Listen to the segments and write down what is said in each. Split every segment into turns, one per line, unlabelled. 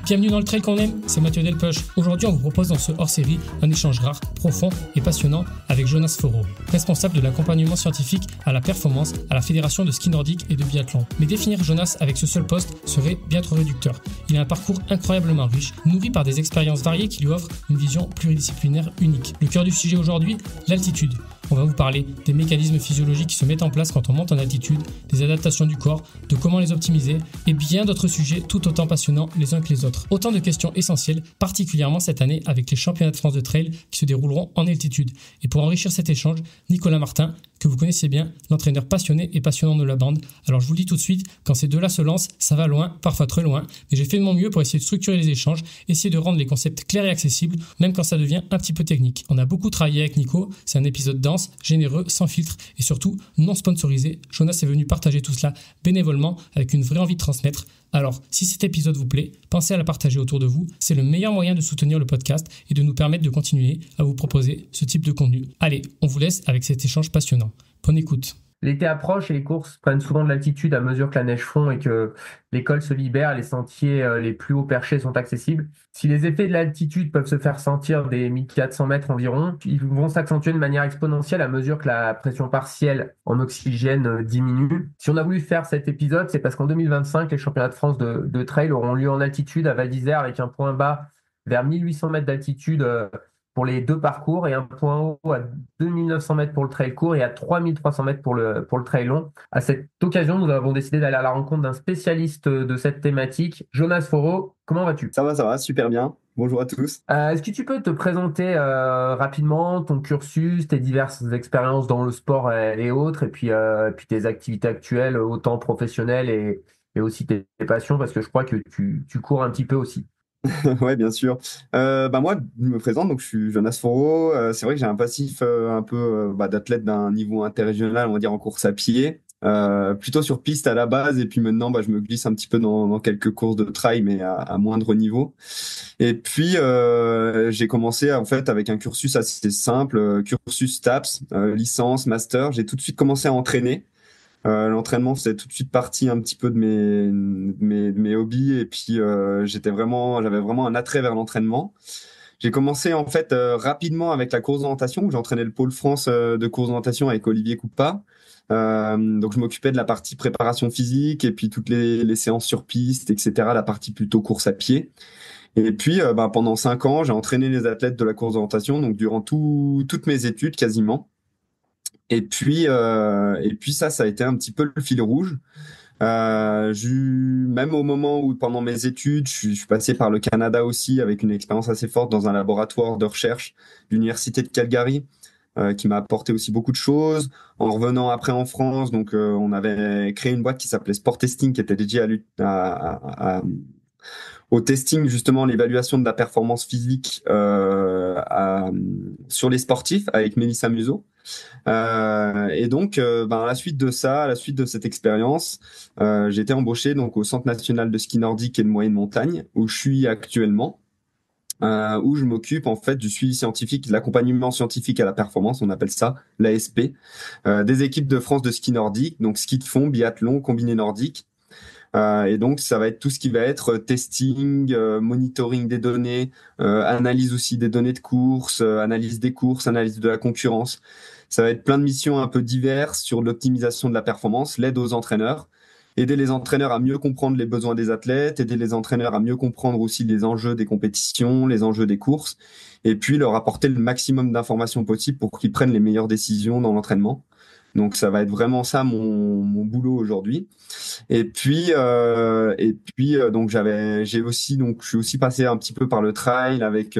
Bienvenue dans le trail qu'on aime, c'est Mathieu Delpech. Aujourd'hui, on vous propose dans ce hors-série un échange rare, profond et passionnant avec Jonas Foro, responsable de l'accompagnement scientifique à la performance à la Fédération de ski nordique et de biathlon. Mais définir Jonas avec ce seul poste serait bien trop réducteur. Il a un parcours incroyablement riche, nourri par des expériences variées qui lui offrent une vision pluridisciplinaire unique. Le cœur du sujet aujourd'hui, l'altitude. On va vous parler des mécanismes physiologiques qui se mettent en place quand on monte en altitude, des adaptations du corps, de comment les optimiser et bien d'autres sujets tout autant passionnants les uns que les autres. Autant de questions essentielles, particulièrement cette année avec les championnats de France de trail qui se dérouleront en altitude. Et pour enrichir cet échange, Nicolas Martin, que vous connaissez bien, l'entraîneur passionné et passionnant de la bande. Alors je vous le dis tout de suite, quand ces deux-là se lancent, ça va loin, parfois très loin, mais j'ai fait de mon mieux pour essayer de structurer les échanges, essayer de rendre les concepts clairs et accessibles, même quand ça devient un petit peu technique. On a beaucoup travaillé avec Nico, c'est un épisode dense, généreux, sans filtre et surtout non sponsorisé. Jonas est venu partager tout cela bénévolement avec une vraie envie de transmettre. Alors, si cet épisode vous plaît, pensez à la partager autour de vous. C'est le meilleur moyen de soutenir le podcast et de nous permettre de continuer à vous proposer ce type de contenu. Allez, on vous laisse avec cet échange passionnant. Bonne écoute.
L'été approche et les courses prennent souvent de l'altitude à mesure que la neige fond et que les cols se libèrent, les sentiers les plus hauts perchés sont accessibles. Si les effets de l'altitude peuvent se faire sentir des 1400 mètres environ, ils vont s'accentuer de manière exponentielle à mesure que la pression partielle en oxygène diminue. Si on a voulu faire cet épisode, c'est parce qu'en 2025, les championnats de France de trail auront lieu en altitude à Val d'Isère avec un point bas vers 1800 mètres d'altitude pour les deux parcours et un point haut à 2900 mètres pour le trail court et à 3300 mètres pour le trail long. À cette occasion, nous avons décidé d'aller à la rencontre d'un spécialiste de cette thématique, Jonas Foro. Comment vas-tu?
Ça va, super bien. Bonjour à tous.
Est-ce que tu peux te présenter rapidement ton cursus, tes diverses expériences dans le sport et autres, et puis tes activités actuelles, autant professionnelles et aussi tes passions, parce que je crois que tu cours un petit peu aussi.
Ouais, bien sûr. Moi, je me présente, donc je suis Jonas Foro. C'est vrai que j'ai un passif un peu d'athlète d'un niveau interrégional, on va dire en course à pied. Plutôt sur piste à la base, et puis maintenant, je me glisse un petit peu dans quelques courses de trail, mais à moindre niveau. Et puis, j'ai commencé en fait avec un cursus assez simple, cursus TAPS, licence, master. J'ai tout de suite commencé à entraîner. L'entraînement faisait tout de suite partie un petit peu de mes hobbies, et puis j'avais vraiment un attrait vers l'entraînement. J'ai commencé en fait rapidement avec la course d'orientation où j'entraînais le pôle France de course d'orientation avec Olivier Coupa. Donc je m'occupais de la partie préparation physique et puis toutes les séances sur piste, etc. La partie plutôt course à pied. Et puis pendant 5 ans, j'ai entraîné les athlètes de la course d'orientation, donc durant toutes mes études quasiment. Et puis ça a été un petit peu le fil rouge. Même au moment où, pendant mes études, je suis passé par le Canada aussi, avec une expérience assez forte dans un laboratoire de recherche de l'Université de Calgary, qui m'a apporté aussi beaucoup de choses. En revenant après en France, donc on avait créé une boîte qui s'appelait Sport Testing, qui était dédiée au testing, justement, l'évaluation de la performance physique sur les sportifs, avec Mélissa Museau. Et donc, à la suite de cette expérience, j'ai été embauché donc au Centre national de ski nordique et de moyenne montagne, où je suis actuellement, où je m'occupe en fait du suivi scientifique, de l'accompagnement scientifique à la performance, on appelle ça l'ASP, des équipes de France de ski nordique, donc ski de fond, biathlon, combiné nordique. Et donc, ça va être tout ce qui va être testing, monitoring des données, analyse aussi des données de course, analyse des courses, analyse de la concurrence. Ça va être plein de missions un peu diverses sur l'optimisation de la performance, l'aide aux entraîneurs, aider les entraîneurs à mieux comprendre les besoins des athlètes, aider les entraîneurs à mieux comprendre aussi les enjeux des compétitions, les enjeux des courses, et puis leur apporter le maximum d'informations possibles pour qu'ils prennent les meilleures décisions dans l'entraînement. Donc, ça va être vraiment ça mon boulot aujourd'hui. Et puis donc je suis aussi passé un petit peu par le trail avec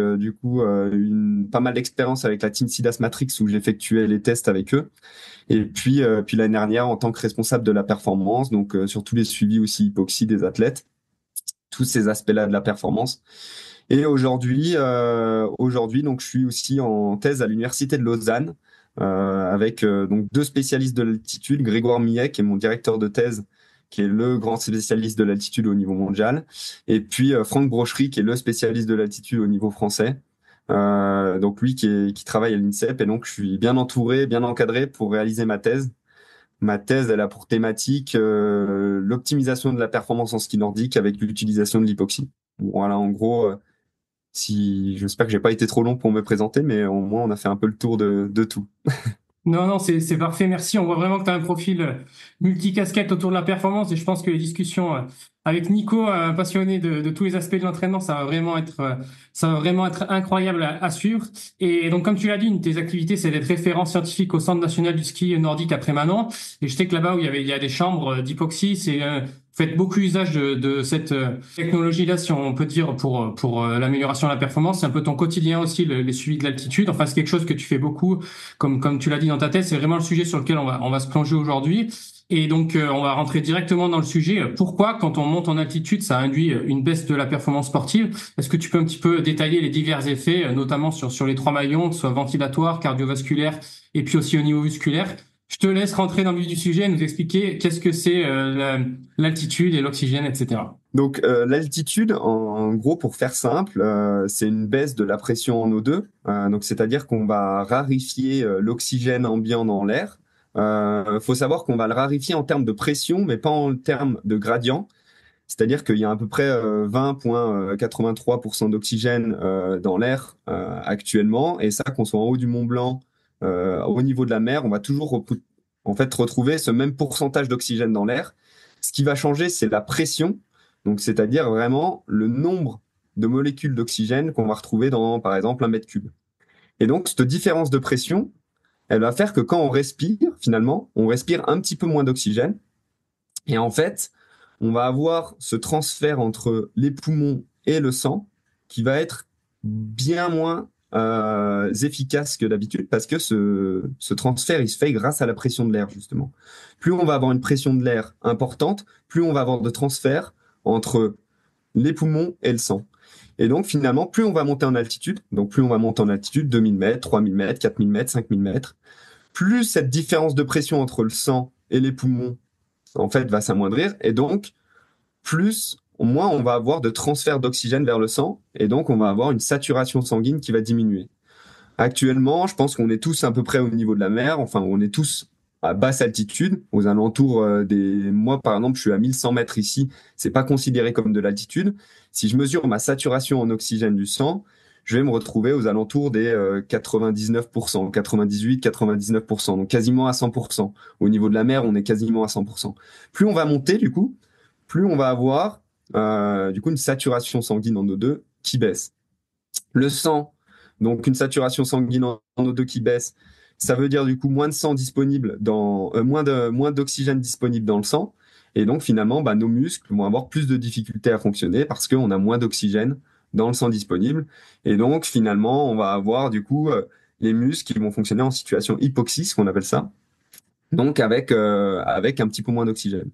pas mal d'expérience avec la Team Sidas Matrix où j'effectuais les tests avec eux. Et puis l'année dernière en tant que responsable de la performance, donc sur tous les suivis aussi hypoxie des athlètes, tous ces aspects-là de la performance. Et aujourd'hui donc je suis aussi en thèse à l'université de Lausanne. Avec donc 2 spécialistes de l'altitude, Grégoire Millet, qui est mon directeur de thèse, qui est le grand spécialiste de l'altitude au niveau mondial, et puis Franck Brochery, qui est le spécialiste de l'altitude au niveau français. Donc lui qui travaille à l'INSEP, et donc je suis bien entouré, bien encadré pour réaliser ma thèse. Ma thèse, elle a pour thématique l'optimisation de la performance en ski nordique avec l'utilisation de l'hypoxie. Voilà, en gros, si j'espère que j'ai pas été trop long pour me présenter, mais au moins on a fait un peu le tour de tout.
Non, non, c'est parfait, merci. On voit vraiment que tu as un profil multicasquette autour de la performance et je pense que les discussions avec Nico, passionné de tous les aspects de l'entraînement, ça va vraiment être incroyable à suivre. Et donc, comme tu l'as dit, une de tes activités, c'est d'être référent scientifique au Centre national du ski nordique après Manon. Et je sais que là-bas où il y a des chambres d'hypoxie, vous faites beaucoup usage de cette technologie-là, si on peut dire, pour l'amélioration de la performance. C'est un peu ton quotidien aussi, les suivis de l'altitude. Enfin, c'est quelque chose que tu fais beaucoup comme tu l'as dit dans ta tête, c'est vraiment le sujet sur lequel on va se plonger aujourd'hui. Et donc, on va rentrer directement dans le sujet. Pourquoi, quand on monte en altitude, ça induit une baisse de la performance sportive? Est-ce que tu peux un petit peu détailler les divers effets, notamment sur les trois maillons, que ce soit ventilatoire, cardiovasculaire et puis aussi au niveau musculaire? Je te laisse rentrer dans le vif du sujet et nous expliquer qu'est-ce que c'est l'altitude et l'oxygène, etc.
Donc l'altitude, en gros, pour faire simple, c'est une baisse de la pression en O2. Donc c'est-à-dire qu'on va raréfier l'oxygène ambiant dans l'air. Faut savoir qu'on va le raréfier en termes de pression, mais pas en termes de gradient. C'est-à-dire qu'il y a à peu près 20,83% d'oxygène dans l'air actuellement, et ça, qu'on soit en haut du Mont Blanc, au niveau de la mer, on va toujours en fait retrouver ce même pourcentage d'oxygène dans l'air. Ce qui va changer, c'est la pression, donc c'est-à-dire vraiment le nombre de molécules d'oxygène qu'on va retrouver dans, par exemple, un mètre cube. Et donc, cette différence de pression, elle va faire que quand on respire, finalement, on respire un petit peu moins d'oxygène. Et en fait, on va avoir ce transfert entre les poumons et le sang qui va être bien moins efficace que d'habitude parce que ce transfert, il se fait grâce à la pression de l'air, justement. Plus on va avoir une pression de l'air importante, plus on va avoir de transfert entre les poumons et le sang. Et donc, finalement, plus on va monter en altitude, donc plus on va monter en altitude, 2000 mètres, 3000 mètres, 4000 mètres, 5000 mètres, plus cette différence de pression entre le sang et les poumons, en fait, va s'amoindrir. Et donc, moins on va avoir de transfert d'oxygène vers le sang. Et donc, on va avoir une saturation sanguine qui va diminuer. Actuellement, je pense qu'on est tous à peu près au niveau de la mer. Enfin, on est tous à basse altitude, aux alentours Moi, par exemple, je suis à 1100 mètres ici. C'est pas considéré comme de l'altitude. Si je mesure ma saturation en oxygène du sang, je vais me retrouver aux alentours des 99%, 98, 99%, donc quasiment à 100%. Au niveau de la mer, on est quasiment à 100%. Plus on va monter, du coup, plus on va avoir une saturation sanguine en O2 qui baisse. Le sang, donc une saturation sanguine en O2 qui baisse, ça veut dire du coup moins de sang disponible moins d'oxygène disponible dans le sang. Et donc finalement, nos muscles vont avoir plus de difficultés à fonctionner parce qu'on a moins d'oxygène dans le sang disponible. Et donc finalement, on va avoir du coup les muscles qui vont fonctionner en situation hypoxie, ce qu'on appelle ça. Donc avec un petit peu moins d'oxygène.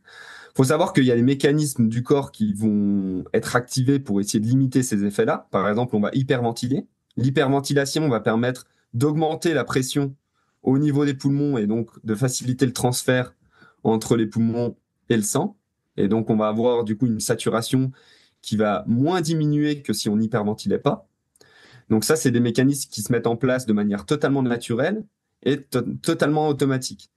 Faut savoir qu'il y a des mécanismes du corps qui vont être activés pour essayer de limiter ces effets-là. Par exemple, on va hyperventiler. L'hyperventilation va permettre d'augmenter la pression au niveau des poumons et donc de faciliter le transfert entre les poumons et le sang. Et donc, on va avoir du coup une saturation qui va moins diminuer que si on hyperventilait pas. Donc ça, c'est des mécanismes qui se mettent en place de manière totalement naturelle et totalement automatique.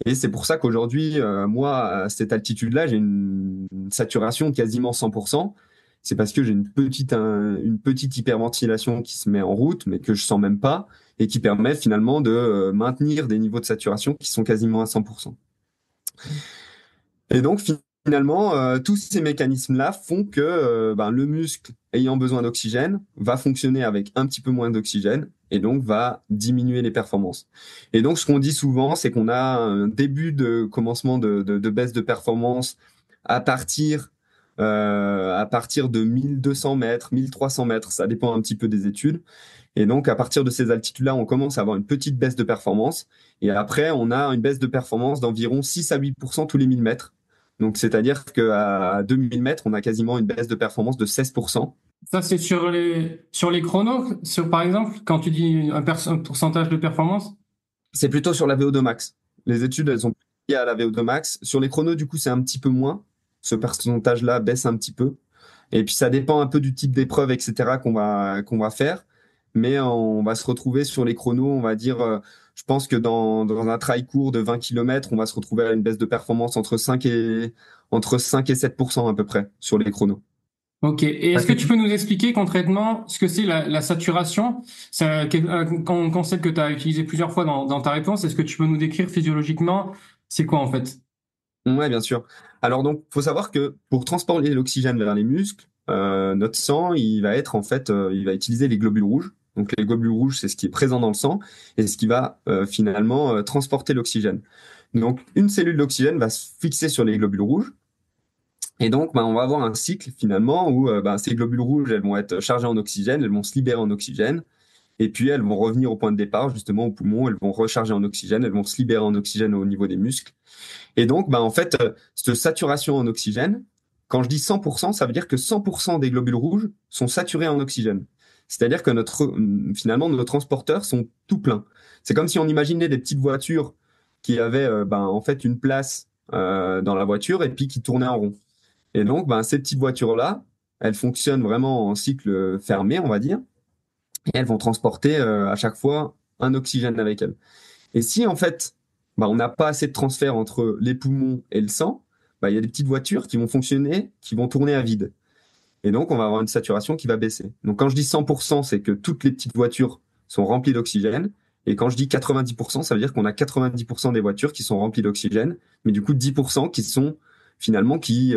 Et c'est pour ça qu'aujourd'hui, moi, à cette altitude-là, j'ai une saturation de quasiment 100%. C'est parce que j'ai une petite hyperventilation qui se met en route, mais que je sens même pas, et qui permet finalement de maintenir des niveaux de saturation qui sont quasiment à 100%. Et donc, finalement, tous ces mécanismes-là font que le muscle ayant besoin d'oxygène va fonctionner avec un petit peu moins d'oxygène et donc va diminuer les performances. Et donc, ce qu'on dit souvent, c'est qu'on a un début de commencement de baisse de performance à partir de 1200 mètres, 1300 mètres, ça dépend un petit peu des études. Et donc, à partir de ces altitudes-là, on commence à avoir une petite baisse de performance. Et après, on a une baisse de performance d'environ 6 à 8% tous les 1000 mètres. Donc, c'est-à-dire qu'à 2000 mètres, on a quasiment une baisse de performance de 16%.
Ça, c'est sur les chronos, par exemple, quand tu dis un pourcentage de performance?
C'est plutôt sur la VO2 max. Les études, elles sont liées à la VO2 max. Sur les chronos, du coup, c'est un petit peu moins. Ce pourcentage-là baisse un petit peu. Et puis, ça dépend un peu du type d'épreuve, etc., qu'on va faire. Mais on va se retrouver sur les chronos, on va dire, je pense que dans un trail court de 20 km, on va se retrouver à une baisse de performance entre 5 et 7% à peu près sur les chronos.
Ok. Et est-ce
Parce
que
que
tu peux nous expliquer concrètement ce que c'est la saturation? C'est un concept que tu as utilisé plusieurs fois dans ta réponse. Est-ce que tu peux nous décrire physiologiquement c'est quoi en fait?
Ouais, bien sûr. Alors donc, faut savoir que pour transporter l'oxygène vers les muscles, notre sang, il va être en fait, il va utiliser les globules rouges. Donc les globules rouges, c'est ce qui est présent dans le sang et ce qui va finalement transporter l'oxygène. Donc une cellule d'oxygène va se fixer sur les globules rouges et donc bah, on va avoir un cycle finalement où bah, ces globules rouges, elles vont être chargées en oxygène, elles vont se libérer en oxygène et puis elles vont revenir au point de départ, justement au poumon, elles vont recharger en oxygène, elles vont se libérer en oxygène au niveau des muscles. Et donc, bah, en fait, cette saturation en oxygène, quand je dis 100%, ça veut dire que 100% des globules rouges sont saturés en oxygène. C'est-à-dire que finalement, nos transporteurs sont tout pleins. C'est comme si on imaginait des petites voitures qui avaient, en fait, une place dans la voiture et puis qui tournaient en rond. Et donc, ben, ces petites voitures-là, elles fonctionnent vraiment en cycle fermé, on va dire, et elles vont transporter à chaque fois un oxygène avec elles. Et si en fait, bah, on n'a pas assez de transfert entre les poumons et le sang, bah, il y a des petites voitures qui vont fonctionner, qui vont tourner à vide. Et donc, on va avoir une saturation qui va baisser. Donc, quand je dis 100%, c'est que toutes les petites voitures sont remplies d'oxygène. Et quand je dis 90%, ça veut dire qu'on a 90% des voitures qui sont remplies d'oxygène, mais du coup 10% qui sont finalement qui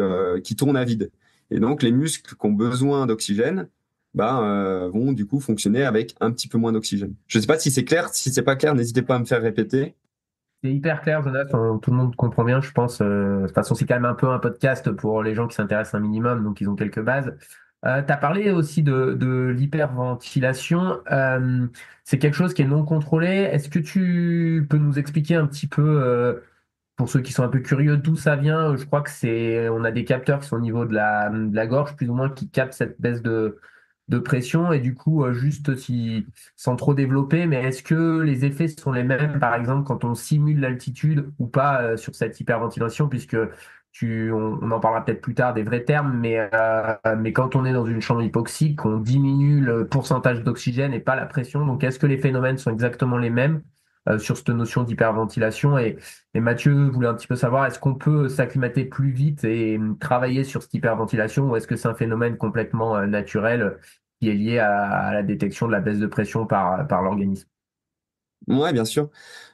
tournent à vide. Et donc, les muscles qui ont besoin d'oxygène bah, vont du coup fonctionner avec un petit peu moins d'oxygène. Je ne sais pas si c'est clair. Si c'est pas clair, n'hésitez pas à me faire répéter.
c'est hyper clair, Jonas, tout le monde comprend bien, je pense. De toute façon, c'est quand même un peu un podcast pour les gens qui s'intéressent un minimum, donc ils ont quelques bases. Tu as parlé aussi de l'hyperventilation. C'est quelque chose qui est non contrôlé. Est-ce que tu peux nous expliquer un petit peu, pour ceux qui sont un peu curieux, d'où ça vient? Je crois que on a des capteurs qui sont au niveau de la gorge, plus ou moins, qui captent cette baisse de pression. Et du coup, juste sans trop développer, mais est-ce que les effets sont les mêmes, par exemple, quand on simule l'altitude ou pas sur cette hyperventilation, puisque on en parlera peut-être plus tard des vrais termes, mais quand on est dans une chambre hypoxique, on diminue le pourcentage d'oxygène et pas la pression. Donc, est-ce que les phénomènes sont exactement les mêmes sur cette notion d'hyperventilation? Et Mathieu voulait un petit peu savoir, est-ce qu'on peut s'acclimater plus vite et travailler sur cette hyperventilation, ou est-ce que c'est un phénomène complètement naturel qui est lié à la détection de la baisse de pression par l'organisme?
Ouais, bien sûr.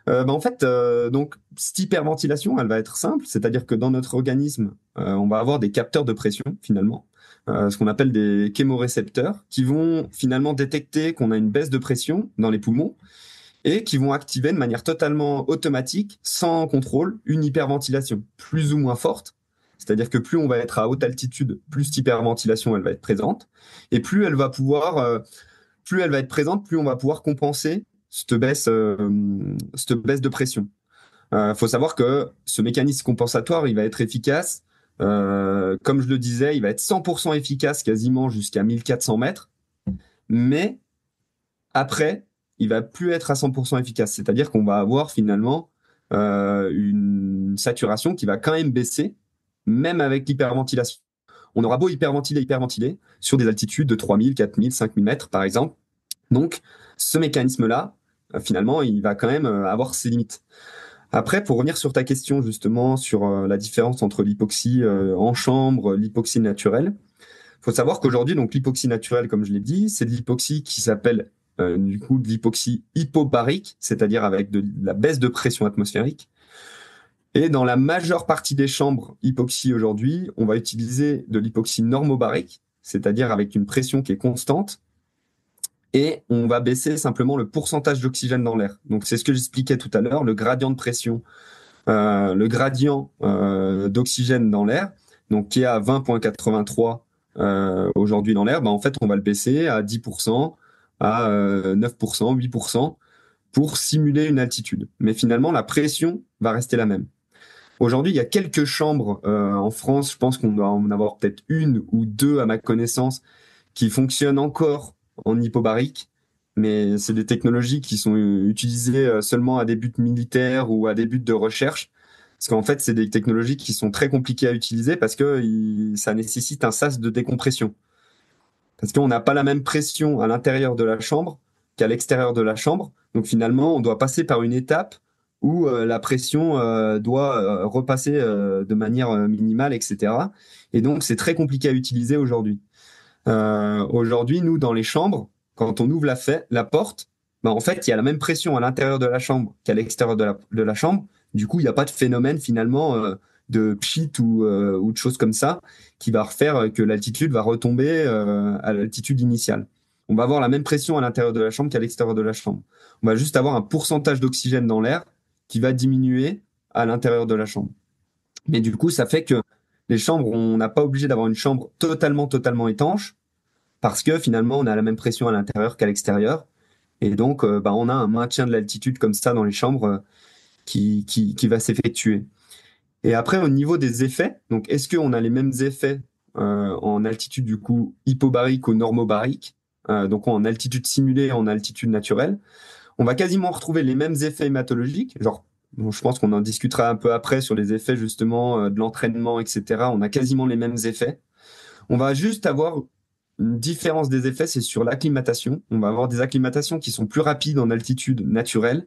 En fait, donc cette hyperventilation, elle va être simple, c'est-à-dire que dans notre organisme, on va avoir des capteurs de pression finalement, ce qu'on appelle des chémorécepteurs, qui vont finalement détecter qu'on a une baisse de pression dans les poumons et qui vont activer de manière totalement automatique, sans contrôle, une hyperventilation plus ou moins forte. C'est-à-dire que plus on va être à haute altitude, plus cette hyperventilation elle va être présente, et plus elle va être présente, plus on va pouvoir compenser cette baisse de pression. Faut savoir que ce mécanisme compensatoire, il va être efficace. Comme je le disais, il va être 100% efficace quasiment jusqu'à 1400 mètres. Mais après, il va plus être à 100% efficace. C'est-à-dire qu'on va avoir finalement une saturation qui va quand même baisser, même avec l'hyperventilation. On aura beau hyperventiler sur des altitudes de 3000, 4000, 5000 mètres, par exemple. Donc, ce mécanisme-là, finalement, il va quand même avoir ses limites. Après, pour revenir sur ta question, justement, sur la différence entre l'hypoxie en chambre, l'hypoxie naturelle, faut savoir qu'aujourd'hui, donc l'hypoxie naturelle, comme je l'ai dit, c'est de l'hypoxie qui s'appelle du coup de l'hypoxie hypobarique, c'est-à-dire avec de la baisse de pression atmosphérique. Et dans la majeure partie des chambres hypoxie aujourd'hui, on va utiliser de l'hypoxie normobarique, c'est-à-dire avec une pression qui est constante, et on va baisser simplement le pourcentage d'oxygène dans l'air. Donc c'est ce que j'expliquais tout à l'heure, le gradient de pression, le gradient d'oxygène dans l'air, donc qui est à 20,83 aujourd'hui dans l'air, en fait on va le baisser à 10%, à 9%, 8% pour simuler une altitude. Mais finalement la pression va rester la même. Aujourd'hui, il y a quelques chambres en France, je pense qu'on doit en avoir peut-être une ou deux à ma connaissance, qui fonctionnent encore en hypobarique, mais c'est des technologies qui sont utilisées seulement à des buts militaires ou à des buts de recherche. Parce qu'en fait, c'est des technologies qui sont très compliquées à utiliser parce que ça nécessite un sas de décompression. Parce qu'on n'a pas la même pression à l'intérieur de la chambre qu'à l'extérieur de la chambre. Donc finalement, on doit passer par une étape où la pression doit repasser de manière minimale, etc. Et donc, c'est très compliqué à utiliser aujourd'hui. Aujourd'hui, nous, dans les chambres, quand on ouvre la porte, ben, en fait, il y a la même pression à l'intérieur de la chambre qu'à l'extérieur de la chambre. Du coup, il n'y a pas de phénomène finalement de pchit ou de choses comme ça qui va refaire que l'altitude va retomber à l'altitude initiale. On va avoir la même pression à l'intérieur de la chambre qu'à l'extérieur de la chambre. On va juste avoir un pourcentage d'oxygène dans l'air qui va diminuer à l'intérieur de la chambre. Mais du coup, ça fait que les chambres, on n'a pas obligé d'avoir une chambre totalement étanche parce que finalement, on a la même pression à l'intérieur qu'à l'extérieur. Et donc, on a un maintien de l'altitude comme ça dans les chambres qui va s'effectuer. Et après, au niveau des effets, donc est-ce qu'on a les mêmes effets en altitude du coup hypobarique ou normobarique, donc en altitude simulée et en altitude naturelle? On va quasiment retrouver les mêmes effets hématologiques, genre bon, je pense qu'on en discutera un peu après sur les effets justement de l'entraînement, etc. On a quasiment les mêmes effets. On va juste avoir une différence des effets, c'est sur l'acclimatation. On va avoir des acclimatations qui sont plus rapides en altitude naturelle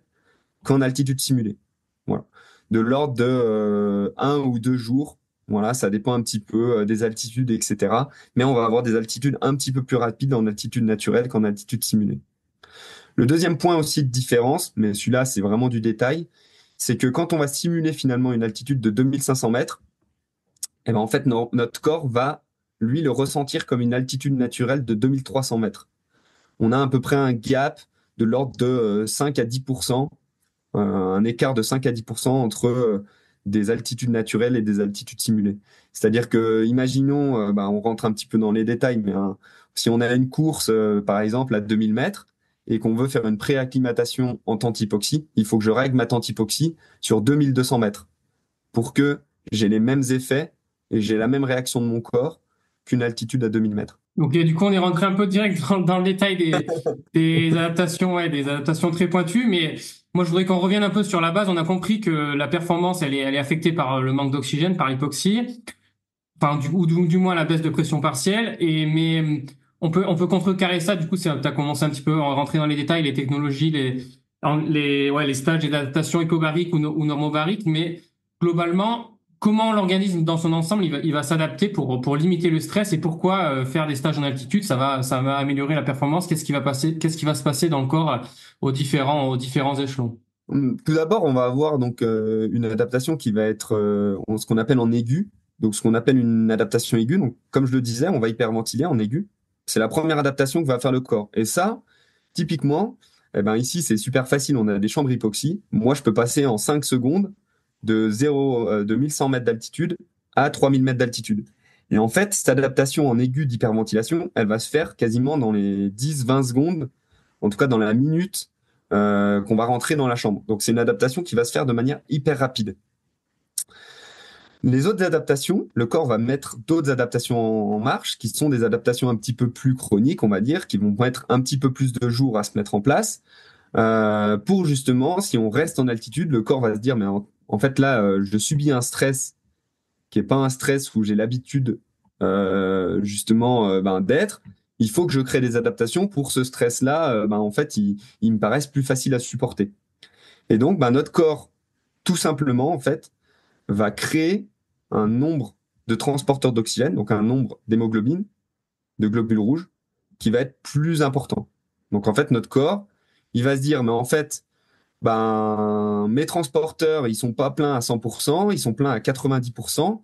qu'en altitude simulée. Voilà. De l'ordre de 1 ou 2 jours. Voilà, ça dépend un petit peu des altitudes, etc. Mais on va avoir des altitudes un petit peu plus rapides en altitude naturelle qu'en altitude simulée. Le deuxième point aussi de différence, mais celui-là c'est vraiment du détail, c'est que quand on va simuler finalement une altitude de 2500 mètres, eh ben en fait notre corps va lui le ressentir comme une altitude naturelle de 2300 mètres. On a à peu près un gap de l'ordre de 5 à 10%, un écart de 5 à 10% entre des altitudes naturelles et des altitudes simulées. C'est-à-dire que, imaginons, on rentre un petit peu dans les détails, mais si on a une course, par exemple, à 2000 mètres, et qu'on veut faire une pré-acclimatation en tente hypoxie, il faut que je règle ma tente hypoxie sur 2200 mètres pour que j'ai les mêmes effets et j'ai la même réaction de mon corps qu'une altitude à 2000 mètres.
Ok, du coup, on est rentré un peu direct dans le détail des adaptations, ouais, des adaptations très pointues, mais moi, je voudrais qu'on revienne un peu sur la base. On a compris que la performance, elle est affectée par le manque d'oxygène, par l'hypoxie, enfin, du moins la baisse de pression partielle, mais on peut contrecarrer ça. Du coup, tu as commencé un petit peu à rentrer dans les détails, les technologies, les stages d'adaptation hypobarique ou normobarique, mais globalement, comment l'organisme dans son ensemble il va s'adapter pour limiter le stress et pourquoi faire des stages en altitude ça va améliorer la performance. Qu'est-ce qui va se passer dans le corps aux différents échelons?
Tout d'abord, on va avoir donc une adaptation qui va être ce qu'on appelle en aigu, donc ce qu'on appelle une adaptation aiguë. Donc, comme je le disais, on va hyperventiler en aigu. C'est la première adaptation que va faire le corps. Et ça, typiquement, eh ben ici, c'est super facile. On a des chambres hypoxie. Moi, je peux passer en 5 secondes de 1100 mètres d'altitude à 3000 mètres d'altitude. Et en fait, cette adaptation en aigu d'hyperventilation, elle va se faire quasiment dans les 10-20 secondes, en tout cas dans la minute qu'on va rentrer dans la chambre. Donc, c'est une adaptation qui va se faire de manière hyper rapide. Les autres adaptations, le corps va mettre d'autres adaptations en marche, qui sont des adaptations un petit peu plus chroniques, on va dire, qui vont mettre un petit peu plus de jours à se mettre en place. Pour justement, si on reste en altitude, le corps va se dire, mais en fait là, je subis un stress qui est pas un stress où j'ai l'habitude d'être. Il faut que je crée des adaptations pour ce stress-là. En fait, il me paraissent plus facile à supporter. Et donc, notre corps, tout simplement, en fait, va créer un nombre de transporteurs d'oxygène, donc un nombre d'hémoglobine, de globules rouges, qui va être plus important. Donc en fait, notre corps, il va se dire, mais en fait, mes transporteurs, ils sont pas pleins à 100%, ils sont pleins à 90%.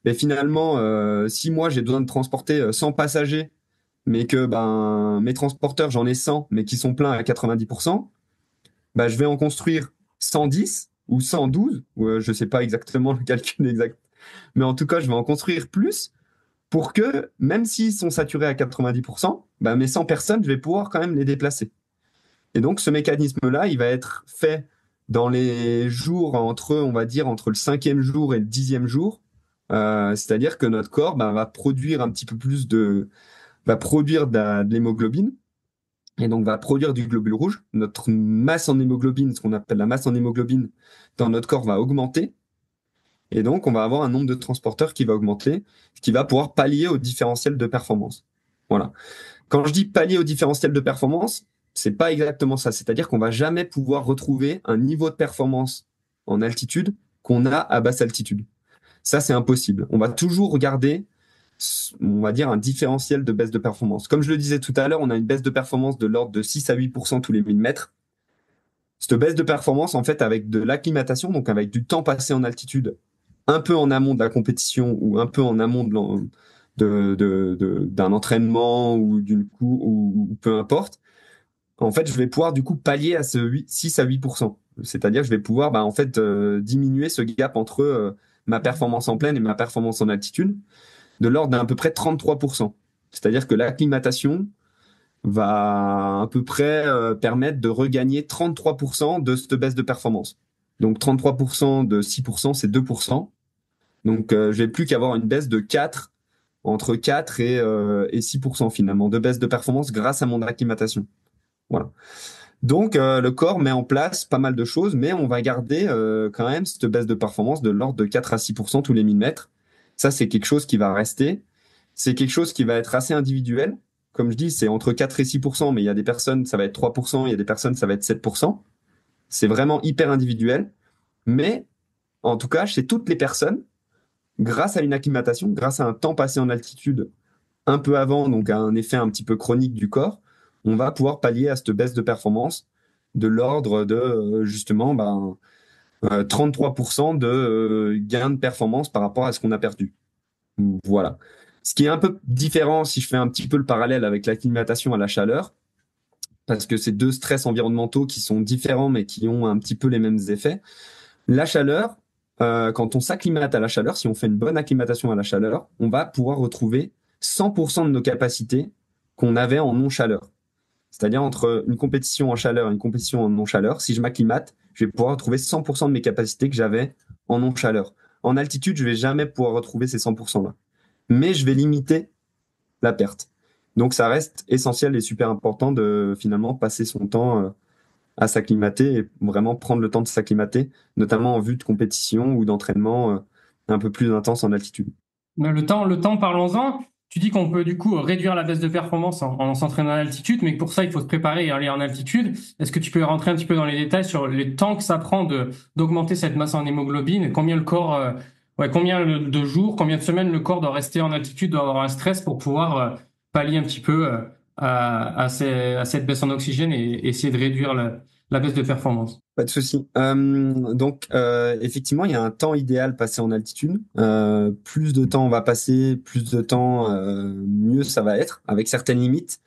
Mais finalement, si moi j'ai besoin de transporter 100 passagers, mais que mes transporteurs, j'en ai 100, mais qui sont pleins à 90%, je vais en construire 110 ou 112, ou je sais pas exactement le calcul exact, mais en tout cas, je vais en construire plus pour que, même s'ils sont saturés à 90%, mes 100 personnes, je vais pouvoir quand même les déplacer. Et donc, ce mécanisme-là, il va être fait dans les jours on va dire, entre le 5e jour et le 10e jour. C'est-à-dire que notre corps va produire un petit peu plus va produire de l'hémoglobine et donc va produire du globule rouge. Notre masse en hémoglobine, ce qu'on appelle la masse en hémoglobine dans notre corps va augmenter. Et donc, on va avoir un nombre de transporteurs qui va augmenter, ce qui va pouvoir pallier au différentiel de performance. Voilà. Quand je dis pallier au différentiel de performance, c'est pas exactement ça. C'est-à-dire qu'on va jamais pouvoir retrouver un niveau de performance en altitude qu'on a à basse altitude. Ça, c'est impossible. On va toujours regarder, on va dire, un différentiel de baisse de performance. Comme je le disais tout à l'heure, on a une baisse de performance de l'ordre de 6 à 8% tous les 1000 mètres. Cette baisse de performance, en fait, avec de l'acclimatation, donc avec du temps passé en altitude, un peu en amont de la compétition ou un peu en amont d'un entraînement ou d'une course ou peu importe, en fait, je vais pouvoir du coup pallier à ce 6 à 8%. C'est-à-dire que je vais pouvoir en fait, diminuer ce gap entre ma performance en plaine et ma performance en altitude de l'ordre d'à peu près 33%. C'est-à-dire que l'acclimatation va à peu près permettre de regagner 33% de cette baisse de performance. Donc 33% de 6%, c'est 2%. Donc je vais plus qu'avoir une baisse de entre 4 et 6% finalement de baisse de performance grâce à mon acclimatation. Voilà. Donc le corps met en place pas mal de choses, mais on va garder quand même cette baisse de performance de l'ordre de 4 à 6% tous les 1000 mètres. Ça, c'est quelque chose qui va rester. C'est quelque chose qui va être assez individuel. Comme je dis, c'est entre 4 et 6%, mais il y a des personnes, ça va être 3%, il y a des personnes, ça va être 7%. C'est vraiment hyper individuel. Mais en tout cas, chez toutes les personnes, grâce à une acclimatation, grâce à un temps passé en altitude un peu avant, donc à un effet un petit peu chronique du corps, on va pouvoir pallier à cette baisse de performance de l'ordre de justement 33% de gain de performance par rapport à ce qu'on a perdu. Voilà. Ce qui est un peu différent si je fais un petit peu le parallèle avec l'acclimatation à la chaleur, parce que c'est deux stress environnementaux qui sont différents mais qui ont un petit peu les mêmes effets. La chaleur, quand on s'acclimate à la chaleur, si on fait une bonne acclimatation à la chaleur, on va pouvoir retrouver 100% de nos capacités qu'on avait en non-chaleur. C'est-à-dire entre une compétition en chaleur et une compétition en non-chaleur, si je m'acclimate, je vais pouvoir retrouver 100% de mes capacités que j'avais en non-chaleur. En altitude, je vais jamais pouvoir retrouver ces 100%-là. Mais je vais limiter la perte. Donc ça reste essentiel et super important de finalement passer son temps à s'acclimater et vraiment prendre le temps de s'acclimater, notamment en vue de compétition ou d'entraînement un peu plus intense en altitude.
Le temps, parlons-en. Tu dis qu'on peut du coup réduire la baisse de performance en s'entraînant à altitude, mais pour ça, il faut se préparer et aller en altitude. Est-ce que tu peux rentrer un petit peu dans les détails sur les temps que ça prend d'augmenter cette masse en hémoglobine? Combien le corps, combien de jours, combien de semaines le corps doit rester en altitude, doit avoir un stress pour pouvoir pallier un petit peu à cette baisse en oxygène et essayer de réduire la baisse de performance?
Pas de souci. Donc, effectivement, il y a un temps idéal passé en altitude. Plus de temps on va passer, plus de temps, mieux ça va être, avec certaines limites.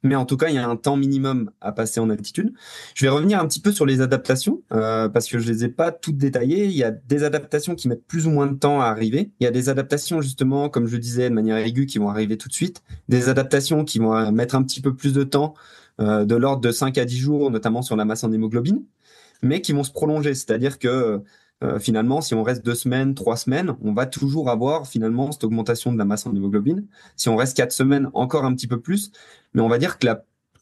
Mais en tout cas, il y a un temps minimum à passer en altitude. Je vais revenir un petit peu sur les adaptations, parce que je les ai pas toutes détaillées. Il y a des adaptations qui mettent plus ou moins de temps à arriver. Il y a des adaptations, justement, comme je le disais, de manière aiguë, qui vont arriver tout de suite. Des adaptations qui vont mettre un petit peu plus de temps, de l'ordre de 5 à 10 jours, notamment sur la masse en hémoglobine, mais qui vont se prolonger. C'est-à-dire que finalement, si on reste 2 semaines, 3 semaines, on va toujours avoir finalement cette augmentation de la masse en hémoglobine. Si on reste 4 semaines, encore un petit peu plus. Mais on va dire que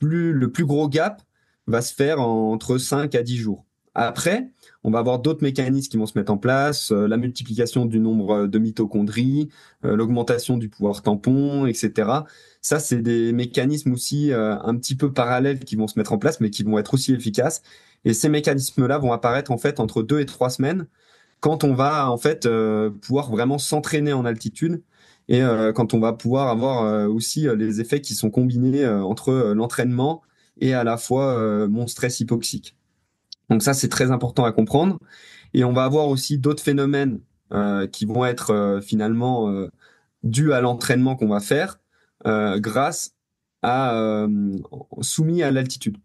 le plus gros gap va se faire entre 5 à 10 jours. Après, on va avoir d'autres mécanismes qui vont se mettre en place, la multiplication du nombre de mitochondries, l'augmentation du pouvoir tampon, etc. Ça, c'est des mécanismes aussi un petit peu parallèles qui vont se mettre en place, mais qui vont être aussi efficaces. Et ces mécanismes-là vont apparaître en fait entre 2 et 3 semaines, quand on va en fait pouvoir vraiment s'entraîner en altitude et quand on va pouvoir avoir aussi les effets qui sont combinés entre l'entraînement et à la fois mon stress hypoxique. Donc ça, c'est très important à comprendre. Et on va avoir aussi d'autres phénomènes qui vont être finalement dus à l'entraînement qu'on va faire grâce à soumis à l'altitude.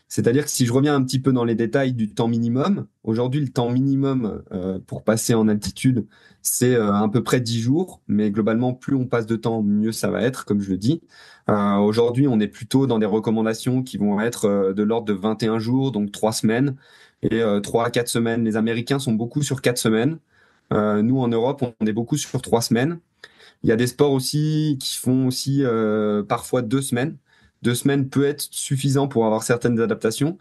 C'est-à-dire que si je reviens un petit peu dans les détails du temps minimum, aujourd'hui, le temps minimum pour passer en altitude, c'est à peu près 10 jours, mais globalement, plus on passe de temps, mieux ça va être, comme je le dis. Aujourd'hui, on est plutôt dans des recommandations qui vont être de l'ordre de 21 jours, donc 3 semaines, et 3 à 4 semaines. Les Américains sont beaucoup sur 4 semaines. Nous, en Europe, on est beaucoup sur 3 semaines. Il y a des sports aussi qui font aussi parfois 2 semaines. 2 semaines peut être suffisant pour avoir certaines adaptations.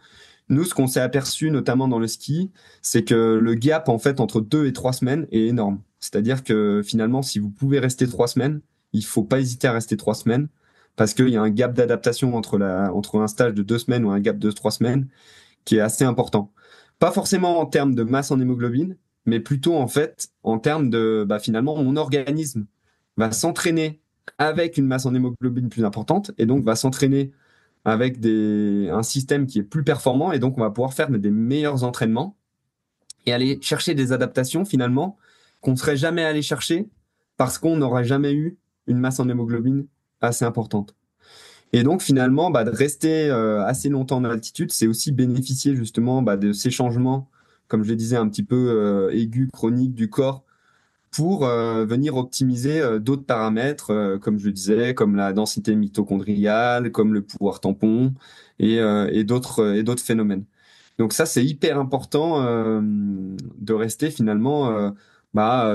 Nous, ce qu'on s'est aperçu, notamment dans le ski, c'est que le gap, en fait, entre 2 et 3 semaines est énorme. C'est-à-dire que finalement, si vous pouvez rester 3 semaines, il faut pas hésiter à rester 3 semaines parce qu'il y a un gap d'adaptation entre un stage de 2 semaines ou un gap de 3 semaines qui est assez important. Pas forcément en termes de masse en hémoglobine, mais plutôt en fait en termes de finalement mon organisme va s'entraîner avec une masse en hémoglobine plus importante et donc va s'entraîner avec un système qui est plus performant et donc on va pouvoir faire des meilleurs entraînements et aller chercher des adaptations finalement qu'on ne serait jamais allé chercher parce qu'on n'aurait jamais eu une masse en hémoglobine assez importante. Et donc finalement, de rester assez longtemps en altitude, c'est aussi bénéficier justement de ces changements, comme je le disais, un petit peu aigus, chroniques du corps, pour venir optimiser d'autres paramètres, comme je le disais, comme la densité mitochondriale, comme le pouvoir tampon et d'autres phénomènes. Donc ça, c'est hyper important de rester finalement. Ma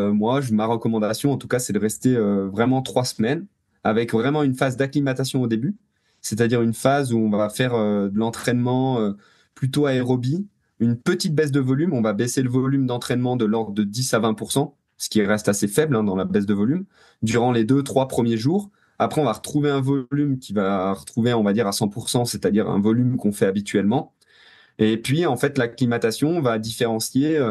recommandation, en tout cas, c'est de rester vraiment 3 semaines avec vraiment une phase d'acclimatation au début, c'est-à-dire une phase où on va faire de l'entraînement plutôt aérobie, une petite baisse de volume. On va baisser le volume d'entraînement de l'ordre de 10 à 20%, ce qui reste assez faible dans la baisse de volume, durant les 2-3 premiers jours. Après, on va retrouver un volume qui va retrouver, on va dire, à 100%, c'est-à-dire un volume qu'on fait habituellement. Et puis, en fait, l'acclimatation va différencier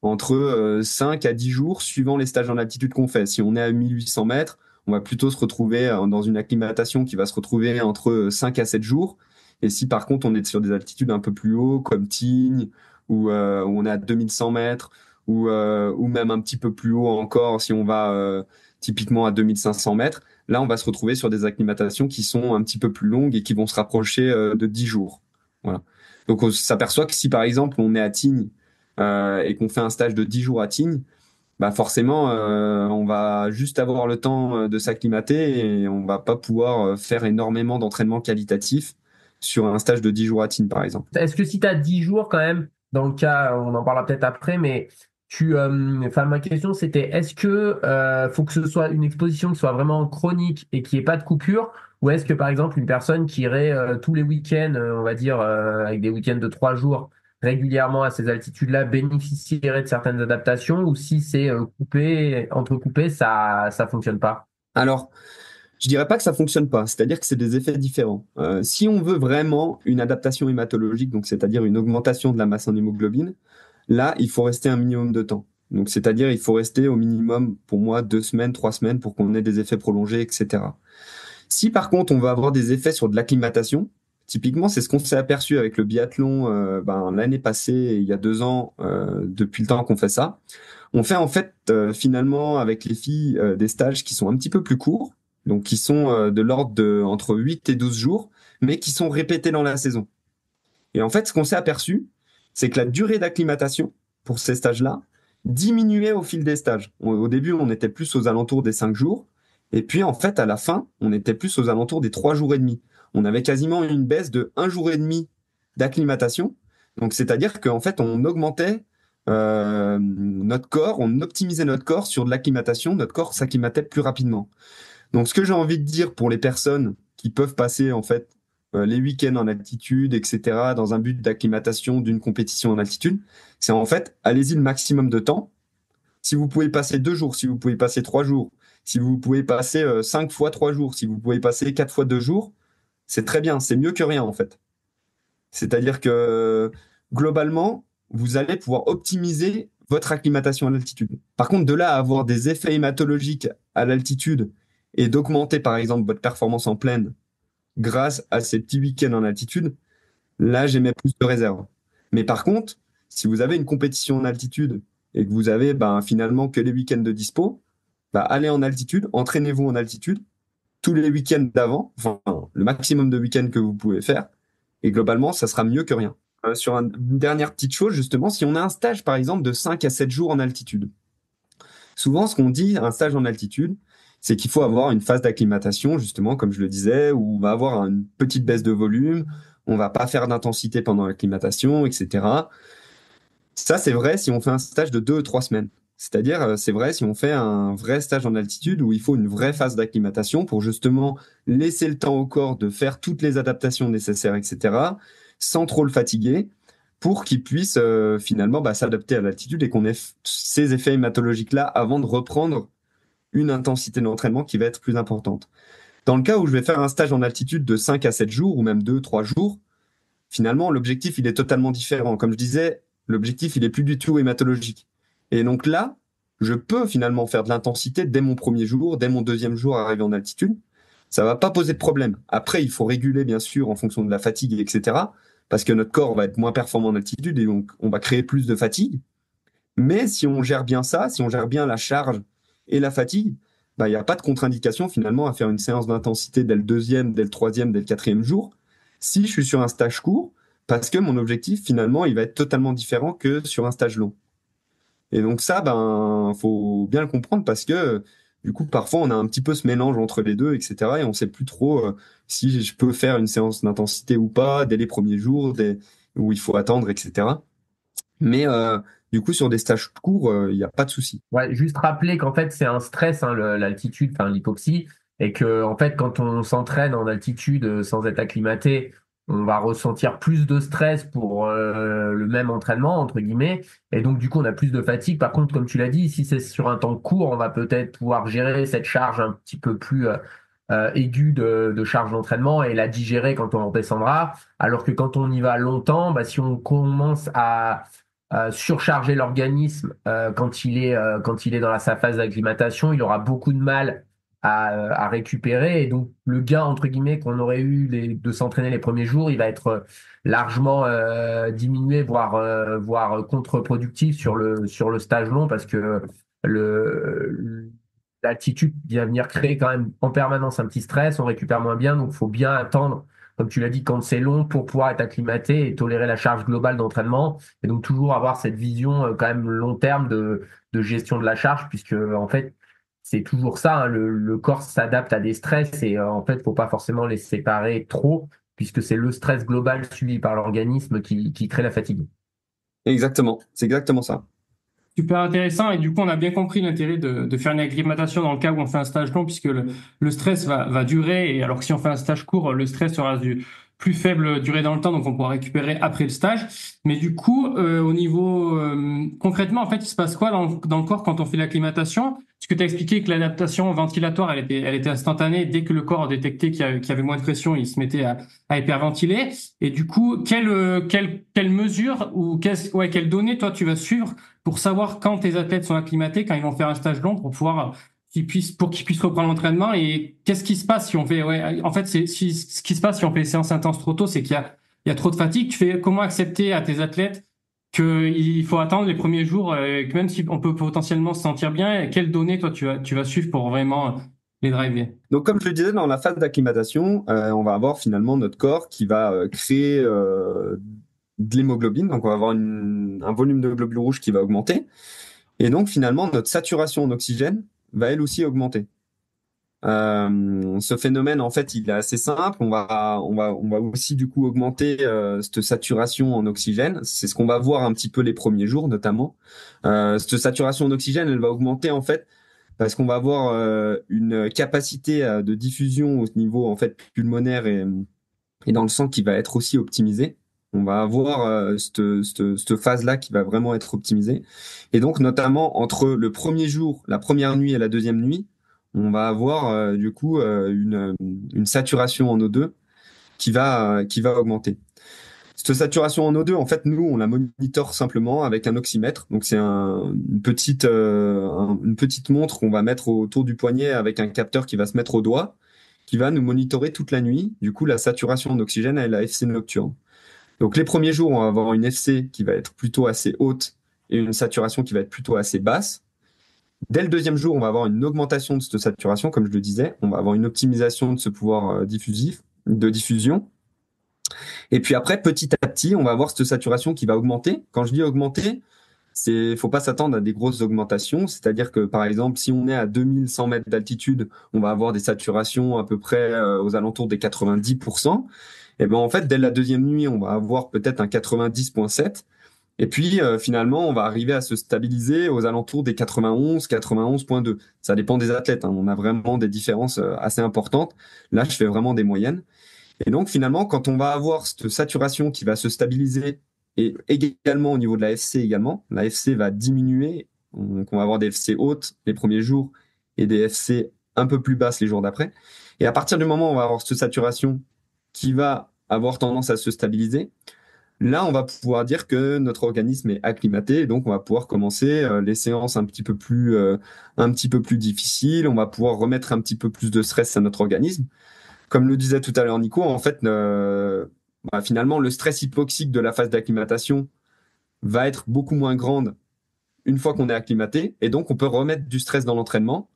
entre 5 à 10 jours suivant les stages en altitude qu'on fait. Si on est à 1800 mètres, on va plutôt se retrouver dans une acclimatation qui va se retrouver entre 5 à 7 jours. Et si par contre, on est sur des altitudes un peu plus haut, comme Tignes, où on est à 2100 mètres, ou même un petit peu plus haut encore, si on va typiquement à 2500 mètres, là, on va se retrouver sur des acclimatations qui sont un petit peu plus longues et qui vont se rapprocher de 10 jours. Voilà. Donc, on s'aperçoit que si, par exemple, on est à Tignes et qu'on fait un stage de 10 jours à Tignes, forcément, on va juste avoir le temps de s'acclimater et on va pas pouvoir faire énormément d'entraînement qualitatif sur un stage de 10 jours à Tignes, par exemple.
Est-ce que si tu as 10 jours quand même, dans le cas, on en parlera peut-être après, mais ma question c'était, est-ce que faut que ce soit une exposition qui soit vraiment chronique et qu'il n'y ait pas de coupure, ou est-ce que par exemple une personne qui irait tous les week-ends, on va dire avec des week-ends de 3 jours régulièrement à ces altitudes-là, bénéficierait de certaines adaptations, ou si c'est entrecoupé, ça fonctionne pas?
Alors, je dirais pas que ça fonctionne pas, c'est-à-dire que c'est des effets différents. Si on veut vraiment une adaptation hématologique, donc c'est-à-dire une augmentation de la masse en hémoglobine, là, il faut rester un minimum de temps. Donc, c'est-à-dire, il faut rester au minimum, pour moi, 2 semaines, 3 semaines pour qu'on ait des effets prolongés, etc. Si par contre, on va avoir des effets sur de l'acclimatation, typiquement, c'est ce qu'on s'est aperçu avec le biathlon l'année passée, il y a 2 ans, depuis le temps qu'on fait ça. On fait en fait finalement avec les filles des stages qui sont un petit peu plus courts, donc qui sont de l'ordre de entre 8 et 12 jours, mais qui sont répétés dans la saison. Et en fait, ce qu'on s'est aperçu, c'est que la durée d'acclimatation pour ces stages-là diminuait au fil des stages. Au début, on était plus aux alentours des 5 jours, et puis en fait, à la fin, on était plus aux alentours des 3 jours et demi. On avait quasiment une baisse de 1 jour et demi d'acclimatation. Donc, c'est-à-dire qu'en fait, on augmentait notre corps, on optimisait notre corps sur de l'acclimatation, notre corps s'acclimatait plus rapidement. Donc, ce que j'ai envie de dire pour les personnes qui peuvent passer en fait les week-ends en altitude, etc., dans un but d'acclimatation d'une compétition en altitude, c'est en fait, allez-y le maximum de temps. Si vous pouvez passer 2 jours, si vous pouvez passer 3 jours, si vous pouvez passer 5 fois 3 jours, si vous pouvez passer 4 fois 2 jours, c'est très bien, c'est mieux que rien en fait. C'est-à-dire que globalement, vous allez pouvoir optimiser votre acclimatation à l'altitude. Par contre, de là à avoir des effets hématologiques à l'altitude et d'augmenter par exemple votre performance en plaine grâce à ces petits week-ends en altitude, là j'émets plus de réserve. Mais par contre, si vous avez une compétition en altitude et que vous avez finalement que les week-ends de dispo, allez en altitude, entraînez-vous en altitude tous les week-ends d'avant, enfin le maximum de week-ends que vous pouvez faire, et globalement, ça sera mieux que rien. Sur une dernière petite chose, justement, si on a un stage, par exemple, de 5 à 7 jours en altitude, souvent, ce qu'on dit, un stage en altitude, c'est qu'il faut avoir une phase d'acclimatation, justement, comme je le disais, où on va avoir une petite baisse de volume, on va pas faire d'intensité pendant l'acclimatation, etc. Ça, c'est vrai si on fait un stage de 2 ou 3 semaines. C'est-à-dire, c'est vrai si on fait un vrai stage en altitude où il faut une vraie phase d'acclimatation pour justement laisser le temps au corps de faire toutes les adaptations nécessaires, etc., sans trop le fatiguer, pour qu'il puisse finalement s'adapter à l'altitude et qu'on ait ces effets hématologiques-là avant de reprendre une intensité d'entraînement qui va être plus importante. Dans le cas où je vais faire un stage en altitude de 5 à 7 jours, ou même 2, 3 jours, finalement, l'objectif, il est totalement différent. Comme je disais, L'objectif, il est plus du tout hématologique. Et donc là, je peux finalement faire de l'intensité dès mon premier jour, dès mon deuxième jour arrivé en altitude. Ça va pas poser de problème. Après, il faut réguler, bien sûr, en fonction de la fatigue, etc. Parce que notre corps va être moins performant en altitude et donc on va créer plus de fatigue. Mais si on gère bien ça, si on gère bien la charge et la fatigue, bah, il n'y a pas de contre-indication finalement à faire une séance d'intensité dès le deuxième, dès le troisième, dès le quatrième jour, si je suis sur un stage court, parce que mon objectif finalement, il va être totalement différent que sur un stage long. Et donc ça, ben, faut bien le comprendre parce que du coup, parfois, on a un petit peu ce mélange entre les deux, etc. Et on sait plus trop si je peux faire une séance d'intensité ou pas dès les premiers jours, où il faut attendre, etc. Mais du coup, sur des stages courts, il n'y a pas de souci.
Ouais, juste rappeler qu'en fait, c'est un stress, hein, l'altitude, enfin l'hypoxie, et que en fait, quand on s'entraîne en altitude sans être acclimaté, on va ressentir plus de stress pour le même entraînement, entre guillemets, et donc du coup, on a plus de fatigue. Par contre, comme tu l'as dit, si c'est sur un temps court, on va peut-être pouvoir gérer cette charge un petit peu plus aiguë de charge d'entraînement et la digérer quand on redescendra. Alors que quand on y va longtemps, bah, si on commence à surcharger l'organisme quand il est dans sa phase d'acclimatation, il aura beaucoup de mal à récupérer. Et donc, le gain, entre guillemets, qu'on aurait eu de s'entraîner les premiers jours, il va être largement diminué, voire contre-productif sur le stage long parce que l'altitude vient venir créer quand même en permanence un petit stress, on récupère moins bien, donc il faut bien attendre, comme tu l'as dit, quand c'est long pour pouvoir être acclimaté et tolérer la charge globale d'entraînement. Et donc toujours avoir cette vision quand même long terme de gestion de la charge, puisque en fait, c'est toujours ça, hein, le corps s'adapte à des stress et en fait, faut pas forcément les séparer trop, puisque c'est le stress global subi par l'organisme qui crée la fatigue.
Exactement, c'est exactement ça.
Super intéressant. Et du coup, on a bien compris l'intérêt de faire une acclimatation dans le cas où on fait un stage long, puisque le stress va durer. Et alors que si on fait un stage court, le stress sera du plus faible durée dans le temps, donc on pourra récupérer après le stage. Mais du coup, au niveau concrètement, en fait, il se passe quoi dans le corps quand on fait l'acclimatation? Parce que tu as expliqué que l'adaptation ventilatoire, elle était instantanée. Dès que le corps détectait qu'il y avait moins de pression, il se mettait à hyperventiler. Et du coup, quelle mesure ou quelles données, toi, tu vas suivre pour savoir quand tes athlètes sont acclimatés, quand ils vont faire un stage long, pour qu'ils puissent reprendre l'entraînement. Et qu'est-ce qui se passe si on fait, en fait, ce qui se passe si on fait des séances intenses trop tôt, c'est il y a trop de fatigue. Tu fais comment accepter à tes athlètes qu'il faut attendre les premiers jours, que même si on peut potentiellement se sentir bien, quelles données, toi, tu vas suivre pour vraiment les driver?
Donc, comme je le disais, dans la phase d'acclimatation, on va avoir finalement notre corps qui va créer de l'hémoglobine. Donc, on va avoir un volume de globules rouges qui va augmenter. Et donc, finalement, notre saturation en oxygène va elle aussi augmenter. Ce phénomène, en fait, il est assez simple. On va aussi, du coup, augmenter cette saturation en oxygène. C'est ce qu'on va voir un petit peu les premiers jours, notamment. Cette saturation en oxygène, elle va augmenter, en fait, parce qu'on va avoir une capacité de diffusion au niveau en fait pulmonaire et dans le sang qui va être aussi optimisée. On va avoir cette phase-là qui va vraiment être optimisée. Et donc, notamment entre le premier jour, la première nuit et la deuxième nuit, on va avoir du coup une saturation en O2 qui va augmenter. Cette saturation en O2, en fait, nous, on la monitore simplement avec un oxymètre. Donc, c'est une petite montre qu'on va mettre autour du poignet avec un capteur qui va se mettre au doigt, qui va nous monitorer toute la nuit. Du coup, la saturation en oxygène et la FC nocturne. Donc, les premiers jours, on va avoir une FC qui va être plutôt assez haute et une saturation qui va être plutôt assez basse. Dès le deuxième jour, on va avoir une augmentation de cette saturation, comme je le disais. On va avoir une optimisation de ce pouvoir de diffusion. Et puis après, petit à petit, on va avoir cette saturation qui va augmenter. Quand je dis augmenter, faut pas s'attendre à des grosses augmentations. C'est-à-dire que, par exemple, si on est à 2100 mètres d'altitude, on va avoir des saturations à peu près aux alentours des 90%. Et ben, en fait, dès la deuxième nuit, on va avoir peut-être un 90,7. Et puis, finalement, on va arriver à se stabiliser aux alentours des 91, 91,2. Ça dépend des athlètes, hein. On a vraiment des différences assez importantes. Là, je fais vraiment des moyennes. Et donc, finalement, quand on va avoir cette saturation qui va se stabiliser et également au niveau de la FC également, la FC va diminuer. Donc, on va avoir des FC hautes les premiers jours et des FC un peu plus basses les jours d'après. Et à partir du moment où on va avoir cette saturation qui va avoir tendance à se stabiliser, Là, on va pouvoir dire que notre organisme est acclimaté, et donc on va pouvoir commencer les séances un petit peu plus difficiles. On va pouvoir remettre un petit peu plus de stress à notre organisme. Comme le disait tout à l'heure Nico, en fait, finalement, le stress hypoxique de la phase d'acclimatation va être beaucoup moins grande une fois qu'on est acclimaté, et donc on peut remettre du stress dans l'entraînement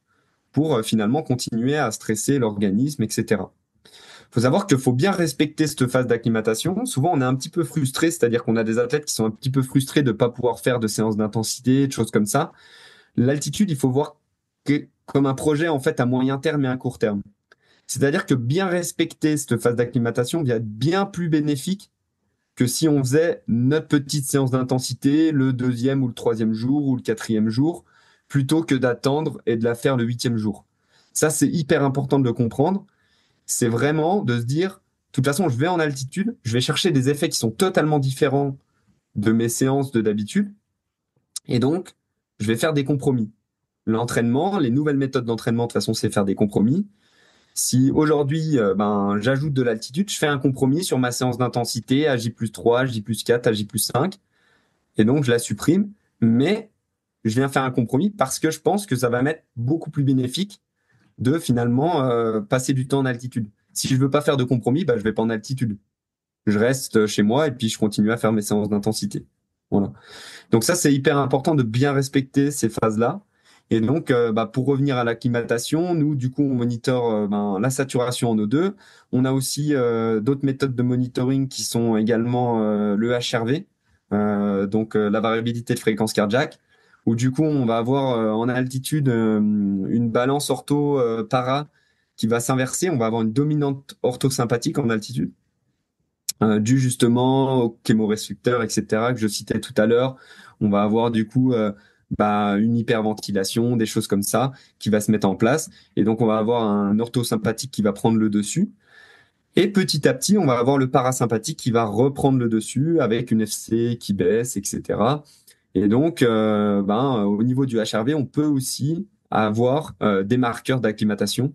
pour finalement continuer à stresser l'organisme, etc. Il faut savoir qu'il faut bien respecter cette phase d'acclimatation. Souvent, on est un petit peu frustré, c'est-à-dire qu'on a des athlètes qui sont un petit peu frustrés de ne pas pouvoir faire de séances d'intensité, de choses comme ça. L'altitude, il faut voir comme un projet en fait à moyen terme et à court terme. C'est-à-dire que bien respecter cette phase d'acclimatation va être bien plus bénéfique que si on faisait notre petite séance d'intensité le 2e ou le 3e jour ou le 4e jour, plutôt que d'attendre et de la faire le 8e jour. Ça, c'est hyper important de le comprendre. C'est vraiment de se dire, de toute façon, je vais en altitude, je vais chercher des effets qui sont totalement différents de mes séances de d'habitude, et donc, je vais faire des compromis. L'entraînement, les nouvelles méthodes d'entraînement, de toute façon, c'est faire des compromis. Si aujourd'hui, j'ajoute de l'altitude, je fais un compromis sur ma séance d'intensité à J+3, J+4, à J+5, et donc je la supprime, mais je viens faire un compromis parce que je pense que ça va m'être beaucoup plus bénéfique de finalement passer du temps en altitude. Si je veux pas faire de compromis, je vais pas en altitude. Je reste chez moi et puis je continue à faire mes séances d'intensité. Voilà. Donc ça, c'est hyper important de bien respecter ces phases-là. Et donc, pour revenir à l'acclimatation, nous, du coup, on monitore la saturation en O2. On a aussi d'autres méthodes de monitoring qui sont également le HRV, donc la variabilité de fréquence cardiaque, où du coup, on va avoir en altitude une balance ortho-para qui va s'inverser. On va avoir une dominante orthosympathique en altitude, due justement aux chémorestricteurs, etc., que je citais tout à l'heure. On va avoir du coup une hyperventilation, des choses comme ça qui va se mettre en place. Et donc, on va avoir un orthosympathique qui va prendre le dessus. Et petit à petit, on va avoir le parasympathique qui va reprendre le dessus avec une FC qui baisse, etc. Et donc, au niveau du HRV, on peut aussi avoir des marqueurs d'acclimatation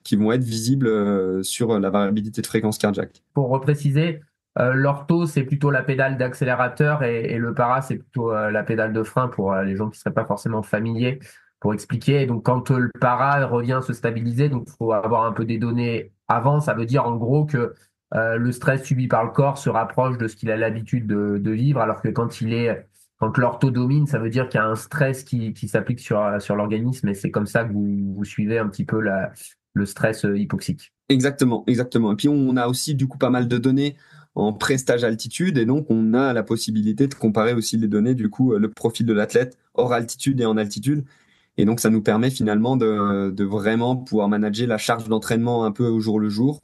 qui vont être visibles sur la variabilité de fréquence cardiaque.
Pour repréciser, l'ortho, c'est plutôt la pédale d'accélérateur et le para, c'est plutôt la pédale de frein pour les gens qui ne seraient pas forcément familiers pour expliquer. Donc, quand le para revient se stabiliser, donc il faut avoir un peu des données avant. Ça veut dire en gros que le stress subi par le corps se rapproche de ce qu'il a l'habitude de vivre, alors que quand l'ortho domine, ça veut dire qu'il y a un stress qui s'applique sur l'organisme et c'est comme ça que vous suivez un petit peu le stress hypoxique.
Exactement, exactement. Et puis on a aussi du coup pas mal de données en pré-stage altitude et donc on a la possibilité de comparer aussi les données, du coup le profil de l'athlète hors altitude et en altitude. Et donc ça nous permet finalement de vraiment pouvoir manager la charge d'entraînement un peu au jour le jour,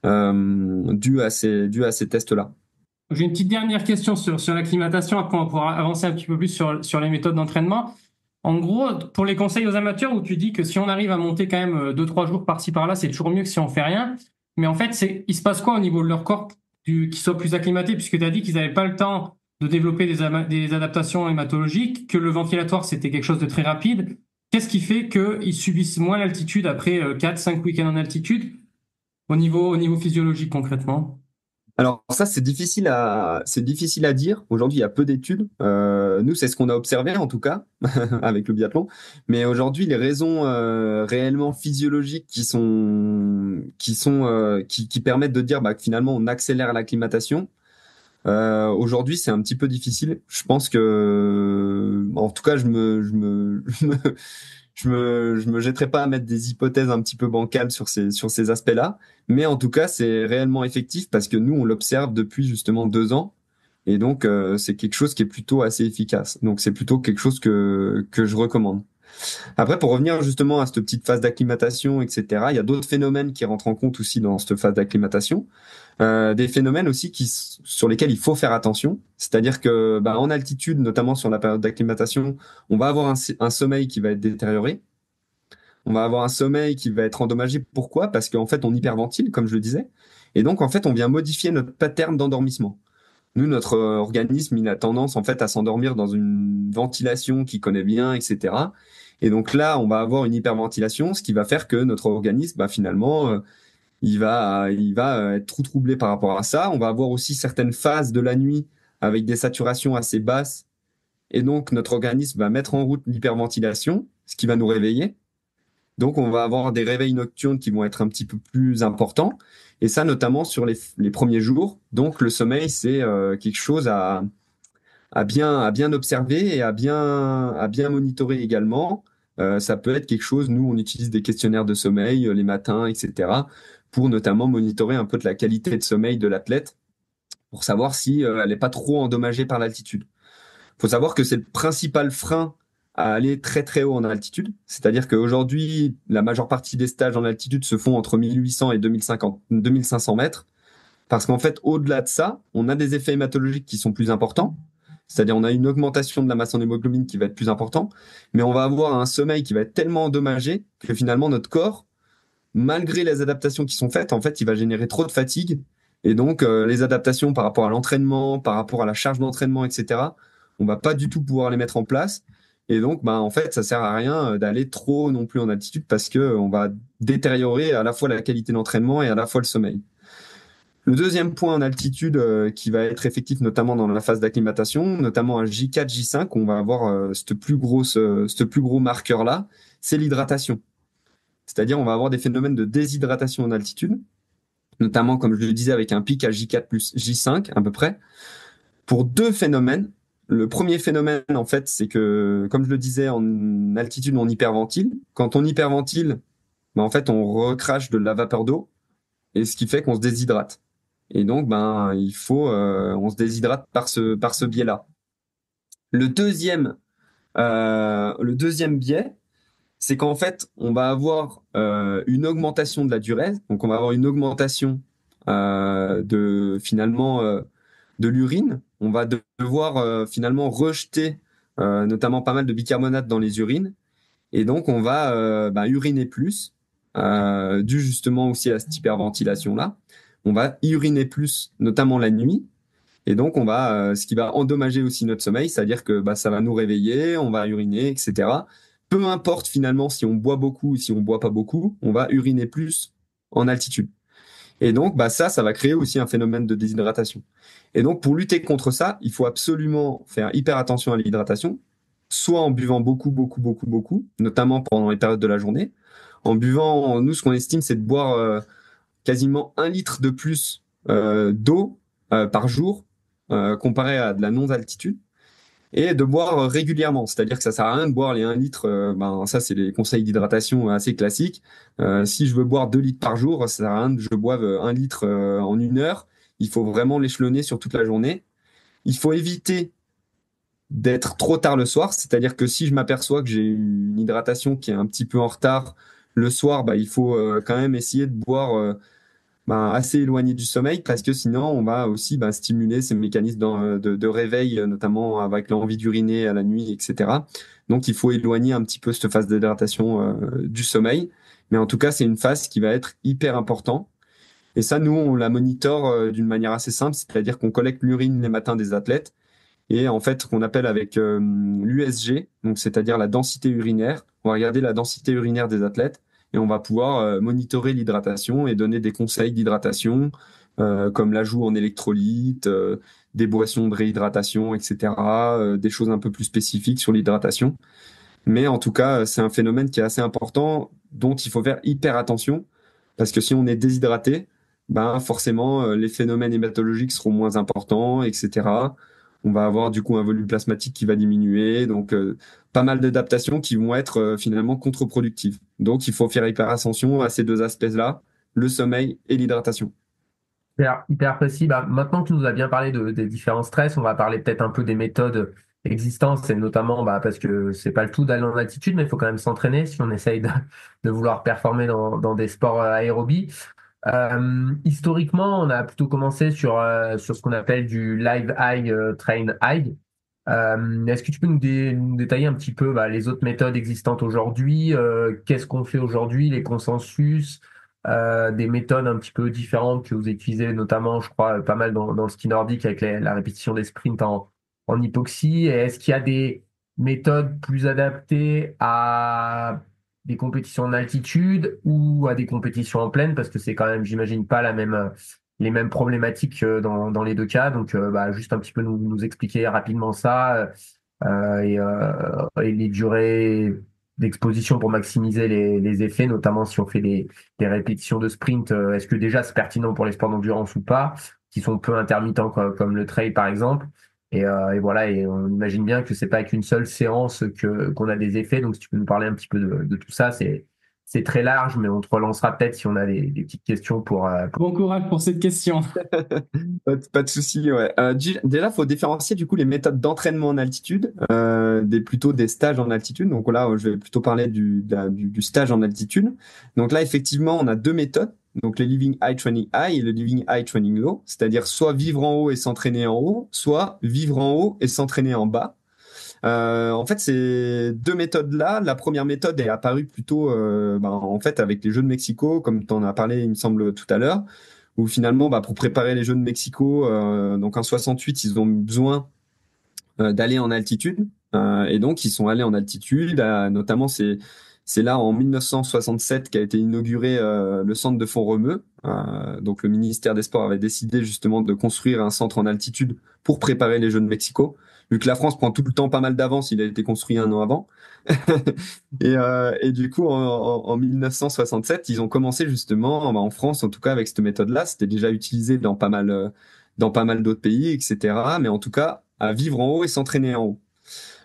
dû à ces tests-là.
J'ai une petite dernière question sur l'acclimatation, après on va pouvoir avancer un petit peu plus sur les méthodes d'entraînement. En gros, pour les conseils aux amateurs, où tu dis que si on arrive à monter quand même 2-3 jours par-ci par-là, c'est toujours mieux que si on fait rien. Mais en fait, il se passe quoi au niveau de leur corps qui soit plus acclimaté, puisque tu as dit qu'ils n'avaient pas le temps de développer des adaptations hématologiques, que le ventilatoire, c'était quelque chose de très rapide. Qu'est-ce qui fait qu'ils subissent moins l'altitude après 4-5 week-ends en altitude au niveau physiologique concrètement?
Alors ça, c'est difficile à dire. Aujourd'hui, il y a peu d'études. Nous, c'est ce qu'on a observé en tout cas avec le biathlon. Mais aujourd'hui, les raisons réellement physiologiques qui permettent de dire que finalement on accélère l'acclimatation. Aujourd'hui, c'est un petit peu difficile. Je pense que, en tout cas, je me jetterai pas à mettre des hypothèses un petit peu bancales sur ces aspects-là. Mais en tout cas, c'est réellement effectif parce que nous, on l'observe depuis justement 2 ans. Et donc, c'est quelque chose qui est plutôt assez efficace. Donc, c'est plutôt quelque chose que je recommande. Après, pour revenir justement à cette petite phase d'acclimatation, etc., il y a d'autres phénomènes qui rentrent en compte aussi dans cette phase d'acclimatation. Des phénomènes aussi sur lesquels il faut faire attention. C'est-à-dire que en altitude, notamment sur la période d'acclimatation, on va avoir un sommeil qui va être détérioré. On va avoir un sommeil qui va être endommagé. Pourquoi? Parce qu'en fait, on hyperventile, comme je le disais. Et donc, en fait, on vient modifier notre pattern d'endormissement. Nous, notre organisme, il a tendance en fait à s'endormir dans une ventilation qu'il connaît bien, etc. Et donc là, on va avoir une hyperventilation, ce qui va faire que notre organisme, finalement, il va être trop troublé par rapport à ça. On va avoir aussi certaines phases de la nuit avec des saturations assez basses. Et donc, notre organisme va mettre en route l'hyperventilation, ce qui va nous réveiller. Donc, on va avoir des réveils nocturnes qui vont être un petit peu plus importants. Et ça, notamment sur les premiers jours. Donc, le sommeil, c'est quelque chose à bien observer et à bien monitorer également. Ça peut être quelque chose, nous, on utilise des questionnaires de sommeil les matins, etc., pour notamment monitorer un peu de la qualité de sommeil de l'athlète, pour savoir si elle n'est pas trop endommagée par l'altitude. Il faut savoir que c'est le principal frein à aller très très haut en altitude. C'est-à-dire qu'aujourd'hui, la majeure partie des stages en altitude se font entre 1800 et 2500 mètres. Parce qu'en fait, au-delà de ça, on a des effets hématologiques qui sont plus importants. C'est-à-dire on a une augmentation de la masse en hémoglobine qui va être plus importante. Mais on va avoir un sommeil qui va être tellement endommagé que finalement notre corps, malgré les adaptations qui sont faites, en fait, il va générer trop de fatigue. Et donc, les adaptations par rapport à l'entraînement, par rapport à la charge d'entraînement, etc., on va pas du tout pouvoir les mettre en place. Et donc, bah, en fait, ça sert à rien d'aller trop non plus en altitude parce que on va détériorer à la fois la qualité d'entraînement et à la fois le sommeil. Le deuxième point en altitude qui va être effectif notamment dans la phase d'acclimatation, notamment à J4, J5, on va avoir ce plus gros marqueur-là, c'est l'hydratation. C'est-à-dire on va avoir des phénomènes de déshydratation en altitude, notamment comme je le disais avec un pic à J4 plus J5 à peu près, pour deux phénomènes. Le premier phénomène, en fait, c'est que, comme je le disais, en altitude, on hyperventile. Quand on hyperventile, ben, en fait, on recrache de la vapeur d'eau, et ce qui fait qu'on se déshydrate. Et donc, ben, on se déshydrate par ce biais-là. Le deuxième biais, c'est qu'en fait, on va avoir une augmentation de la diurèse. Donc, on va avoir une augmentation de l'urine. On va devoir finalement rejeter notamment pas mal de bicarbonate dans les urines. Et donc, on va uriner plus, dû justement aussi à cette hyperventilation-là. On va uriner plus, notamment la nuit. Et donc, ce qui va endommager aussi notre sommeil, c'est-à-dire que ça va nous réveiller, on va uriner, etc. Peu importe finalement si on boit beaucoup ou si on boit pas beaucoup, on va uriner plus en altitude. Et donc, ça va créer aussi un phénomène de déshydratation. Et donc, pour lutter contre ça, il faut absolument faire hyper attention à l'hydratation, soit en buvant beaucoup, beaucoup, beaucoup, beaucoup, notamment pendant les périodes de la journée. En buvant, nous, ce qu'on estime, c'est de boire quasiment 1 litre de plus d'eau par jour, comparé à de la non-altitude, et de boire régulièrement. C'est-à-dire que ça sert à rien de boire les 1 litre, ça, c'est les conseils d'hydratation assez classiques. Si je veux boire 2 litres par jour, ça sert à rien que je boive 1 litre en 1 heure. Il faut vraiment l'échelonner sur toute la journée. Il faut éviter d'être trop tard le soir, c'est-à-dire que si je m'aperçois que j'ai une hydratation qui est un petit peu en retard le soir, il faut quand même essayer de boire assez éloigné du sommeil parce que sinon on va aussi stimuler ces mécanismes de réveil, notamment avec l'envie d'uriner à la nuit, etc. Donc il faut éloigner un petit peu cette phase d'hydratation du sommeil. Mais en tout cas, c'est une phase qui va être hyper importante. Et ça, nous, on la monitore d'une manière assez simple, c'est-à-dire qu'on collecte l'urine les matins des athlètes et en fait, qu'on appelle avec l'USG, donc c'est-à-dire la densité urinaire. On va regarder la densité urinaire des athlètes et on va pouvoir monitorer l'hydratation et donner des conseils d'hydratation, comme l'ajout en électrolytes, des boissons de réhydratation, etc., des choses un peu plus spécifiques sur l'hydratation. Mais en tout cas, c'est un phénomène qui est assez important, dont il faut faire hyper attention, parce que si on est déshydraté, forcément, les phénomènes hématologiques seront moins importants, etc. On va avoir du coup un volume plasmatique qui va diminuer, donc pas mal d'adaptations qui vont être finalement contre-productives. Donc il faut faire hyper attention à ces deux aspects-là, le sommeil et l'hydratation.
Hyper précis. Maintenant que tu nous as bien parlé des différents stress, on va parler peut-être un peu des méthodes existantes, et notamment parce que c'est pas le tout d'aller en altitude, mais il faut quand même s'entraîner si on essaye de vouloir performer dans des sports aérobies. Historiquement, on a plutôt commencé sur ce qu'on appelle du live high, train high. Est-ce que tu peux nous détailler un petit peu les autres méthodes existantes aujourd'hui? Qu'est-ce qu'on fait aujourd'hui, les consensus, des méthodes un petit peu différentes que vous utilisez, notamment, je crois, pas mal dans le ski nordique avec la répétition des sprints en hypoxie. Et est-ce qu'il y a des méthodes plus adaptées à des compétitions en altitude ou à des compétitions en plaine, parce que c'est quand même, j'imagine, pas les mêmes problématiques dans les deux cas. Donc, bah, juste un petit peu nous expliquer rapidement ça et les durées d'exposition pour maximiser les effets, notamment si on fait des répétitions de sprint. Est-ce que déjà c'est pertinent pour les sports d'endurance ou pas, qui sont peu intermittents comme le trail par exemple? Et voilà, et on imagine bien que c'est pas avec une seule séance que qu'on a des effets. Donc, si tu peux nous parler un petit peu de tout ça, c'est très large, mais on te relancera peut-être si on a des petites questions
Bon courage pour cette question.
Pas de souci, ouais. Déjà, faut différencier du coup les méthodes d'entraînement en altitude, plutôt des stages en altitude. Donc là, je vais plutôt parler du stage en altitude. Donc là, effectivement, on a deux méthodes. Donc le Living High Training High et le Living High Training Low, c'est-à-dire soit vivre en haut et s'entraîner en haut, soit vivre en haut et s'entraîner en bas. En fait, ces deux méthodes-là, la première méthode est apparue plutôt, en fait, avec les Jeux de Mexico, comme tu en as parlé, il me semble, tout à l'heure, où finalement, pour préparer les Jeux de Mexico, donc en 68, ils ont eu besoin d'aller en altitude, et donc ils sont allés en altitude. Notamment, c'est là en 1967 qu'a été inauguré le centre de Font-Romeu. Donc le ministère des Sports avait décidé justement de construire un centre en altitude pour préparer les Jeux de Mexico. Vu que la France prend tout le temps pas mal d'avance, il a été construit un an avant. Et du coup, en 1967, ils ont commencé justement, en France en tout cas, avec cette méthode-là. C'était déjà utilisé dans pas mal d'autres pays, etc. Mais en tout cas, à vivre en haut et s'entraîner en haut.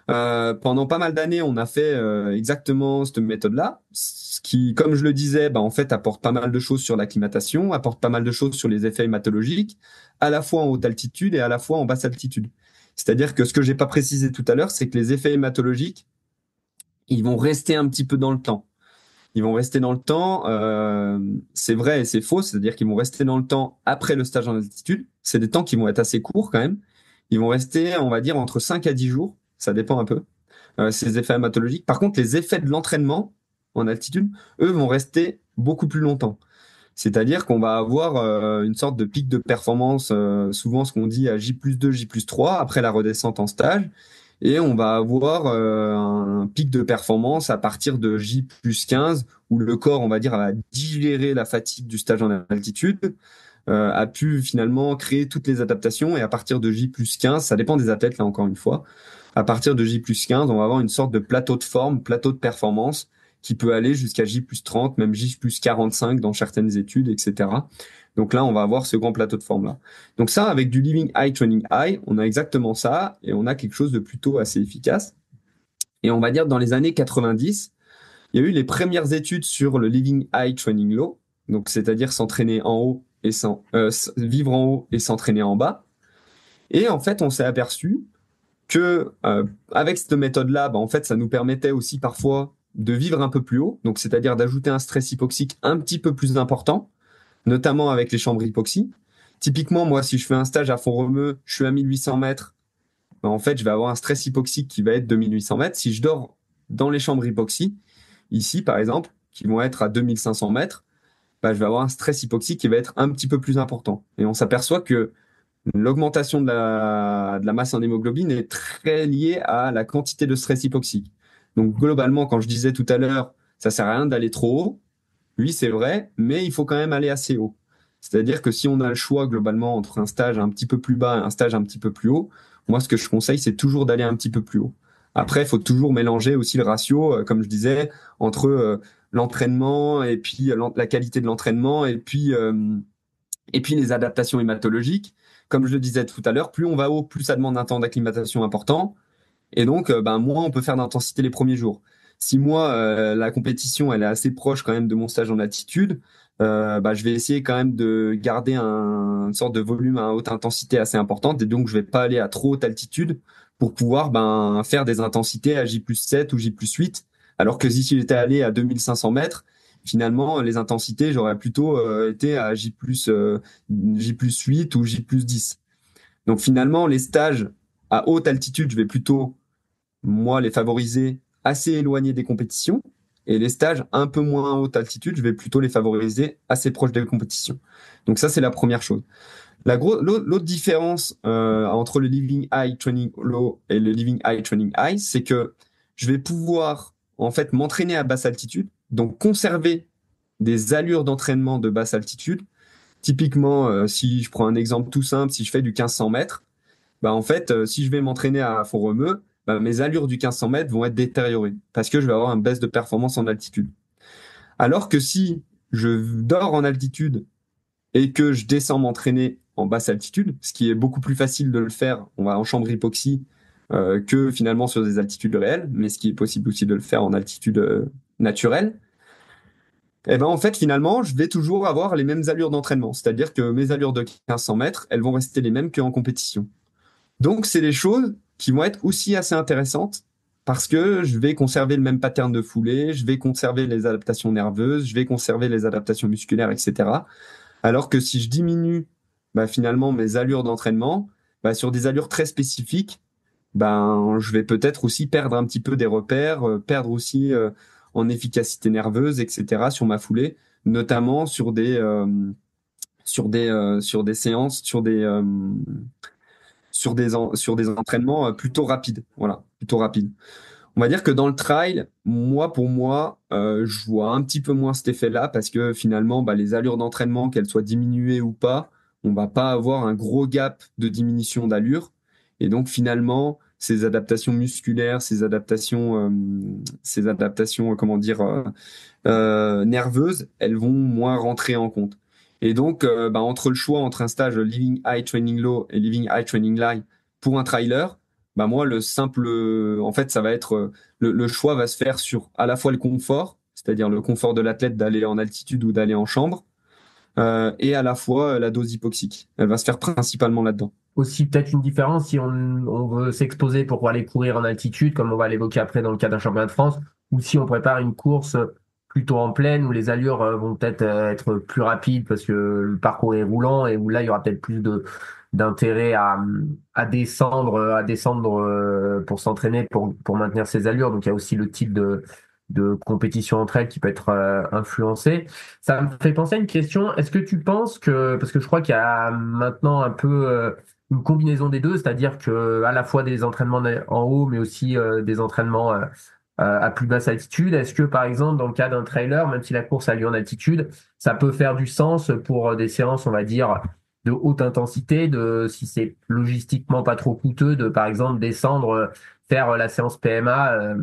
Pendant pas mal d'années, on a fait exactement cette méthode-là, ce qui, comme je le disais, en fait, apporte pas mal de choses sur l'acclimatation, apporte pas mal de choses sur les effets hématologiques, à la fois en haute altitude et à la fois en basse altitude. C'est-à-dire que ce que j'ai pas précisé tout à l'heure, c'est que les effets hématologiques, ils vont rester un petit peu dans le temps. Ils vont rester dans le temps, c'est vrai et c'est faux, c'est-à-dire qu'ils vont rester dans le temps après le stage en altitude. C'est des temps qui vont être assez courts quand même. Ils vont rester, on va dire, entre 5 à 10 jours, ça dépend un peu, ces effets hématologiques. Par contre, les effets de l'entraînement en altitude, eux, vont rester beaucoup plus longtemps. C'est-à-dire qu'on va avoir une sorte de pic de performance, souvent ce qu'on dit à J+2, J+3, après la redescente en stage. Et on va avoir un pic de performance à partir de J+15, où le corps, on va dire, a digéré la fatigue du stage en altitude, a pu finalement créer toutes les adaptations. Et à partir de J+15, ça dépend des athlètes, là encore une fois, à partir de J+15, on va avoir une sorte de plateau de forme, plateau de performance, qui peut aller jusqu'à J+30, même J+45 dans certaines études, etc. Donc là, on va avoir ce grand plateau de forme-là. Donc ça, avec du Living High Training High, on a exactement ça, et on a quelque chose de plutôt assez efficace. Et on va dire, dans les années 90, il y a eu les premières études sur le Living High Training Low, donc c'est-à-dire s'entraîner en haut et vivre en haut et s'entraîner en bas. Et en fait, on s'est aperçu que avec cette méthode-là, en fait, ça nous permettait aussi parfois de vivre un peu plus haut, donc c'est-à-dire d'ajouter un stress hypoxique un petit peu plus important, notamment avec les chambres hypoxie. Typiquement, moi, si je fais un stage à Font-Romeu, je suis à 1800 mètres, en fait, je vais avoir un stress hypoxique qui va être de 1800 mètres. Si je dors dans les chambres hypoxie, ici, par exemple, qui vont être à 2500 mètres, je vais avoir un stress hypoxique qui va être un petit peu plus important. Et on s'aperçoit que l'augmentation de la masse en hémoglobine est très liée à la quantité de stress hypoxique. Donc, globalement, quand je disais tout à l'heure, ça sert à rien d'aller trop haut. Oui, c'est vrai, mais il faut quand même aller assez haut. C'est-à-dire que si on a le choix globalement entre un stage un petit peu plus bas et un stage un petit peu plus haut, moi, ce que je conseille, c'est toujours d'aller un petit peu plus haut. Après, il faut toujours mélanger aussi le ratio, comme je disais, entre l'entraînement et puis la qualité de l'entraînement et puis les adaptations hématologiques. Comme je le disais tout à l'heure, plus on va haut, plus ça demande un temps d'acclimatation important. Et donc, moins on peut faire d'intensité les premiers jours. Si moi, la compétition, elle est assez proche quand même de mon stage en altitude, je vais essayer quand même de garder une sorte de volume à haute intensité assez importante. Et donc, je vais pas aller à trop haute altitude pour pouvoir faire des intensités à J+7 ou J+8. Alors que si j'étais allé à 2500 mètres, finalement, les intensités, j'aurais plutôt été à J+8 ou J+10. Donc finalement, les stages à haute altitude, je vais plutôt, moi, les favoriser assez éloignés des compétitions. Et les stages un peu moins à haute altitude, je vais plutôt les favoriser assez proches des compétitions. Donc ça, c'est la première chose. L'autre différence entre le Living High Training Low et le Living High Training High, c'est que je vais pouvoir, en fait m'entraîner à basse altitude, donc conserver des allures d'entraînement de basse altitude. Typiquement, si je prends un exemple tout simple, si je fais du 1500 mètres, bah en fait, si je vais m'entraîner à Font-Romeu, bah, mes allures du 1500 mètres vont être détériorées parce que je vais avoir une baisse de performance en altitude. Alors que si je dors en altitude et que je descends m'entraîner en basse altitude, ce qui est beaucoup plus facile de le faire, on va en chambre hypoxie, que finalement sur des altitudes réelles, mais ce qui est possible aussi de le faire en altitude naturelle, et ben en fait finalement je vais toujours avoir les mêmes allures d'entraînement, c'est-à-dire que mes allures de 1500 mètres, elles vont rester les mêmes qu'en compétition. Donc c'est des choses qui vont être aussi assez intéressantes parce que je vais conserver le même pattern de foulée, je vais conserver les adaptations nerveuses, je vais conserver les adaptations musculaires, etc. Alors que si je diminue bah, finalement mes allures d'entraînement, bah, sur des allures très spécifiques, ben je vais peut-être aussi perdre un petit peu des repères, perdre aussi en efficacité nerveuse, etc. sur ma foulée, notamment sur des séances, sur des entraînements plutôt rapides. Voilà, plutôt rapides. On va dire que dans le trail, pour moi, je vois un petit peu moins cet effet-là parce que finalement, bah, les allures d'entraînement, qu'elles soient diminuées ou pas, on va pas avoir un gros gap de diminution d'allure. Et donc finalement, ces adaptations musculaires, ces adaptations, comment dire, nerveuses, elles vont moins rentrer en compte. Et donc, bah, entre le choix entre un stage Living High Training Low et Living High Training High pour un trailer, bah moi, en fait, ça va être, le choix va se faire sur à la fois le confort, c'est-à-dire le confort de l'athlète d'aller en altitude ou d'aller en chambre, et à la fois la dose hypoxique. Elle va se faire principalement là-dedans.
Aussi peut-être une différence si on veut s'exposer pour aller courir en altitude, comme on va l'évoquer après dans le cas d'un championnat de France, ou si on prépare une course plutôt en plaine où les allures vont peut-être être plus rapides parce que le parcours est roulant et où là il y aura peut-être plus de d'intérêt à descendre pour s'entraîner pour maintenir ses allures. Donc il y a aussi le type de compétition entre elles qui peut être influencé. Ça me fait penser à une question. Est-ce que tu penses que, parce que je crois qu'il y a maintenant un peu une combinaison des deux, c'est-à-dire que à la fois des entraînements en haut, mais aussi des entraînements à plus basse altitude. Est-ce que, par exemple, dans le cas d'un trailer, même si la course a lieu en altitude, ça peut faire du sens pour des séances, on va dire, de haute intensité, si c'est logistiquement pas trop coûteux, de, par exemple, descendre, faire la séance PMA.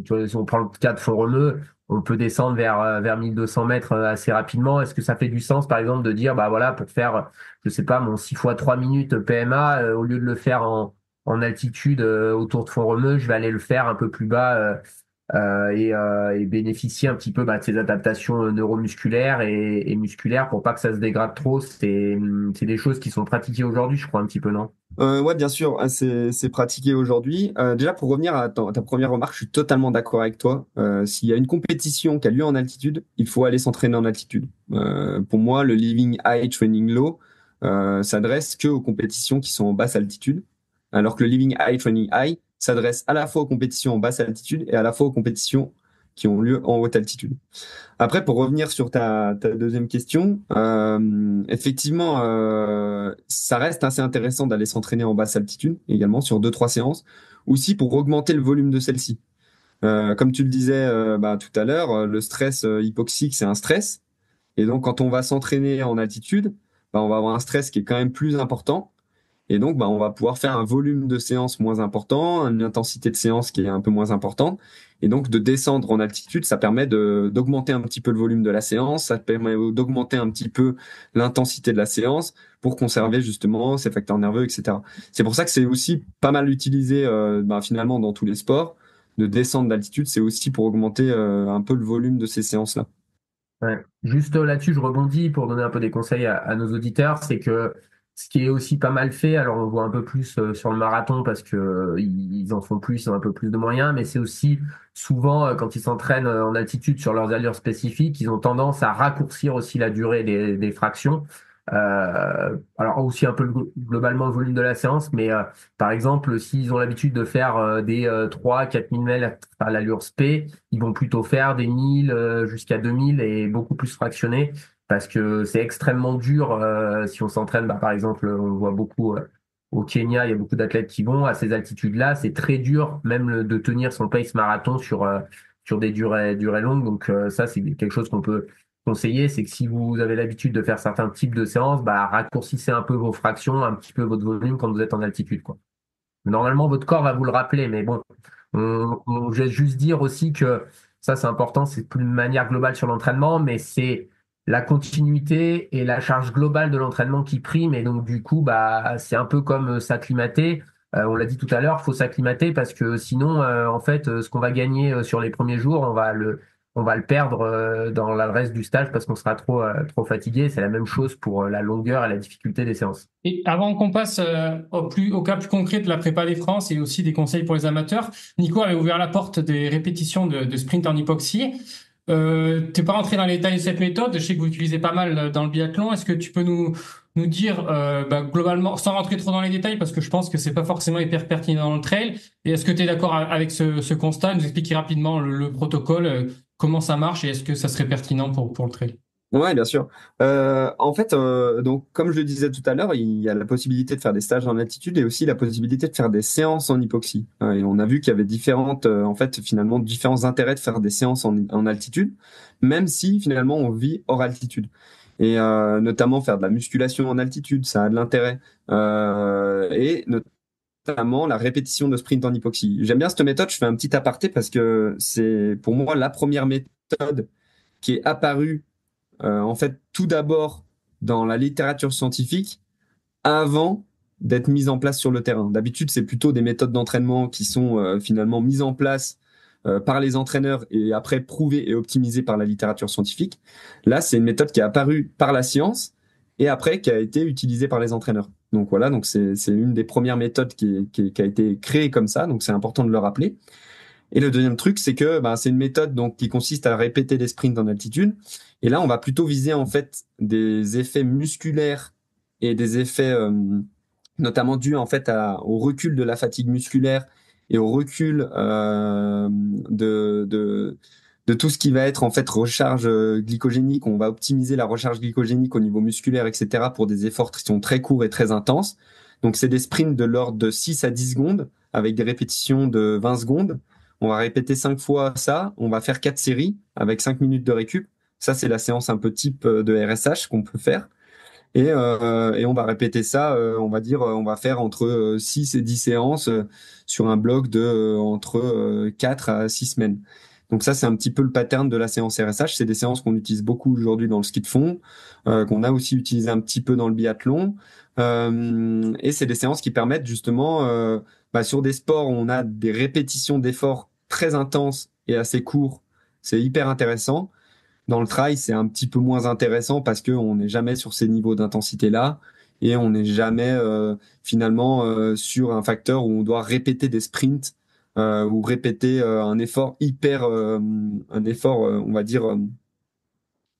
Tu vois, si on prend le cas de Font-Romeu, on peut descendre vers 1200 mètres assez rapidement. Est-ce que ça fait du sens, par exemple, de dire, bah voilà, pour faire, je sais pas, mon 6 fois 3 minutes PMA, au lieu de le faire en altitude autour de Font-Romeu, je vais aller le faire un peu plus bas et bénéficier un petit peu bah, de ces adaptations neuromusculaires et musculaires pour pas que ça se dégrade trop. C'est des choses qui sont pratiquées aujourd'hui, je crois, un petit peu, non?
Ouais, bien sûr, hein, c'est pratiqué aujourd'hui. Déjà, pour revenir à ta première remarque, je suis totalement d'accord avec toi. S'il y a une compétition qui a lieu en altitude, il faut aller s'entraîner en altitude. Pour moi, le Living High Training Low s'adresse que aux compétitions qui sont en basse altitude, alors que le Living High Training High s'adresse à la fois aux compétitions en basse altitude et à la fois aux compétitions qui ont lieu en haute altitude. Après, pour revenir sur ta deuxième question, effectivement, ça reste assez intéressant d'aller s'entraîner en basse altitude, également sur 2-3 séances, aussi pour augmenter le volume de celle-ci. Comme tu le disais bah, tout à l'heure, le stress hypoxique, c'est un stress. Et donc, quand on va s'entraîner en altitude, bah, on va avoir un stress qui est quand même plus important. Et donc, bah, on va pouvoir faire un volume de séance moins important, une intensité de séance qui est un peu moins importante. Et donc, de descendre en altitude, ça permet d'augmenter un petit peu le volume de la séance, ça permet d'augmenter un petit peu l'intensité de la séance pour conserver justement ces facteurs nerveux, etc. C'est pour ça que c'est aussi pas mal utilisé bah, finalement dans tous les sports. De descendre d'altitude, c'est aussi pour augmenter un peu le volume de ces séances-là.
Ouais. Juste là-dessus, je rebondis pour donner un peu des conseils à nos auditeurs, c'est que ce qui est aussi pas mal fait, alors on voit un peu plus sur le marathon parce que ils en font plus, ils ont un peu plus de moyens, mais c'est aussi souvent quand ils s'entraînent en altitude sur leurs allures spécifiques, ils ont tendance à raccourcir aussi la durée des fractions. Alors aussi un peu globalement le volume de la séance, mais par exemple, s'ils ont l'habitude de faire des 3-4 000 mètres à l'allure SP, ils vont plutôt faire des 1000 jusqu'à 2000 et beaucoup plus fractionnés parce que c'est extrêmement dur si on s'entraîne. Bah, par exemple, on le voit beaucoup au Kenya, il y a beaucoup d'athlètes qui vont à ces altitudes-là. C'est très dur même de tenir son pace marathon sur des durées longues. Donc ça, c'est quelque chose qu'on peut conseiller, c'est que si vous avez l'habitude de faire certains types de séances, bah, raccourcissez un peu vos fractions, un petit peu votre volume quand vous êtes en altitude, quoi. Normalement, votre corps va vous le rappeler, mais bon, je vais juste dire aussi que ça, c'est important, c'est plus de manière globale sur l'entraînement, mais c'est la continuité et la charge globale de l'entraînement qui prime. Et donc, du coup, bah, c'est un peu comme s'acclimater. On l'a dit tout à l'heure, faut s'acclimater parce que sinon, en fait, ce qu'on va gagner sur les premiers jours, on va le perdre dans le reste du stage parce qu'on sera trop fatigué. C'est la même chose pour la longueur et la difficulté des séances.
Et avant qu'on passe au cas plus concret de la prépa des France et aussi des conseils pour les amateurs, Nico avait ouvert la porte des répétitions de sprint en hypoxie. T'es pas rentré dans les détails de cette méthode. Je sais que vous utilisez pas mal dans le biathlon. Est-ce que tu peux nous dire globalement, sans rentrer trop dans les détails, parce que je pense que c'est pas forcément hyper pertinent dans le trail. Et est-ce que tu es d'accord avec ce constat? Nous expliquer rapidement le protocole, comment ça marche et est-ce que ça serait pertinent pour le trail?
Ouais, bien sûr. En fait, donc comme je le disais tout à l'heure, il y a la possibilité de faire des stages en altitude et aussi la possibilité de faire des séances en hypoxie. Et on a vu qu'il y avait différents intérêts de faire des séances en altitude, même si finalement on vit hors altitude. Et notamment faire de la musculation en altitude, ça a de l'intérêt. Et notamment la répétition de sprint en hypoxie. J'aime bien cette méthode. Je fais un petit aparté parce que c'est pour moi la première méthode qui est apparue en fait, tout d'abord dans la littérature scientifique avant d'être mise en place sur le terrain. D'habitude, c'est plutôt des méthodes d'entraînement qui sont finalement mises en place par les entraîneurs et après prouvées et optimisées par la littérature scientifique. Là, c'est une méthode qui est apparue par la science et après qui a été utilisée par les entraîneurs. Donc voilà, donc c'est une des premières méthodes qui a été créée comme ça, donc c'est important de le rappeler. Et le deuxième truc, c'est que c'est une méthode donc qui consiste à répéter des sprints en altitude. Et là, on va plutôt viser en fait des effets musculaires et des effets notamment dus en fait au recul de la fatigue musculaire et au recul de tout ce qui va être en fait recharge glycogénique. On va optimiser la recharge glycogénique au niveau musculaire, etc. pour des efforts qui sont très courts et très intenses. Donc, c'est des sprints de l'ordre de 6 à 10 secondes avec des répétitions de 20 secondes. On va répéter 5 fois ça. On va faire 4 séries avec 5 minutes de récup. Ça, c'est la séance un peu type de RSH qu'on peut faire. Et on va répéter ça, on va dire, on va faire entre 6 et 10 séances sur un bloc de entre 4 à 6 semaines. Donc ça, c'est un petit peu le pattern de la séance RSH. C'est des séances qu'on utilise beaucoup aujourd'hui dans le ski de fond, qu'on a aussi utilisé un petit peu dans le biathlon. Et c'est des séances qui permettent justement, sur des sports où on a des répétitions d'efforts très intenses et assez courts. C'est hyper intéressant. Dans le trail, c'est un petit peu moins intéressant parce qu'on n'est jamais sur ces niveaux d'intensité-là et on n'est jamais finalement sur un facteur où on doit répéter des sprints ou répéter un effort on va dire,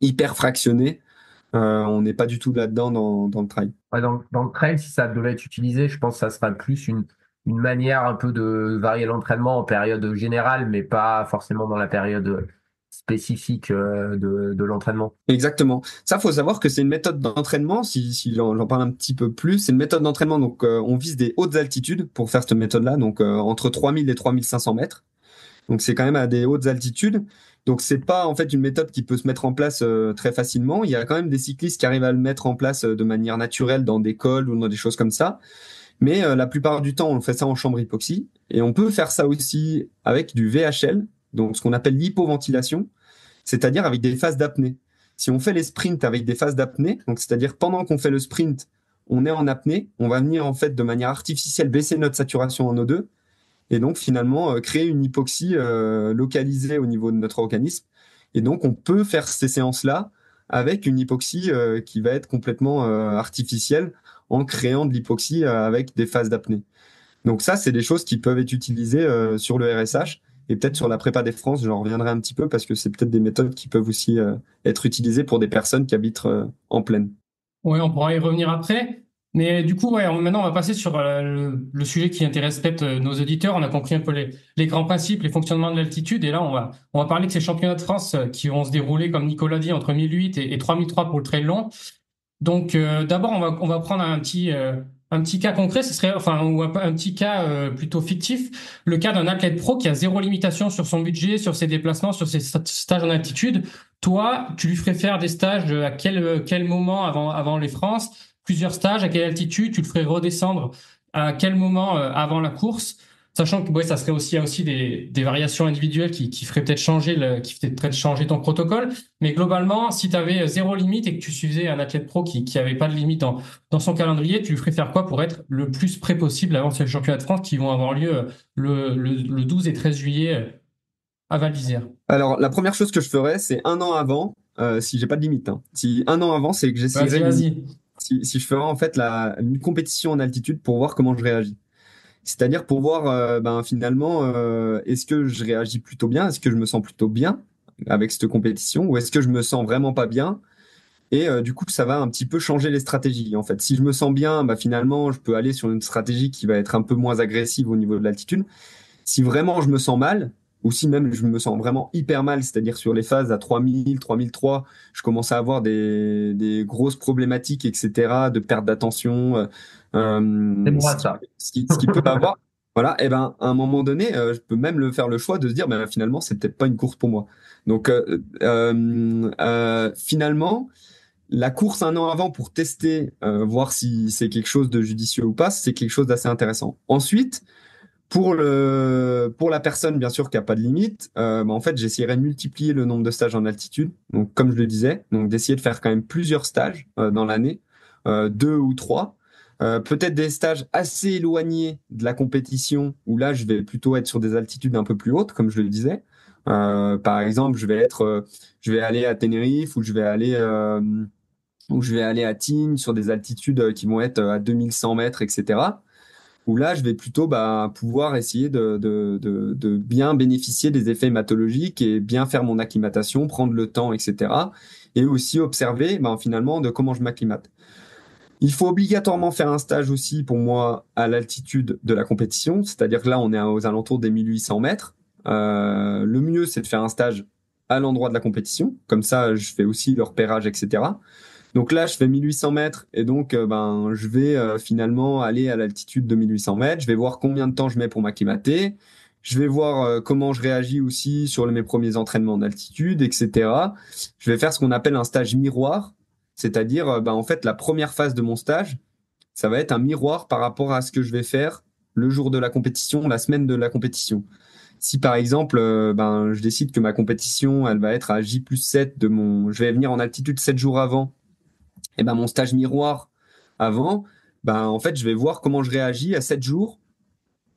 hyper fractionné. On n'est pas du tout là-dedans dans le trail.
Ouais, dans le trail, si ça devait être utilisé, je pense que ça sera plus une manière un peu de varier l'entraînement en période générale, mais pas forcément dans la période spécifique de l'entraînement.
Exactement. Ça, faut savoir que c'est une méthode d'entraînement. Si j'en parle un petit peu plus, c'est une méthode d'entraînement. Donc, on vise des hautes altitudes pour faire cette méthode-là. Donc, entre 3000 et 3500 mètres. Donc, c'est quand même à des hautes altitudes. Donc, c'est pas en fait une méthode qui peut se mettre en place très facilement. Il y a quand même des cyclistes qui arrivent à le mettre en place de manière naturelle dans des cols ou dans des choses comme ça. Mais la plupart du temps, on fait ça en chambre hypoxie. Et on peut faire ça aussi avec du VHL, donc ce qu'on appelle l'hypoventilation, c'est-à-dire avec des phases d'apnée. Si on fait les sprints avec des phases d'apnée, donc c'est-à-dire pendant qu'on fait le sprint, on est en apnée, on va venir en fait de manière artificielle baisser notre saturation en O2 et donc finalement créer une hypoxie localisée au niveau de notre organisme. Et donc on peut faire ces séances-là avec une hypoxie qui va être complètement artificielle en créant de l'hypoxie avec des phases d'apnée. Donc ça, c'est des choses qui peuvent être utilisées sur le RSH et peut-être sur la prépa des France, j'en reviendrai un petit peu parce que c'est peut-être des méthodes qui peuvent aussi être utilisées pour des personnes qui habitent en plaine.
Oui, on pourra y revenir après. Mais du coup, maintenant, on va passer sur le sujet qui intéresse peut-être nos auditeurs. On a compris un peu les grands principes, les fonctionnements de l'altitude. Et là, on va parler de ces championnats de France qui vont se dérouler, comme Nicolas dit, entre 1008 et 3003 pour le trail long. Donc, d'abord, on va prendre un petit un petit cas concret, ce serait, enfin, ou un petit cas plutôt fictif, le cas d'un athlète pro qui a zéro limitation sur son budget, sur ses déplacements, sur ses stages en altitude. Toi, tu lui ferais faire des stages à quel moment avant les France? Plusieurs stages, à quelle altitude? Tu le ferais redescendre à quel moment avant la course? Sachant que ouais, ça serait aussi, il y a aussi des variations individuelles qui feraient peut-être qui feraient peut-être changer ton protocole. Mais globalement, si tu avais zéro limite et que tu suivais un athlète pro qui avait pas de limite dans son calendrier, tu lui ferais faire quoi pour être le plus près possible avant ces championnats de France qui vont avoir lieu le 12 et 13 juillet à Val d'Isère?
Alors, la première chose que je ferais, c'est un an avant, si j'ai pas de limite, hein. Si un an avant, c'est que j'essayerais
Vas-y.
si je ferais en fait une compétition en altitude pour voir comment je réagis. C'est-à-dire pour voir finalement est-ce que je réagis plutôt bien, est-ce que je me sens plutôt bien avec cette compétition ou est-ce que je me sens vraiment pas bien et du coup ça va un petit peu changer les stratégies en fait. Si je me sens bien, finalement je peux aller sur une stratégie qui va être un peu moins agressive au niveau de l'altitude. Si vraiment je me sens mal ou si même je me sens vraiment hyper mal, c'est-à-dire sur les phases à 3000, 3003, je commence à avoir des grosses problématiques, etc., de perte d'attention,
C'est moi, ça.
ce qui peut avoir. Voilà, et ben à un moment donné, je peux même faire le choix de se dire, finalement, c'est peut-être pas une course pour moi. Donc finalement, la course un an avant pour tester, voir si c'est quelque chose de judicieux ou pas, c'est quelque chose d'assez intéressant. Ensuite, pour la personne, bien sûr, qui a pas de limite, en fait, j'essaierai de multiplier le nombre de stages en altitude. Donc, comme je le disais, donc d'essayer de faire quand même plusieurs stages dans l'année, 2 ou 3. Peut-être des stages assez éloignés de la compétition, où là, je vais plutôt être sur des altitudes un peu plus hautes, comme je le disais. Par exemple, je vais aller à Tenerife ou je vais aller à Tignes sur des altitudes qui vont être à 2100 mètres, etc. Où là, je vais plutôt pouvoir essayer de bien bénéficier des effets hématologiques et bien faire mon acclimatation, prendre le temps, etc. Et aussi observer finalement de comment je m'acclimate. Il faut obligatoirement faire un stage aussi pour moi à l'altitude de la compétition, c'est-à-dire que là, on est aux alentours des 1800 mètres. Le mieux, c'est de faire un stage à l'endroit de la compétition. Comme ça, je fais aussi le repérage, etc. Donc là, je fais 1800 mètres et donc je vais finalement aller à l'altitude de 1800 mètres. Je vais voir combien de temps je mets pour m'acclimater. Je vais voir comment je réagis aussi sur mes premiers entraînements d'altitude, etc. Je vais faire ce qu'on appelle un stage miroir, c'est-à-dire en fait la première phase de mon stage, ça va être un miroir par rapport à ce que je vais faire le jour de la compétition, la semaine de la compétition. Si par exemple, je décide que ma compétition, elle va être à J+7 je vais venir en altitude 7 jours avant et mon stage miroir avant, en fait, je vais voir comment je réagis à 7 jours.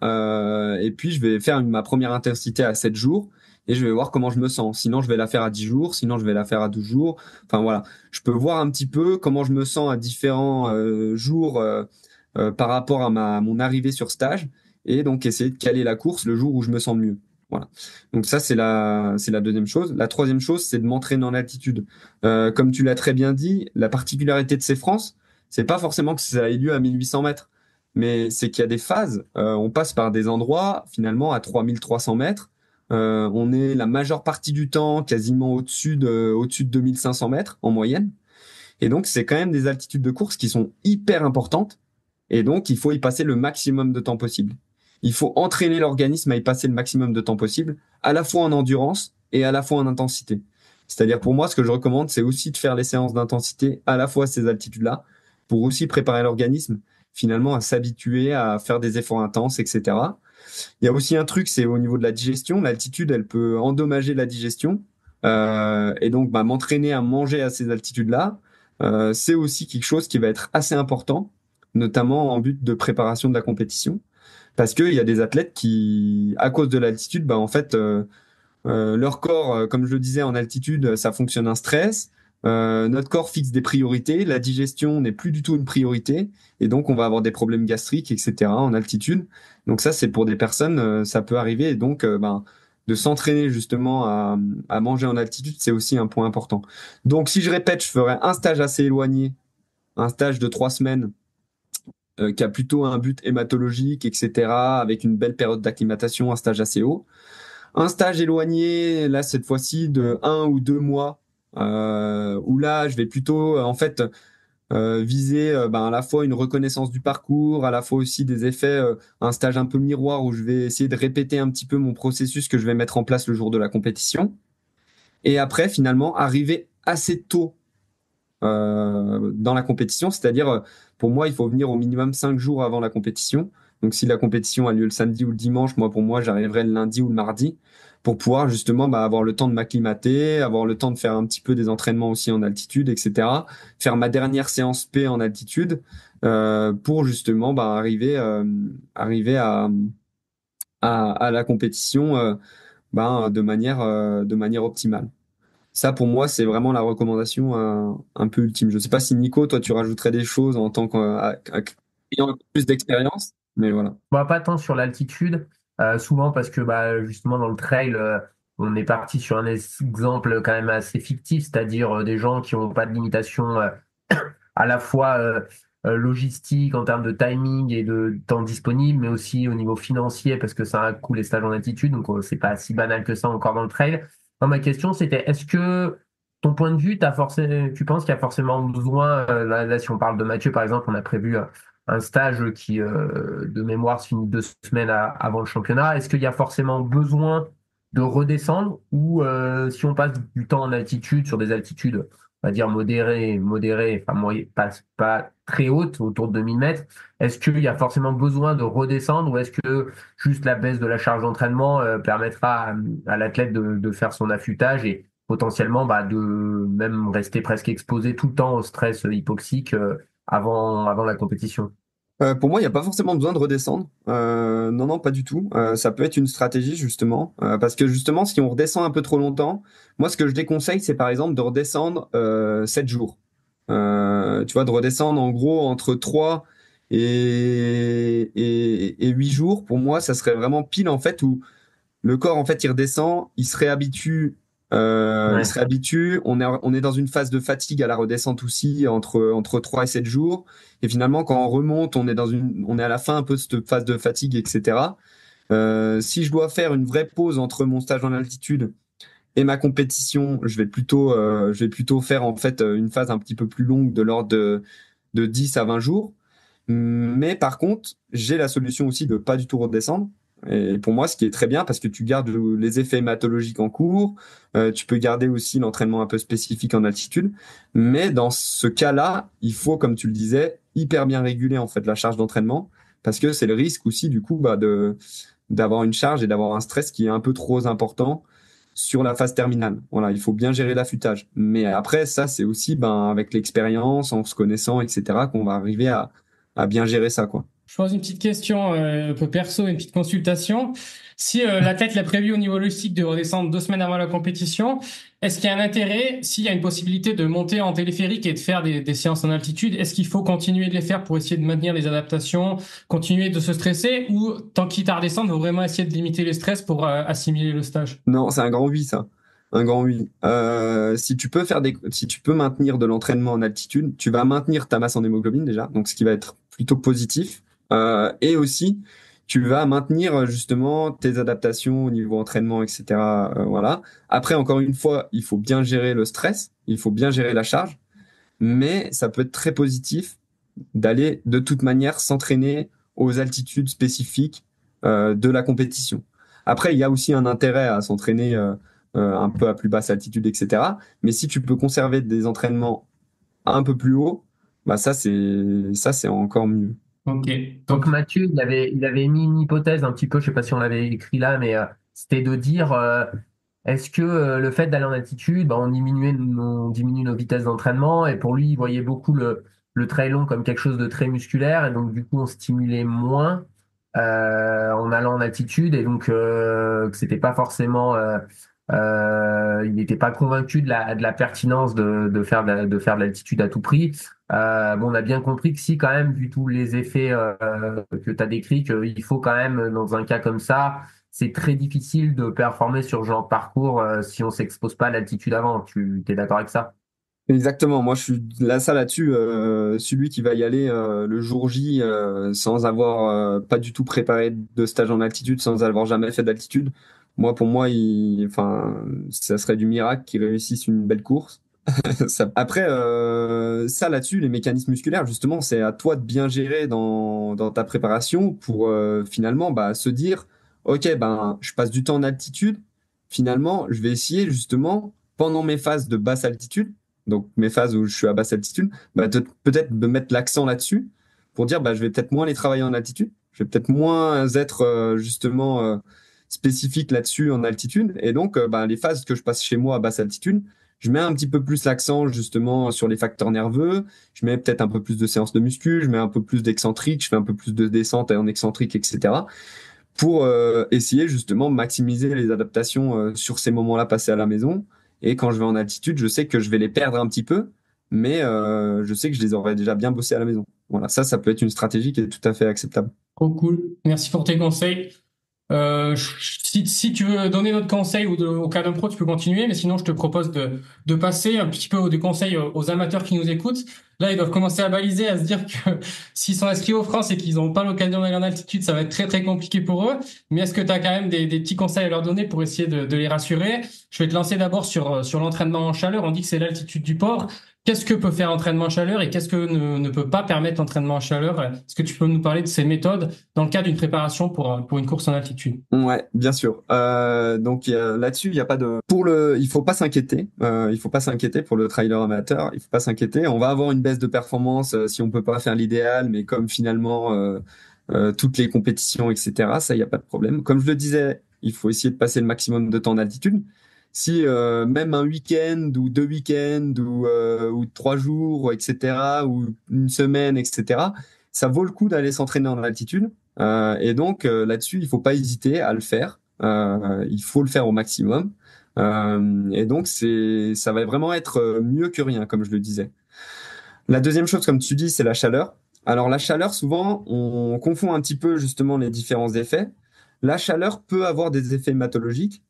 Et puis, je vais faire ma première intensité à 7 jours et je vais voir comment je me sens. Sinon, je vais la faire à 10 jours. Sinon, je vais la faire à 12 jours. Enfin, voilà. Je peux voir un petit peu comment je me sens à différents jours par rapport à mon arrivée sur stage et donc essayer de caler la course le jour où je me sens mieux. Voilà. Donc ça, c'est la deuxième chose. La troisième chose, c'est de m'entraîner en altitude. Comme tu l'as très bien dit, la particularité de ces France, c'est pas forcément que ça ait lieu à 1800 mètres, mais c'est qu'il y a des phases. On passe par des endroits, finalement, à 3300 mètres. On est la majeure partie du temps quasiment au-dessus de 2500 mètres en moyenne. Et donc, c'est quand même des altitudes de course qui sont hyper importantes. Et donc, il faut y passer le maximum de temps possible. Il faut entraîner l'organisme à y passer le maximum de temps possible, à la fois en endurance et à la fois en intensité. C'est-à-dire pour moi, ce que je recommande, c'est aussi de faire les séances d'intensité à la fois à ces altitudes-là, pour aussi préparer l'organisme finalement à s'habituer à faire des efforts intenses, etc. Il y a aussi un truc, c'est au niveau de la digestion. L'altitude, elle peut endommager la digestion. Et donc, m'entraîner à manger à ces altitudes-là, c'est aussi quelque chose qui va être assez important, notamment en but de préparation de la compétition. Parce qu'il y a des athlètes qui, à cause de l'altitude, en fait, leur corps, comme je le disais, en altitude, ça fonctionne un stress. Notre corps fixe des priorités. La digestion n'est plus du tout une priorité. Et donc, on va avoir des problèmes gastriques, etc. en altitude. Donc ça, c'est pour des personnes, ça peut arriver. Et donc, de s'entraîner justement à manger en altitude, c'est aussi un point important. Donc, si je répète, je ferai un stage assez éloigné, un stage de 3 semaines, qui a plutôt un but hématologique, etc., avec une belle période d'acclimatation, un stage assez haut. Un stage éloigné, là, cette fois-ci, de 1 ou 2 mois, où là, je vais plutôt, en fait, viser à la fois une reconnaissance du parcours, à la fois aussi des effets, un stage un peu miroir où je vais essayer de répéter un petit peu mon processus que je vais mettre en place le jour de la compétition. Et après, finalement, arriver assez tôt dans la compétition, c'est-à-dire, pour moi, il faut venir au minimum 5 jours avant la compétition. Donc, si la compétition a lieu le samedi ou le dimanche, pour moi, j'arriverai le lundi ou le mardi pour pouvoir justement avoir le temps de m'acclimater, avoir le temps de faire un petit peu des entraînements aussi en altitude, etc. Faire ma dernière séance P en altitude pour justement arriver à la compétition de manière optimale. Ça, pour moi, c'est vraiment la recommandation un peu ultime. Je sais pas si Nico, toi, tu rajouterais des choses en tant qu'ayant un peu plus d'expérience, mais voilà.
Bah, pas tant sur l'altitude, souvent parce que justement dans le trail, on est parti sur un exemple quand même assez fictif, c'est-à-dire des gens qui n'ont pas de limitation à la fois logistique en termes de timing et de temps disponible, mais aussi au niveau financier parce que ça a un coût les stages en altitude, donc c'est pas si banal que ça encore dans le trail. Non, ma question c'était, est-ce que ton point de vue, tu penses qu'il y a forcément besoin, là, si on parle de Mathieu par exemple, on a prévu un stage qui de mémoire se finit 2 semaines avant le championnat, est-ce qu'il y a forcément besoin de redescendre ou si on passe du temps en altitude sur des altitudes on va dire modérées, enfin pas très hautes, autour de 2000 mètres, est-ce qu'il y a forcément besoin de redescendre ou est-ce que juste la baisse de la charge d'entraînement permettra à l'athlète de faire son affûtage et potentiellement de même rester presque exposé tout le temps au stress hypoxique avant la compétition?
Pour moi, il n'y a pas forcément besoin de redescendre. Non, non, pas du tout. Ça peut être une stratégie, justement. Parce que, justement, si on redescend un peu trop longtemps, moi, ce que je déconseille, c'est par exemple de redescendre 7 jours. Tu vois, de redescendre en gros entre 3 et 8 jours. Pour moi, ça serait vraiment pile, en fait, où le corps, en fait, il redescend, il se réhabitue. Il
Ouais.
se réhabitue. On est dans une phase de fatigue à la redescente aussi, entre 3 et 7 jours. Et finalement, quand on remonte, on est à la fin un peu de cette phase de fatigue, etc. Si je dois faire une vraie pause entre mon stage en altitude et ma compétition, je vais plutôt faire en fait une phase un petit peu plus longue de l'ordre de 10 à 20 jours. Mais par contre, j'ai la solution aussi de pas du tout redescendre. Et pour moi, ce qui est très bien parce que tu gardes les effets hématologiques en cours, tu peux garder aussi l'entraînement un peu spécifique en altitude. Mais dans ce cas-là, il faut, comme tu le disais, hyper bien réguler en fait la charge d'entraînement parce que c'est le risque aussi du coup d'avoir une charge et d'avoir un stress qui est un peu trop important sur la phase terminale. Voilà, il faut bien gérer l'affûtage. Mais après, ça, c'est aussi avec l'expérience, en se connaissant, etc., qu'on va arriver à bien gérer ça, quoi.
Je pose une petite question un peu perso, une petite consultation. Si l'athlète l'a prévu au niveau logistique de redescendre 2 semaines avant la compétition, est-ce qu'il y a un intérêt, s'il y a une possibilité de monter en téléphérique et de faire des séances en altitude, est-ce qu'il faut continuer de les faire pour essayer de maintenir les adaptations, continuer de se stresser, ou tant qu'il est à redescendre, il faut vraiment essayer de limiter le stress pour assimiler le stage?
Non, c'est un grand oui, ça. Un grand oui. Si tu peux maintenir de l'entraînement en altitude, tu vas maintenir ta masse en hémoglobine déjà, donc ce qui va être plutôt positif. Et aussi, tu vas maintenir justement tes adaptations au niveau entraînement, etc. Voilà. Après, encore une fois, il faut bien gérer le stress, il faut bien gérer la charge, mais ça peut être très positif d'aller de toute manière s'entraîner aux altitudes spécifiques de la compétition. Après, il y a aussi un intérêt à s'entraîner un peu à plus basse altitude, etc. Mais si tu peux conserver des entraînements un peu plus haut, ça c'est encore mieux.
Ok.
Donc
Donc,
Mathieu, il avait mis une hypothèse un petit peu, je sais pas si on l'avait écrit là, mais c'était de dire est-ce que le fait d'aller en altitude, on diminue nos vitesses d'entraînement et pour lui, il voyait beaucoup le trail long comme quelque chose de très musculaire et donc du coup on stimulait moins en allant en altitude et donc que c'était pas forcément il n'était pas convaincu de la pertinence de faire de l'altitude à tout prix. Bon, on a bien compris que si quand même, vu tous les effets que tu as décrits, qu'il faut quand même, dans un cas comme ça, c'est très difficile de performer sur ce genre de parcours si on s'expose pas à l'altitude avant. Tu es d'accord avec ça?
Exactement, moi je suis là-dessus, celui qui va y aller le jour J sans avoir pas du tout préparé de stage en altitude, sans avoir jamais fait d'altitude. Pour moi, enfin, ça serait du miracle qu'il réussisse une belle course. Après, ça là-dessus, les mécanismes musculaires, justement, c'est à toi de bien gérer dans ta préparation pour finalement se dire, ok, je passe du temps en altitude. Finalement, je vais essayer justement pendant mes phases de basse altitude, donc mes phases où je suis à basse altitude, peut-être de mettre l'accent là-dessus pour dire, je vais peut-être moins les travailler en altitude. Je vais peut-être moins être justement spécifique là-dessus en altitude. Et donc, les phases que je passe chez moi à basse altitude, je mets un petit peu plus l'accent justement sur les facteurs nerveux. Je mets peut-être un peu plus de séances de muscu. Je mets un peu plus d'excentrique. Je fais un peu plus de descente en excentrique, etc. Pour essayer justement de maximiser les adaptations sur ces moments-là passés à la maison. Et quand je vais en altitude, je sais que je vais les perdre un petit peu, mais je sais que je les aurais déjà bien bossés à la maison. Voilà, ça peut être une stratégie qui est tout à fait acceptable.
Trop cool. Merci pour tes conseils. Si tu veux donner notre conseil au cas d'un pro, tu peux continuer, mais sinon je te propose de passer un petit peu des conseils aux amateurs qui nous écoutent. Là, ils doivent commencer à baliser, à se dire que s'ils sont inscrits aux France et qu'ils n'ont pas l'occasion d'aller en altitude, ça va être très très compliqué pour eux. Mais est-ce que tu as quand même des petits conseils à leur donner pour essayer de les rassurer? Je vais te lancer d'abord sur l'entraînement en chaleur. On dit que c'est l'altitude du porc. Qu'est-ce que peut faire l'entraînement en chaleur et qu'est-ce que ne peut pas permettre l'entraînement en chaleur? Est-ce que tu peux nous parler de ces méthodes dans le cadre d'une préparation pour une course en altitude?
Ouais, bien sûr. Donc là-dessus, il y a pas de il faut pas s'inquiéter. Il faut pas s'inquiéter pour le trailer amateur. Il faut pas s'inquiéter. On va avoir une baisse de performance si on peut pas faire l'idéal, mais comme finalement toutes les compétitions, etc. Ça, il y a pas de problème. Comme je le disais, il faut essayer de passer le maximum de temps en altitude. Si même un week-end ou 2 week-ends ou 3 jours, etc. ou une semaine, etc. Ça vaut le coup d'aller s'entraîner en altitude. Et donc là-dessus, il faut pas hésiter à le faire. Il faut le faire au maximum. Et donc ça va vraiment être mieux que rien, comme je le disais. La deuxième chose, comme tu dis, c'est la chaleur. Alors la chaleur, souvent, on confond un petit peu justement les différents effets. La chaleur peut avoir des effets hématologiques.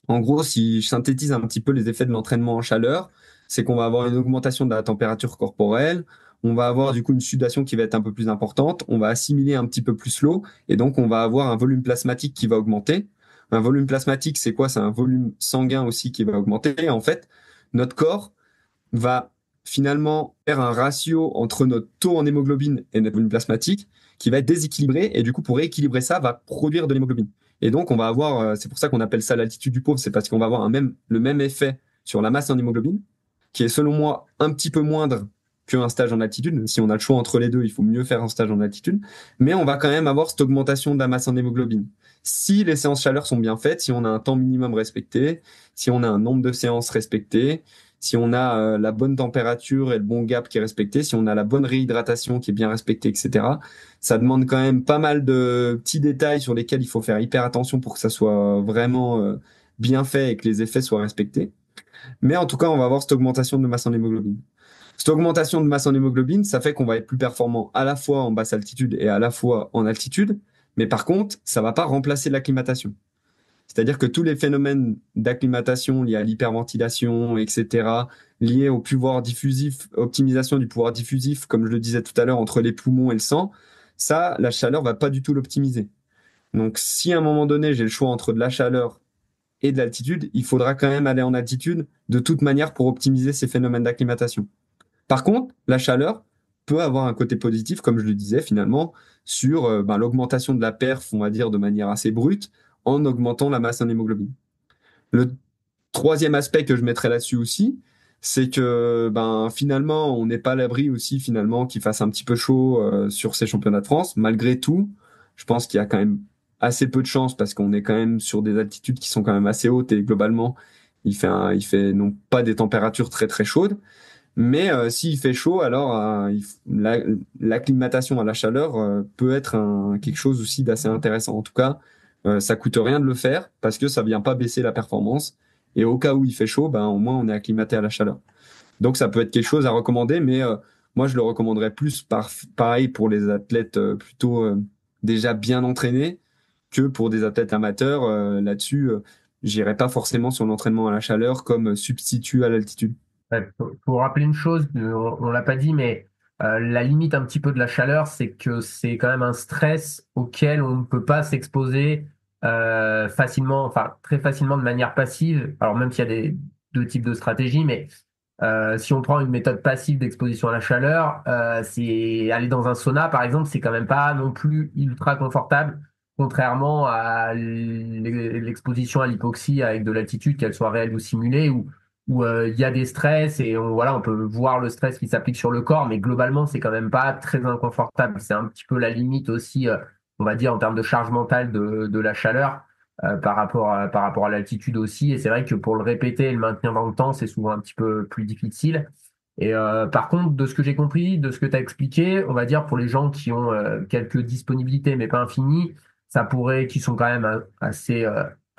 En gros, si je synthétise un petit peu les effets de l'entraînement en chaleur, c'est qu'on va avoir une augmentation de la température corporelle, on va avoir du coup une sudation qui va être un peu plus importante, on va assimiler un petit peu plus l'eau, et donc on va avoir un volume plasmatique qui va augmenter. Un volume plasmatique, c'est quoi? C'est un volume sanguin aussi qui va augmenter. Et en fait, notre corps va finalement faire un ratio entre notre taux en hémoglobine et notre volume plasmatique qui va être déséquilibré, et du coup, pour rééquilibrer ça, va produire de l'hémoglobine. Et donc, on va avoir, c'est pour ça qu'on appelle ça l'altitude du pauvre, c'est parce qu'on va avoir le même effet sur la masse en hémoglobine, qui est selon moi un petit peu moindre qu'un stage en altitude. Si on a le choix entre les deux, il faut mieux faire un stage en altitude. Mais on va quand même avoir cette augmentation de la masse en hémoglobine. Si les séances chaleur sont bien faites, si on a un temps minimum respecté, si on a un nombre de séances respecté, si on a la bonne température et le bon gap qui est respecté, si on a la bonne réhydratation qui est bien respectée, etc. Ça demande quand même pas mal de petits détails sur lesquels il faut faire hyper attention pour que ça soit vraiment bien fait et que les effets soient respectés. Mais en tout cas, on va avoir cette augmentation de masse en hémoglobine. Cette augmentation de masse en hémoglobine, ça fait qu'on va être plus performant à la fois en basse altitude et à la fois en altitude. Mais par contre, ça va pas remplacer l'acclimatation. C'est-à-dire que tous les phénomènes d'acclimatation liés à l'hyperventilation, etc., liés au pouvoir diffusif, optimisation du pouvoir diffusif, comme je le disais tout à l'heure, entre les poumons et le sang, ça, la chaleur va pas du tout l'optimiser. Donc, si à un moment donné, j'ai le choix entre de la chaleur et de l'altitude, il faudra quand même aller en altitude de toute manière pour optimiser ces phénomènes d'acclimatation. Par contre, la chaleur peut avoir un côté positif, comme je le disais finalement, sur l'augmentation de la perf, on va dire, de manière assez brute, en augmentant la masse en hémoglobine. Le troisième aspect que je mettrais là-dessus aussi, c'est que finalement, on n'est pas à l'abri aussi finalement qu'il fasse un petit peu chaud sur ces championnats de France. Malgré tout, je pense qu'il y a quand même assez peu de chance parce qu'on est quand même sur des altitudes qui sont quand même assez hautes et globalement, il fait non pas des températures très très chaudes. Mais s'il fait chaud, alors l'acclimatation à la chaleur peut être quelque chose aussi d'assez intéressant. En tout cas, ça coûte rien de le faire parce que ça vient pas baisser la performance. Et au cas où il fait chaud, au moins on est acclimaté à la chaleur. Donc ça peut être quelque chose à recommander, mais moi je le recommanderais plus pareil pour les athlètes plutôt déjà bien entraînés que pour des athlètes amateurs. Là-dessus, j'irais pas forcément sur l'entraînement à la chaleur comme substitut à l'altitude.
Ouais, faut rappeler une chose, on l'a pas dit, mais la limite un petit peu de la chaleur, c'est que c'est quand même un stress auquel on ne peut pas s'exposer facilement, enfin très facilement de manière passive. Alors même s'il y a deux types de stratégies, mais Si on prend une méthode passive d'exposition à la chaleur, c'est aller dans un sauna, par exemple, c'est quand même pas non plus ultra confortable, contrairement à l'exposition à l'hypoxie avec de l'altitude, qu'elle soit réelle ou simulée, où il y a des stress et voilà, on peut voir le stress qui s'applique sur le corps, mais globalement, c'est quand même pas très inconfortable. C'est un petit peu la limite aussi, on va dire, en termes de charge mentale de la chaleur par rapport à l'altitude aussi. Et c'est vrai que pour le répéter et le maintenir dans le temps, c'est souvent un petit peu plus difficile. Et par contre, de ce que j'ai compris, de ce que tu as expliqué, on va dire pour les gens qui ont quelques disponibilités, mais pas infinies, ça pourrait, qui sont quand même assez,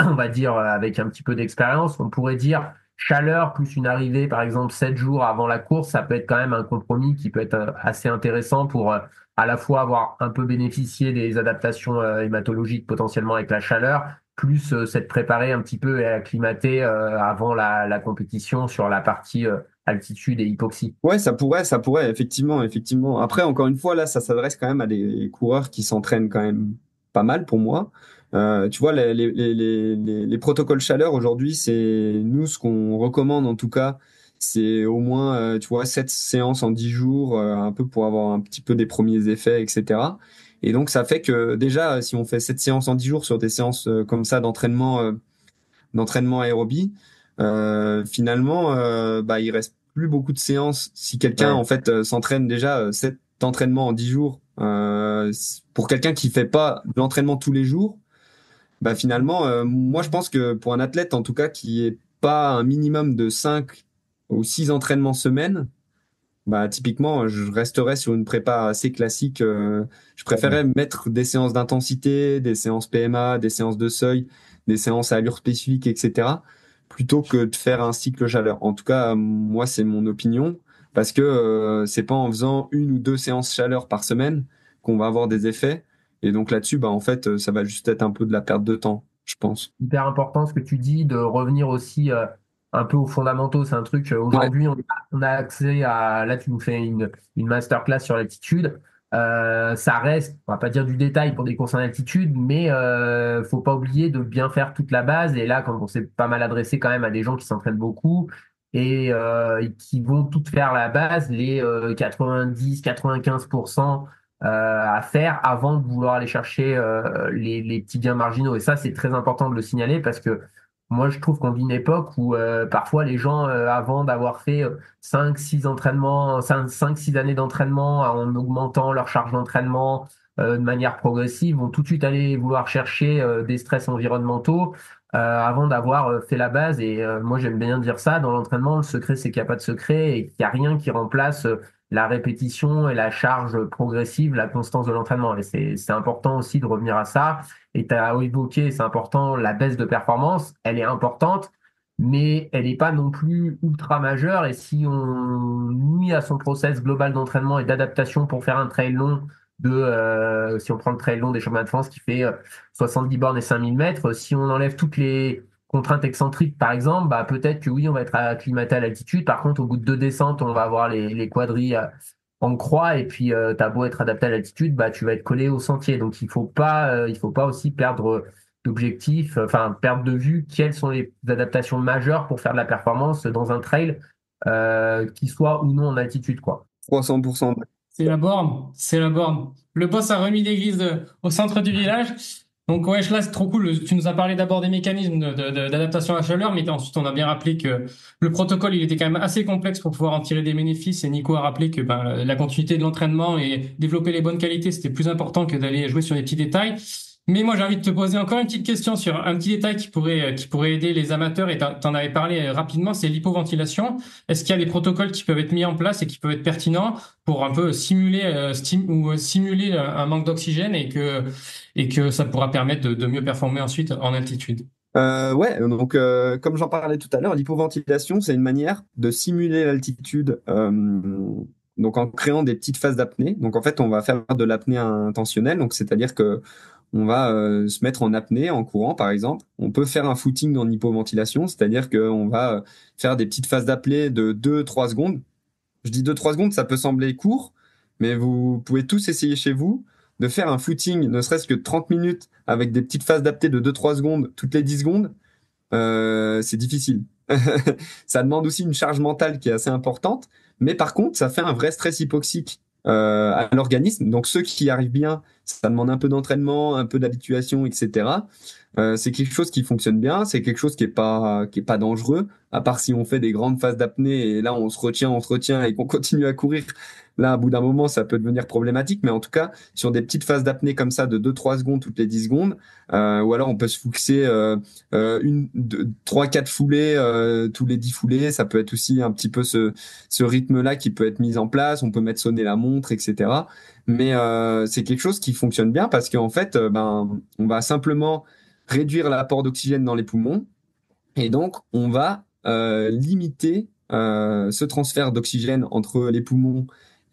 on va dire, avec un petit peu d'expérience, on pourrait dire chaleur plus une arrivée, par exemple, 7 jours avant la course, ça peut être quand même un compromis qui peut être assez intéressant pour à la fois avoir un peu bénéficié des adaptations hématologiques potentiellement avec la chaleur, plus s'être préparé un petit peu et acclimaté avant la compétition sur la partie altitude et hypoxie.
Ouais, ça pourrait, effectivement, effectivement. Après, encore une fois, là, ça s'adresse quand même à des coureurs qui s'entraînent quand même pas mal pour moi. Tu vois, les protocoles chaleur aujourd'hui, c'est nous ce qu'on recommande en tout cas, c'est au moins, tu vois, 7 séances en 10 jours, un peu pour avoir un petit peu des premiers effets, etc. Et donc, ça fait que déjà, si on fait 7 séances en 10 jours sur des séances comme ça d'entraînement aérobie, finalement, bah, il reste plus beaucoup de séances. Si quelqu'un
Ouais.
en fait s'entraîne déjà cet entraînement en 10 jours, pour quelqu'un qui fait pas de l'entraînement tous les jours, bah finalement, moi je pense que pour un athlète en tout cas qui est pas un minimum de 5 ou 6 entraînements semaine, bah typiquement je resterais sur une prépa assez classique. Je préférais mettre des séances d'intensité, des séances PMA, des séances de seuil, des séances à allure spécifique, etc. plutôt que de faire un cycle chaleur. En tout cas, moi c'est mon opinion parce que c'est pas en faisant 1 ou 2 séances chaleur par semaine qu'on va avoir des effets. Et donc là-dessus, bah en fait, ça va juste être un peu de la perte de temps, je pense.
Hyper important ce que tu dis, de revenir aussi un peu aux fondamentaux. C'est un truc,
Ouais.
aujourd'hui, on a accès à, là tu nous fais une masterclass sur l'altitude. Ça reste, on va pas dire du détail pour des courses en altitude, mais faut pas oublier de bien faire toute la base. Et là, quand on s'est pas mal adressé quand même à des gens qui s'entraînent beaucoup et qui vont toutes faire la base, les 90-95% à faire avant de vouloir aller chercher les petits gains marginaux. Et ça, c'est très important de le signaler parce que moi, je trouve qu'on vit une époque où parfois les gens, avant d'avoir fait 5-6 entraînements, 5-6 années d'entraînement en augmentant leur charge d'entraînement de manière progressive, vont tout de suite aller vouloir chercher des stress environnementaux avant d'avoir fait la base. Et moi, j'aime bien dire ça, dans l'entraînement, le secret, c'est qu'il n'y a pas de secret et qu'il n'y a rien qui remplace la répétition et la charge progressive, la constance de l'entraînement. Et c'est important aussi de revenir à ça. Et tu as évoqué, c'est important, la baisse de performance, elle est importante, mais elle n'est pas non plus ultra majeure. Et si on nuit à son process global d'entraînement et d'adaptation pour faire un trail long si on prend le trail long des championnats de France qui fait 70 bornes et 5000 mètres, si on enlève toutes les contraintes excentriques, par exemple, bah, peut-être que oui, on va être acclimaté à l'altitude. Par contre, au bout de 2 descentes, on va avoir les quadrilles en croix et puis t'as beau être adapté à l'altitude, bah, tu vas être collé au sentier. Donc, il faut pas aussi perdre d'objectif, enfin, perdre de vue quelles sont les adaptations majeures pour faire de la performance dans un trail qui soit ou non en altitude, quoi.
300%.
C'est la borne, c'est la borne. Le boss a remis l'église au centre du village. Donc ouais, là c'est trop cool. Tu nous as parlé d'abord des mécanismes d'adaptation à la chaleur, mais ensuite on a bien rappelé que le protocole il était quand même assez complexe pour pouvoir en tirer des bénéfices. Et Nico a rappelé que ben, la continuité de l'entraînement et développer les bonnes qualités c'était plus important que d'aller jouer sur les petits détails. Mais moi, j'ai envie de te poser encore une petite question sur un petit détail qui pourrait aider les amateurs, et t'en avais parlé rapidement, c'est l'hypoventilation. Est-ce qu'il y a des protocoles qui peuvent être mis en place et qui peuvent être pertinents pour un peu simuler, simuler un manque d'oxygène et que ça pourra permettre de mieux performer ensuite en altitude?
Ouais, donc comme j'en parlais tout à l'heure, l'hypoventilation, c'est une manière de simuler l'altitude, donc en créant des petites phases d'apnée. Donc en fait, on va faire de l'apnée intentionnelle, donc c'est-à-dire que on va se mettre en apnée en courant, par exemple. On peut faire un footing en hypoventilation, c'est-à-dire qu'on va faire des petites phases d'apnée de 2-3 secondes. Je dis 2-3 secondes, ça peut sembler court, mais vous pouvez tous essayer chez vous de faire un footing, ne serait-ce que 30 minutes, avec des petites phases d'apnée de 2-3 secondes toutes les 10 secondes. C'est difficile. Ça demande aussi une charge mentale qui est assez importante, mais par contre, ça fait un vrai stress hypoxique à l'organisme. Donc ceux qui y arrivent bien, ça demande un peu d'entraînement, un peu d'habituation, etc. C'est quelque chose qui fonctionne bien, c'est quelque chose qui est pas dangereux, à part si on fait des grandes phases d'apnée et là on se retient et qu'on continue à courir. Là, à bout d'un moment, ça peut devenir problématique, mais en tout cas, sur des petites phases d'apnée comme ça de 2-3 secondes toutes les 10 secondes, ou alors on peut se fixer une, deux, trois, quatre foulées tous les 10 foulées. Ça peut être aussi un petit peu ce rythme-là qui peut être mis en place. On peut mettre sonner la montre, etc. Mais c'est quelque chose qui fonctionne bien parce qu'en fait, on va simplement réduire l'apport d'oxygène dans les poumons et donc on va limiter ce transfert d'oxygène entre les poumons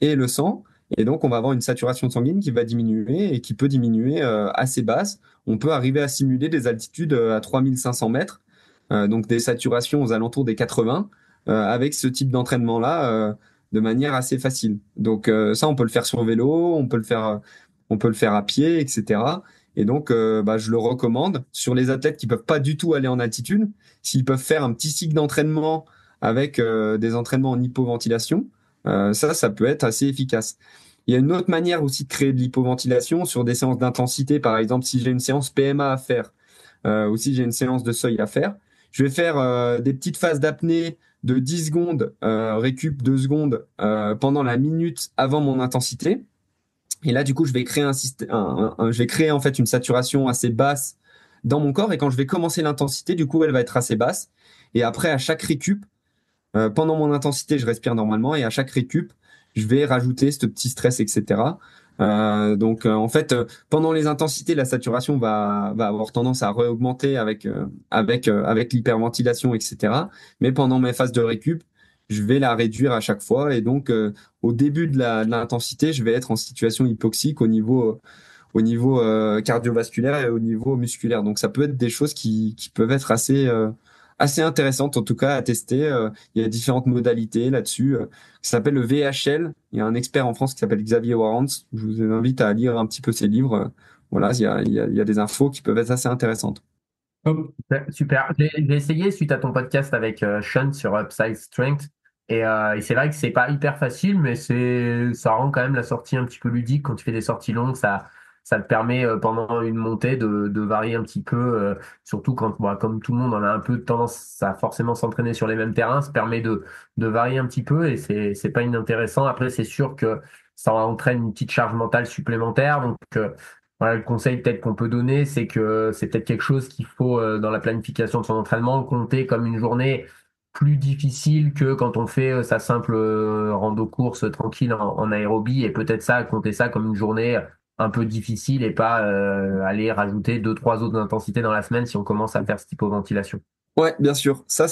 et le sang. Et donc, on va avoir une saturation sanguine qui va diminuer et qui peut diminuer assez basse. On peut arriver à simuler des altitudes à 3500 mètres, donc des saturations aux alentours des 80, avec ce type d'entraînement-là de manière assez facile. Donc ça, on peut le faire sur vélo, on peut le faire à pied, etc. Et donc, je le recommande sur les athlètes qui peuvent pas du tout aller en altitude. S'ils peuvent faire un petit cycle d'entraînement avec des entraînements en hypoventilation, ça peut être assez efficace. Il y a une autre manière aussi de créer de l'hypoventilation sur des séances d'intensité. Par exemple, si j'ai une séance PMA à faire, ou si j'ai une séance de seuil à faire, je vais faire des petites phases d'apnée de 10 secondes, récup 2 secondes pendant la minute avant mon intensité. Et là, du coup, je vais créer je vais créer en fait une saturation assez basse dans mon corps. Et quand je vais commencer l'intensité, du coup, elle va être assez basse. Et après, à chaque récup, pendant mon intensité, je respire normalement et à chaque récup, je vais rajouter ce petit stress, etc. En fait, pendant les intensités, la saturation va avoir tendance à réaugmenter avec l'hyperventilation, etc. Mais pendant mes phases de récup, je vais la réduire à chaque fois et donc au début de l'intensité, je vais être en situation hypoxique au niveau cardiovasculaire et au niveau musculaire. Donc ça peut être des choses qui peuvent être assez intéressantes en tout cas à tester. Il y a différentes modalités là-dessus. Ça s'appelle le VHL. Il y a un expert en France qui s'appelle Xavier Warrants. Je vous invite à lire un petit peu ses livres. Voilà, il y a des infos qui peuvent être assez intéressantes.
Hop.
Super. J'ai essayé suite à ton podcast avec Sean sur Upside Strength. Et c'est vrai que c'est pas hyper facile, mais ça rend quand même la sortie un petit peu ludique. Quand tu fais des sorties longues, ça te permet pendant une montée de varier un petit peu, surtout quand, bon, comme tout le monde, on a un peu de tendance à forcément s'entraîner sur les mêmes terrains. Ça permet de varier un petit peu et c'est pas inintéressant. Après, c'est sûr que ça entraîne une petite charge mentale supplémentaire. Donc, voilà, le conseil peut-être qu'on peut donner, c'est que c'est peut-être quelque chose qu'il faut, dans la planification de son entraînement, compter comme une journée plus difficile que quand on fait sa simple rando course tranquille en aérobie et peut-être ça, compter ça comme une journée un peu difficile et pas aller rajouter deux, trois autres intensités dans la semaine si on commence à faire cette hypoventilation.
Ouais, bien sûr. Ça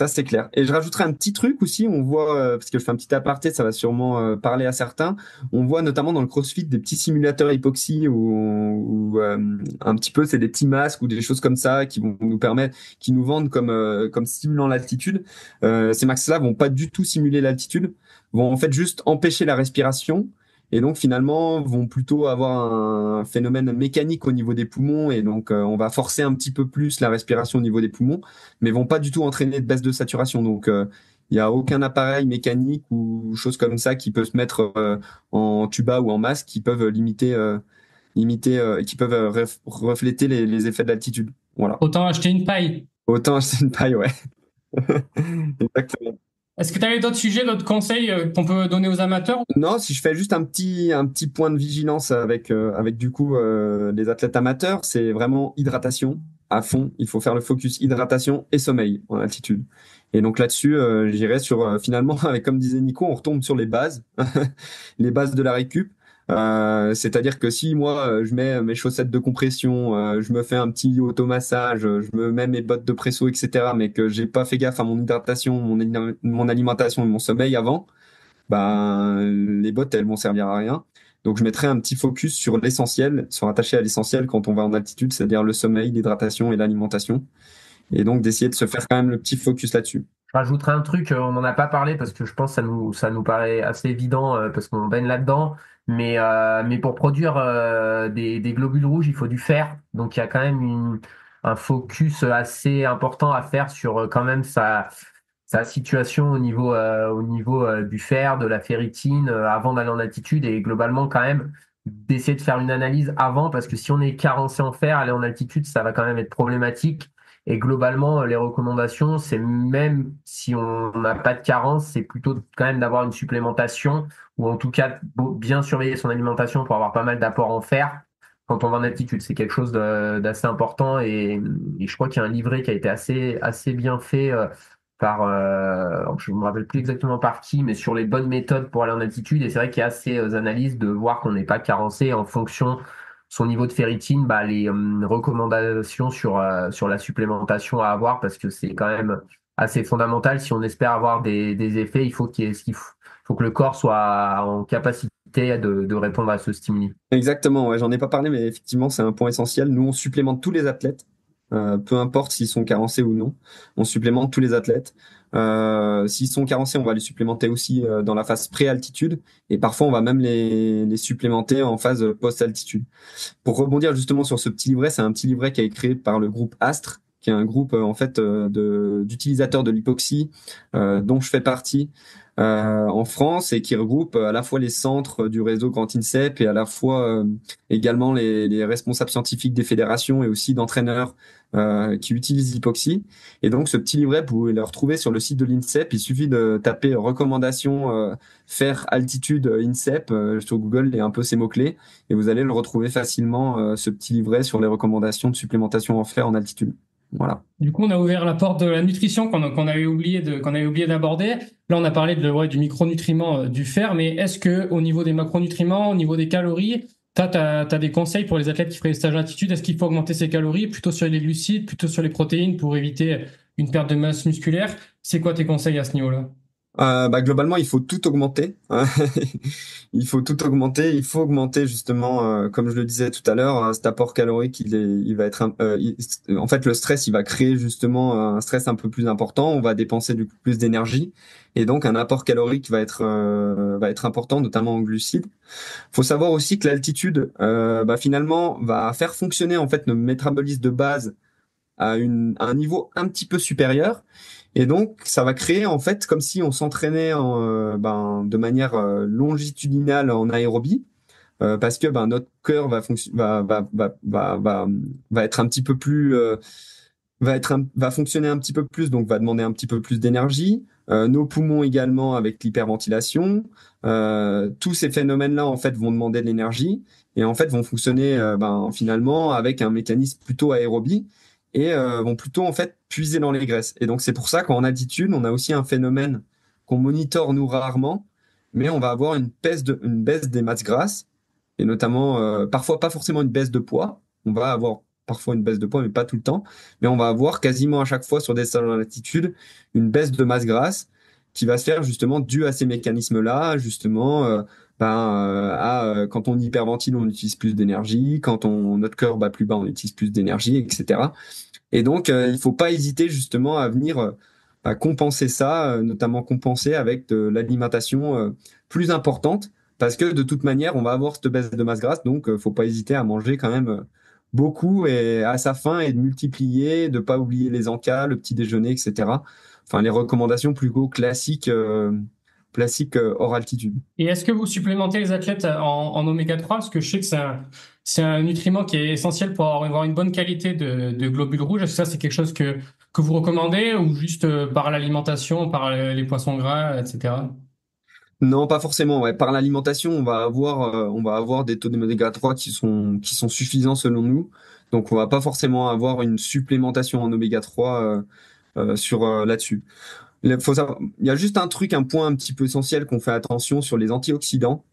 c'est clair. Et je rajouterai un petit truc aussi. On voit parce que je fais un petit aparté, ça va sûrement parler à certains. On voit notamment dans le CrossFit des petits simulateurs hypoxie où un petit peu c'est des petits masques ou des choses comme ça qui vont nous permettre, qui nous vendent comme simulant l'altitude. Ces masques-là vont pas du tout simuler l'altitude, vont en fait juste empêcher la respiration. Et donc finalement vont plutôt avoir un phénomène mécanique au niveau des poumons et donc on va forcer un petit peu plus la respiration au niveau des poumons, mais vont pas du tout entraîner de baisse de saturation. Donc il y a aucun appareil mécanique ou chose comme ça qui peut se mettre en tuba ou en masque qui peuvent qui peuvent refléter les effets de l'altitude. Voilà.
Autant acheter une paille.
Autant acheter une paille, ouais. Exactement.
Est-ce que tu avais d'autres sujets, d'autres conseils qu'on peut donner aux amateurs?
Non, si je fais juste un petit point de vigilance avec du coup les athlètes amateurs, c'est vraiment hydratation à fond. Il faut faire le focus hydratation et sommeil en altitude. Et donc là-dessus, j'irais sur finalement, avec comme disait Nico, on retombe sur les bases, les bases de la récup. C'est-à-dire que si moi je mets mes chaussettes de compression, je me fais un petit automassage, je me mets mes bottes de presso, etc., mais que j'ai pas fait gaffe à mon hydratation, mon alimentation et mon sommeil avant, les bottes elles vont servir à rien. Donc je mettrai un petit focus sur l'essentiel, se rattacher à l'essentiel quand on va en altitude, c'est-à-dire le sommeil, l'hydratation et l'alimentation. Et donc d'essayer de se faire quand même le petit focus là-dessus.
Je rajouterai un truc, on n'en a pas parlé parce que je pense que ça nous paraît assez évident parce qu'on baigne là-dedans. Mais pour produire des globules rouges, il faut du fer. Donc il y a quand même un focus assez important à faire sur quand même sa situation au niveau du fer, de la ferritine avant d'aller en altitude et globalement quand même d'essayer de faire une analyse avant parce que si on est carencé en fer, aller en altitude, ça va quand même être problématique. Et globalement, les recommandations, c'est même si on n'a pas de carence, c'est plutôt quand même d'avoir une supplémentation ou en tout cas bien surveiller son alimentation pour avoir pas mal d'apports en fer quand on va en altitude. C'est quelque chose d'assez important et je crois qu'il y a un livret qui a été assez bien fait par, alors je ne me rappelle plus exactement par qui, mais sur les bonnes méthodes pour aller en altitude. Et c'est vrai qu'il y a ces analyses de voir qu'on n'est pas carencé en fonction de son niveau de ferritine, bah, les recommandations sur la supplémentation à avoir parce que c'est quand même assez fondamental. Si on espère avoir des effets, faut que le corps soit en capacité de répondre à ce stimuli.
Exactement, ouais, j'en ai pas parlé, mais effectivement, c'est un point essentiel. Nous, on supplémente tous les athlètes, peu importe s'ils sont carencés ou non. On supplémente tous les athlètes. S'ils sont carencés, on va les supplémenter aussi dans la phase pré-altitude, et parfois, on va même les supplémenter en phase post-altitude. Pour rebondir justement sur ce petit livret, c'est un petit livret qui a été créé par le groupe Astre, qui est un groupe en fait d'utilisateurs de l'hypoxie dont je fais partie en France et qui regroupe à la fois les centres du réseau Grand INSEP et à la fois également les responsables scientifiques des fédérations et aussi d'entraîneurs qui utilisent l'hypoxie. Et donc ce petit livret, vous pouvez le retrouver sur le site de l'INSEP. Il suffit de taper recommandations fer altitude INSEP sur Google et un peu ces mots-clés et vous allez le retrouver facilement ce petit livret sur les recommandations de supplémentation en fer en altitude. Voilà.
Du coup, on a ouvert la porte de la nutrition qu'on avait oublié d'aborder. Là, on a parlé du micronutriment du fer, mais est-ce que au niveau des macronutriments, au niveau des calories, t'as des conseils pour les athlètes qui feraient des stages d'altitude? Est-ce qu'il faut augmenter ses calories plutôt sur les glucides, plutôt sur les protéines pour éviter une perte de masse musculaire? C'est quoi tes conseils à ce niveau-là?
Globalement, il faut tout augmenter. Il faut tout augmenter. Il faut augmenter justement, comme je le disais tout à l'heure, cet apport calorique. Il va être, en fait, le stress, il va créer justement un stress un peu plus important. On va dépenser du coup plus d'énergie et donc un apport calorique va être important, notamment en glucides. Faut savoir aussi que l'altitude, finalement, va faire fonctionner en fait nos métabolismes de base à un niveau un petit peu supérieur. Et donc, ça va créer en fait comme si on s'entraînait de manière longitudinale en aérobie, parce que notre cœur va être un petit peu plus, va fonctionner un petit peu plus, donc va demander un petit peu plus d'énergie. Nos poumons également avec l'hyperventilation. Tous ces phénomènes-là en fait vont demander de l'énergie et en fait vont fonctionner finalement avec un mécanisme plutôt aérobie et vont plutôt en fait puiser dans les graisses. Et donc c'est pour ça qu'en altitude, on a aussi un phénomène qu'on monitore nous rarement, mais on va avoir une baisse des masses grasses et notamment parfois pas forcément une baisse de poids. On va avoir parfois une baisse de poids, mais pas tout le temps. Mais on va avoir quasiment à chaque fois sur des stages en altitude une baisse de masse grasse qui va se faire justement dû à ces mécanismes-là, justement. Quand on hyperventile, on utilise plus d'énergie. Quand notre cœur bat plus bas, on utilise plus d'énergie, etc. Et donc, il faut pas hésiter justement à venir compenser ça, notamment compenser avec de l'alimentation plus importante, parce que de toute manière, on va avoir cette baisse de masse grasse, donc faut pas hésiter à manger quand même beaucoup et à sa faim et de multiplier, de pas oublier les encas, le petit déjeuner, etc. Enfin, les recommandations plus classiques hors altitude.
Et est-ce que vous supplémentez les athlètes en oméga 3? Parce que je sais que c'est un nutriment qui est essentiel pour avoir une bonne qualité de globules rouges. Est-ce que ça, c'est quelque chose que vous recommandez ou juste par l'alimentation, par les poissons gras, etc.?
Non, pas forcément. Ouais. Par l'alimentation, on va avoir des taux d'oméga 3 qui sont suffisants selon nous. Donc, on va pas forcément avoir une supplémentation en oméga 3 là-dessus. Il y a juste un point un petit peu essentiel qu'on fait attention sur les antioxydants.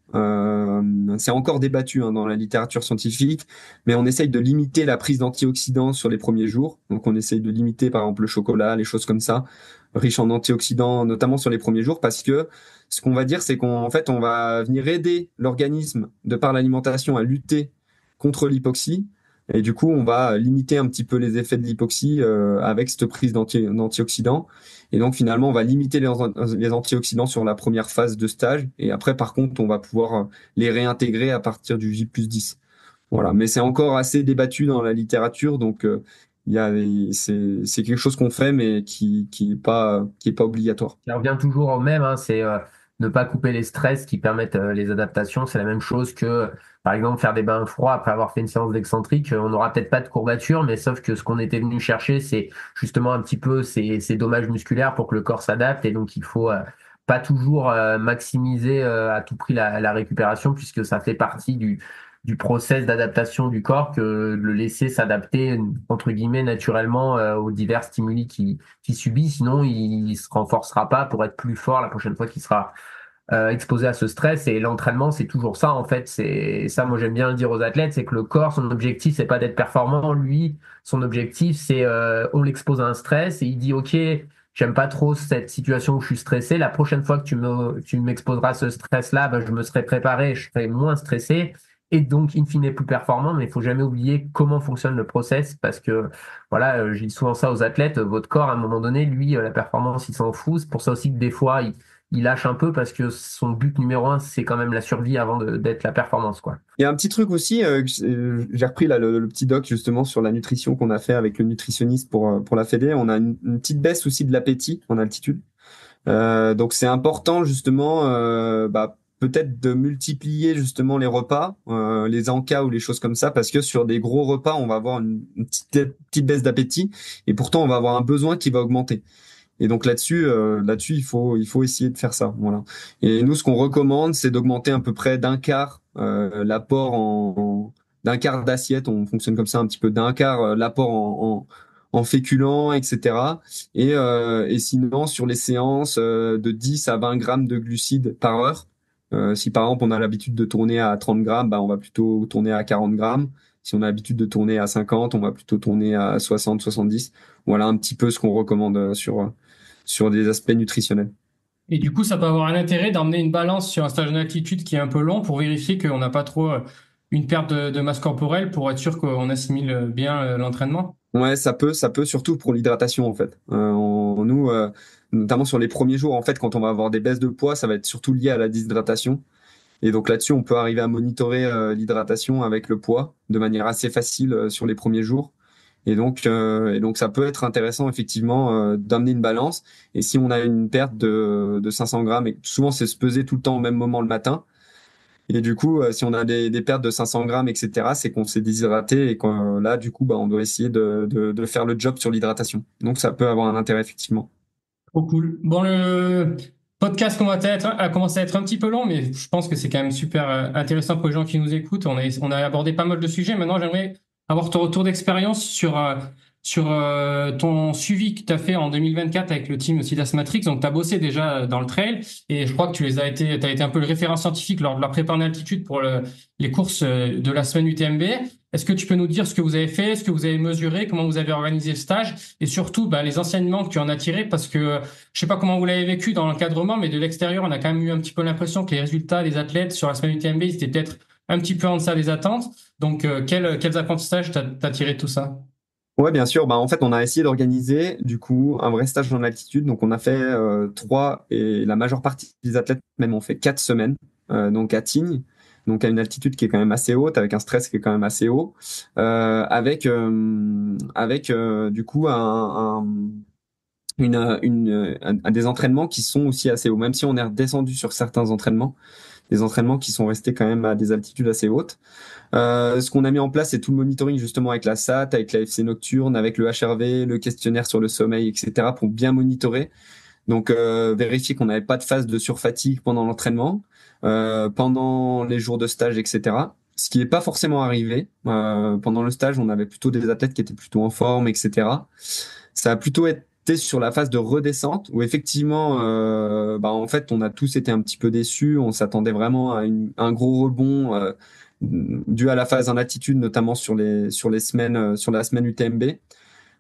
C'est encore débattu dans la littérature scientifique, mais on essaye de limiter la prise d'antioxydants sur les premiers jours. Donc on essaye de limiter par exemple le chocolat, les choses comme ça, riches en antioxydants, notamment sur les premiers jours, parce que ce qu'on va dire, c'est on va venir aider l'organisme de par l'alimentation à lutter contre l'hypoxie. Et du coup, on va limiter un petit peu les effets de l'hypoxie avec cette prise d'antioxydants. Et donc, finalement, on va limiter les antioxydants sur la première phase de stage. Et après, par contre, on va pouvoir les réintégrer à partir du J+10. Voilà. Mais c'est encore assez débattu dans la littérature. Donc, c'est quelque chose qu'on fait, mais qui est pas obligatoire.
Ça revient toujours au même, hein, c'est ne pas couper les stress qui permettent les adaptations. C'est la même chose que, par exemple, faire des bains froids après avoir fait une séance d'excentrique. On n'aura peut-être pas de courbature, mais sauf que ce qu'on était venu chercher, c'est justement un petit peu ces dommages musculaires pour que le corps s'adapte. Et donc, il faut pas toujours maximiser à tout prix la récupération, puisque ça fait partie du process d'adaptation du corps que le laisser s'adapter, entre guillemets, naturellement aux divers stimuli qui subit, sinon il se renforcera pas pour être plus fort la prochaine fois qu'il sera exposé à ce stress. Et l'entraînement, c'est toujours ça en fait. C'est ça, moi j'aime bien le dire aux athlètes, c'est que le corps, son objectif, c'est pas d'être performant. Lui, son objectif, c'est on l'expose à un stress et il dit ok. J'aime pas trop cette situation où je suis stressé. La prochaine fois que tu m'exposeras à ce stress-là, ben, je me serai préparé, je serai moins stressé et donc in fine plus performant. Mais il faut jamais oublier comment fonctionne le process parce que voilà, je dis souvent ça aux athlètes. Votre corps, à un moment donné, lui, la performance, il s'en fout. C'est pour ça aussi que des fois, il lâche un peu parce que son but numéro un, c'est quand même la survie avant d'être la performance, quoi.
Il y a un petit truc aussi, j'ai repris là le petit doc justement sur la nutrition qu'on a fait avec le nutritionniste pour la Fédé. On a une petite baisse aussi de l'appétit en altitude. Donc c'est important justement, peut-être de multiplier justement les repas, les encas ou les choses comme ça, parce que sur des gros repas, on va avoir une petite baisse d'appétit et pourtant on va avoir un besoin qui va augmenter. Et donc là-dessus, il faut essayer de faire ça. Voilà. Et nous, ce qu'on recommande, c'est d'augmenter à peu près d'un quart l'apport d'un quart d'assiette. On fonctionne comme ça un petit peu d'un quart l'apport en féculents, etc. Et sinon, sur les séances, de 10 à 20 grammes de glucides par heure. Si par exemple on a l'habitude de tourner à 30 grammes, on va plutôt tourner à 40 grammes. Si on a l'habitude de tourner à 50, on va plutôt tourner à 60, 70. Voilà un petit peu ce qu'on recommande sur des aspects nutritionnels.
Et du coup, ça peut avoir un intérêt d'emmener une balance sur un stage en altitude qui est un peu long pour vérifier qu'on n'a pas trop une perte de masse corporelle pour être sûr qu'on assimile bien l'entraînement.
Ouais, ça peut surtout pour l'hydratation en fait. Nous, notamment sur les premiers jours, en fait, quand on va avoir des baisses de poids, ça va être surtout lié à la déshydratation. Et donc là-dessus, on peut arriver à monitorer l'hydratation avec le poids de manière assez facile sur les premiers jours. Et donc ça peut être intéressant effectivement d'amener une balance. Et si on a une perte de 500 grammes, et souvent c'est se peser tout le temps au même moment le matin. Et du coup, si on a des pertes de 500 grammes, etc., c'est qu'on s'est déshydraté et qu'on, là, du coup, on doit essayer de faire le job sur l'hydratation. Donc ça peut avoir un intérêt effectivement.
Trop cool. Bon, le podcast a commencé à être un petit peu long, mais je pense que c'est quand même super intéressant pour les gens qui nous écoutent. On a abordé pas mal de sujets. Maintenant, j'aimerais avoir ton retour d'expérience sur ton suivi que tu as fait en 2024 avec le team Sidas Matrix. Donc, tu as bossé déjà dans le trail et je crois que t'as été un peu le référent scientifique lors de la prépa en altitude pour les courses de la semaine UTMB. Est-ce que tu peux nous dire ce que vous avez fait, ce que vous avez mesuré, comment vous avez organisé le stage et surtout les enseignements que tu en as tirés parce que je sais pas comment vous l'avez vécu dans l'encadrement, mais de l'extérieur, on a quand même eu un petit peu l'impression que les résultats des athlètes sur la semaine UTMB, ils étaient peut-être un petit peu en deçà des attentes. Donc, quels apprentissages t'as tiré de tout ça?
Ouais, bien sûr. En fait, on a essayé d'organiser du coup un vrai stage en altitude. Donc, on a fait 3 et la majeure partie des athlètes même ont fait 4 semaines. Donc à Tignes, donc à une altitude qui est quand même assez haute, avec un stress qui est quand même assez haut, avec du coup des entraînements qui sont aussi assez hauts. Même si on est redescendu sur certains entraînements, des entraînements qui sont restés quand même à des altitudes assez hautes. Ce qu'on a mis en place, c'est tout le monitoring justement avec la SAT, avec la FC Nocturne, avec le HRV, le questionnaire sur le sommeil, etc. pour bien monitorer. Donc vérifier qu'on n'avait pas de phase de surfatigue pendant l'entraînement, pendant les jours de stage, etc. Ce qui n'est pas forcément arrivé. Pendant le stage, on avait plutôt des athlètes qui étaient plutôt en forme, etc. Ça a plutôt été sur la phase de redescente où effectivement, en fait, on a tous été un petit peu déçus. On s'attendait vraiment à un gros rebond dû à la phase en altitude, notamment sur les semaines, sur la semaine UTMB,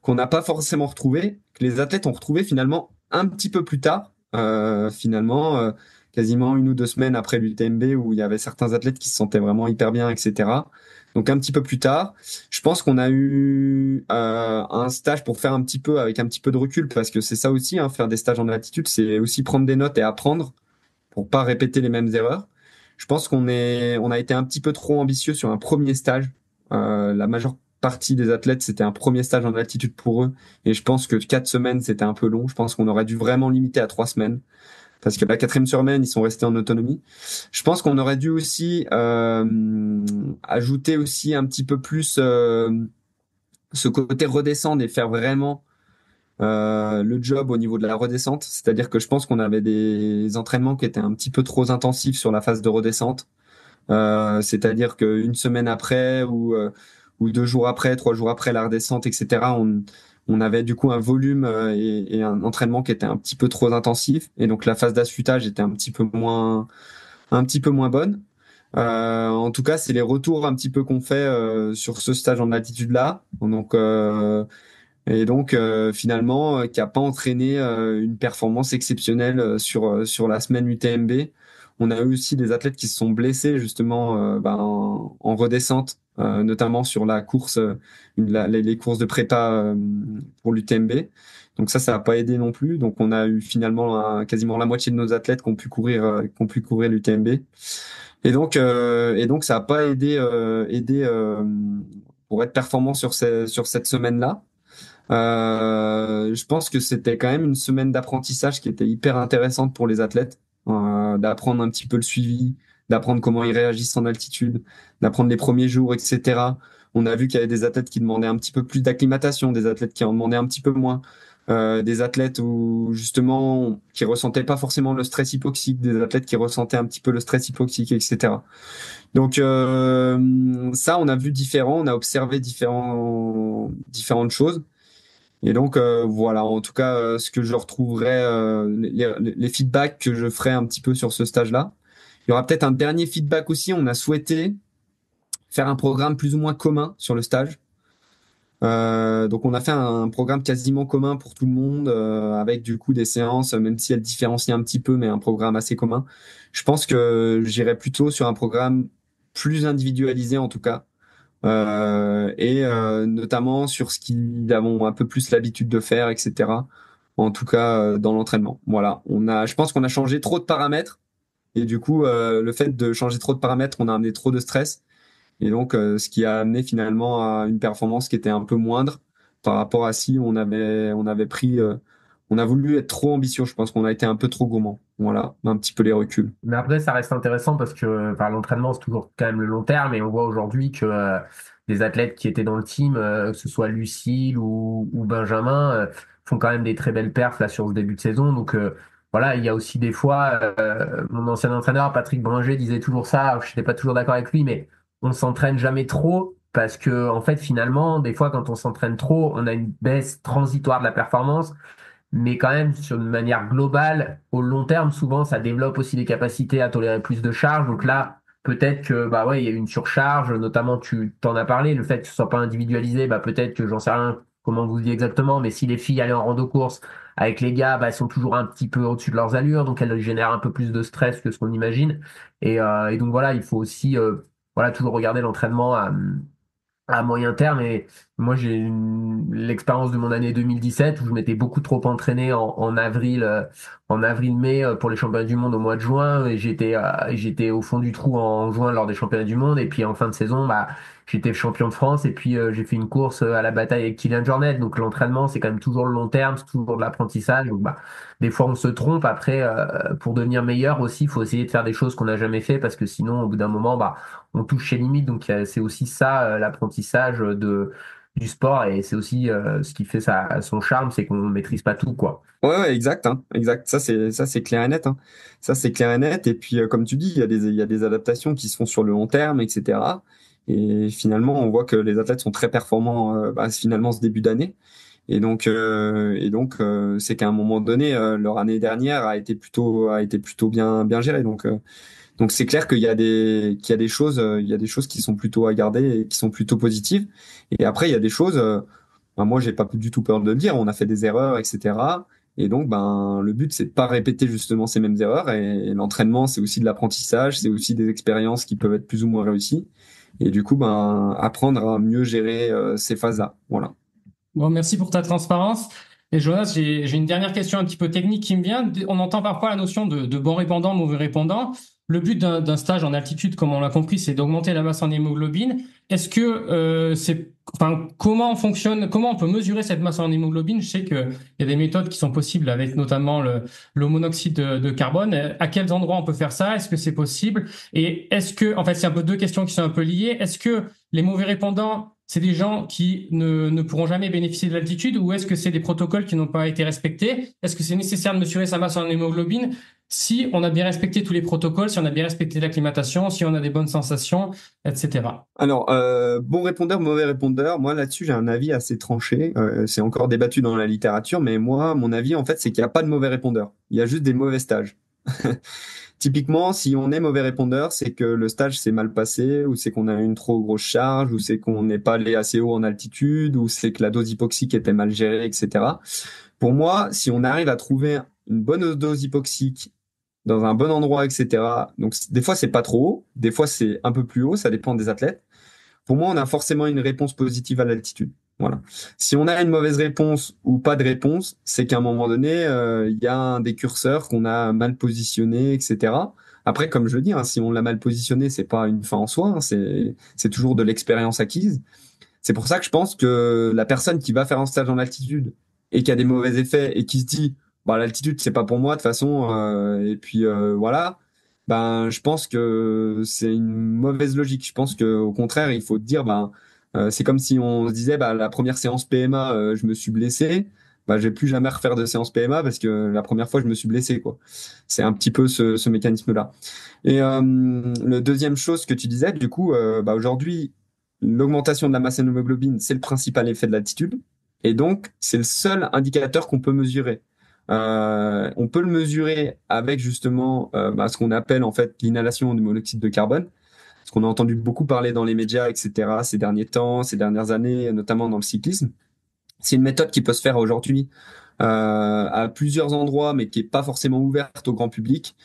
qu'on n'a pas forcément retrouvé, que les athlètes ont retrouvé finalement un petit peu plus tard, quasiment 1 ou 2 semaines après l'UTMB où il y avait certains athlètes qui se sentaient vraiment hyper bien, etc. Donc un petit peu plus tard, je pense qu'on a eu un stage pour faire un petit peu avec un petit peu de recul parce que c'est ça aussi, faire des stages en altitude, c'est aussi prendre des notes et apprendre pour pas répéter les mêmes erreurs. Je pense on a été un petit peu trop ambitieux sur un premier stage. La majeure partie des athlètes, c'était un premier stage en altitude pour eux. Et je pense que 4 semaines, c'était un peu long. Je pense qu'on aurait dû vraiment limiter à 3 semaines. Parce que la 4e semaine, ils sont restés en autonomie. Je pense qu'on aurait dû aussi ajouter aussi un petit peu plus ce côté redescendre et faire vraiment le job au niveau de la redescente. C'est-à-dire que je pense qu'on avait des entraînements qui étaient un petit peu trop intensifs sur la phase de redescente. C'est-à-dire qu'une semaine après ou 2 jours après, 3 jours après la redescente, etc., on avait du coup un volume et un entraînement qui était un petit peu trop intensif. Et donc la phase d'affûtage était un petit peu moins bonne. En tout cas, c'est les retours un petit peu qu'on fait sur ce stage en altitude là. Donc finalement, qui a pas entraîné une performance exceptionnelle sur la semaine UTMB. On a eu aussi des athlètes qui se sont blessés justement en redescente, notamment sur la course, les courses de prépa pour l'UTMB. Donc ça n'a pas aidé non plus. Donc on a eu finalement quasiment la moitié de nos athlètes qui ont pu courir l'UTMB. Et donc ça n'a pas aidé pour être performant sur cette semaine-là. Je pense que c'était quand même une semaine d'apprentissage qui était hyper intéressante pour les athlètes, d'apprendre un petit peu le suivi, d'apprendre comment ils réagissent en altitude, d'apprendre les premiers jours, etc. On a vu qu'il y avait des athlètes qui demandaient un petit peu plus d'acclimatation, des athlètes qui en demandaient un petit peu moins, des athlètes où justement qui ressentaient pas forcément le stress hypoxique, des athlètes qui ressentaient un petit peu le stress hypoxique, etc. Donc ça, on a vu différent, on a observé différentes choses. Et donc voilà, en tout cas, ce que je retrouverai, les feedbacks que je ferai un petit peu sur ce stage-là. Il y aura peut-être un dernier feedback aussi. On a souhaité faire un programme plus ou moins commun sur le stage. Donc on a fait un programme quasiment commun pour tout le monde, avec du coup des séances, même si elles différencient un petit peu, mais un programme assez commun. Je pense que j'irai plutôt sur un programme plus individualisé en tout cas. Notamment sur ce qu'ils avons un peu plus l'habitude de faire, etc. En tout cas, dans l'entraînement. Voilà. Je pense qu'on a changé trop de paramètres. Et du coup, le fait de changer trop de paramètres, on a amené trop de stress. Et donc, ce qui a amené finalement à une performance qui était un peu moindre par rapport à si on avait pris, on a voulu être trop ambitieux. Je pense qu'on a été un peu trop gourmand. Voilà, un petit peu les reculs.
Mais après, ça reste intéressant parce que l'entraînement, c'est toujours quand même le long terme. Et on voit aujourd'hui que des athlètes qui étaient dans le team, que ce soit Lucille ou Benjamin, font quand même des très belles perfs là sur ce début de saison. Donc voilà, il y a aussi des fois, mon ancien entraîneur, Patrick Bringer, disait toujours ça. Je n'étais pas toujours d'accord avec lui, mais on s'entraîne jamais trop parce que en fait, finalement, des fois, quand on s'entraîne trop, on a une baisse transitoire de la performance. Mais quand même, sur une manière globale, au long terme, souvent, ça développe aussi des capacités à tolérer plus de charges. Donc là, peut-être que, bah ouais, il y a eu une surcharge, notamment, tu t'en as parlé, le fait que ce soit pas individualisé, bah peut-être que j'en sais rien comment vous le dites exactement, mais si les filles allaient en rando course avec les gars, bah elles sont toujours un petit peu au-dessus de leurs allures, donc elles génèrent un peu plus de stress que ce qu'on imagine. Et donc voilà, il faut aussi, voilà, toujours regarder l'entraînement à moyen terme. Et moi, j'ai l'expérience de mon année 2017 où je m'étais beaucoup trop entraîné en avril-mai pour les championnats du monde au mois de juin. Et j'étais au fond du trou en juin lors des championnats du monde. Et puis en fin de saison, bah, j'étais champion de France. Et puis j'ai fait une course à la bataille avec Kylian Jornet. Donc l'entraînement, c'est quand même toujours le long terme, c'est toujours de l'apprentissage. Donc bah, des fois, on se trompe. Après, pour devenir meilleur aussi, il faut essayer de faire des choses qu'on n'a jamais fait parce que sinon, au bout d'un moment, bah, on touche ses limites. Donc c'est aussi ça, l'apprentissage du sport, et c'est aussi ce qui fait son charme, c'est qu'on maîtrise pas tout, quoi.
Ouais, exact, hein, exact. Ça c'est clair et net, hein. Ça c'est clair et net. Et puis comme tu dis, il y a des adaptations qui se font sur le long terme, etc. Et finalement, on voit que les athlètes sont très performants, finalement ce début d'année. Et donc, c'est qu'à un moment donné, leur année dernière a été plutôt bien gérée. Donc c'est clair qu'il y a des choses qui sont plutôt à garder et qui sont plutôt positives. Et après, il y a des choses, moi j'ai pas du tout peur de le dire, on a fait des erreurs, etc. Et donc le but c'est de pas répéter justement ces mêmes erreurs. Et l'entraînement c'est aussi de l'apprentissage, c'est aussi des expériences qui peuvent être plus ou moins réussies. Et du coup apprendre à mieux gérer ces phases-là. Voilà.
Bon, merci pour ta transparence. Et Jonas, j'ai une dernière question un petit peu technique qui me vient. On entend parfois la notion de bon répondant, mauvais répondant. Le but d'un stage en altitude, comme on l'a compris, c'est d'augmenter la masse en hémoglobine. Est-ce que comment on peut mesurer cette masse en hémoglobine? Je sais qu'il y a des méthodes qui sont possibles avec notamment le monoxyde de carbone. À quels endroits on peut faire ça? Est-ce que c'est possible? Et en fait, c'est un peu deux questions qui sont un peu liées. Est-ce que les mauvais répondants, c'est des gens qui ne pourront jamais bénéficier de l'altitude, ou est-ce que c'est des protocoles qui n'ont pas été respectés? Est-ce que c'est nécessaire de mesurer sa masse en hémoglobine si on a bien respecté tous les protocoles, si on a bien respecté l'acclimatation, si on a des bonnes sensations, etc.
Alors, bon répondeur, mauvais répondeur, moi là-dessus j'ai un avis assez tranché. C'est encore débattu dans la littérature, mais moi, mon avis en fait, c'est qu'il n'y a pas de mauvais répondeur. Il y a juste des mauvais stages. Typiquement, si on est mauvais répondeur, c'est que le stage s'est mal passé, ou c'est qu'on a eu une trop grosse charge, ou c'est qu'on n'est pas allé assez haut en altitude, ou c'est que la dose hypoxique était mal gérée, etc. Pour moi, si on arrive à trouver une bonne dose hypoxique dans un bon endroit, etc. Donc, des fois, c'est pas trop haut, des fois, c'est un peu plus haut, ça dépend des athlètes. Pour moi, on a forcément une réponse positive à l'altitude. Voilà. Si on a une mauvaise réponse ou pas de réponse, c'est qu'à un moment donné, il y a un des curseurs qu'on a mal positionné, etc. Après, comme je le dis, hein, si on l'a mal positionné, c'est pas une fin en soi, hein, c'est toujours de l'expérience acquise. C'est pour ça que je pense que la personne qui va faire un stage en altitude et qui a des mauvais effets et qui se dit bah l'altitude c'est pas pour moi de toute façon et puis voilà, ben je pense que c'est une mauvaise logique. Je pense que au contraire il faut dire ben c'est comme si on se disait bah la première séance PMA je me suis blessé, bah je vais plus jamais refaire de séance PMA parce que la première fois je me suis blessé quoi. C'est un petit peu ce mécanisme là. Et le deuxième chose que tu disais du coup bah aujourd'hui l'augmentation de la masse en hémoglobine, c'est le principal effet de l'altitude. Et donc, c'est le seul indicateur qu'on peut mesurer. On peut le mesurer avec justement ce qu'on appelle en fait l'inhalation du monoxyde de carbone, ce qu'on a entendu beaucoup parler dans les médias, etc. ces derniers temps, ces dernières années, notamment dans le cyclisme. C'est une méthode qui peut se faire aujourd'hui à plusieurs endroits, mais qui est pas forcément ouverte au grand public.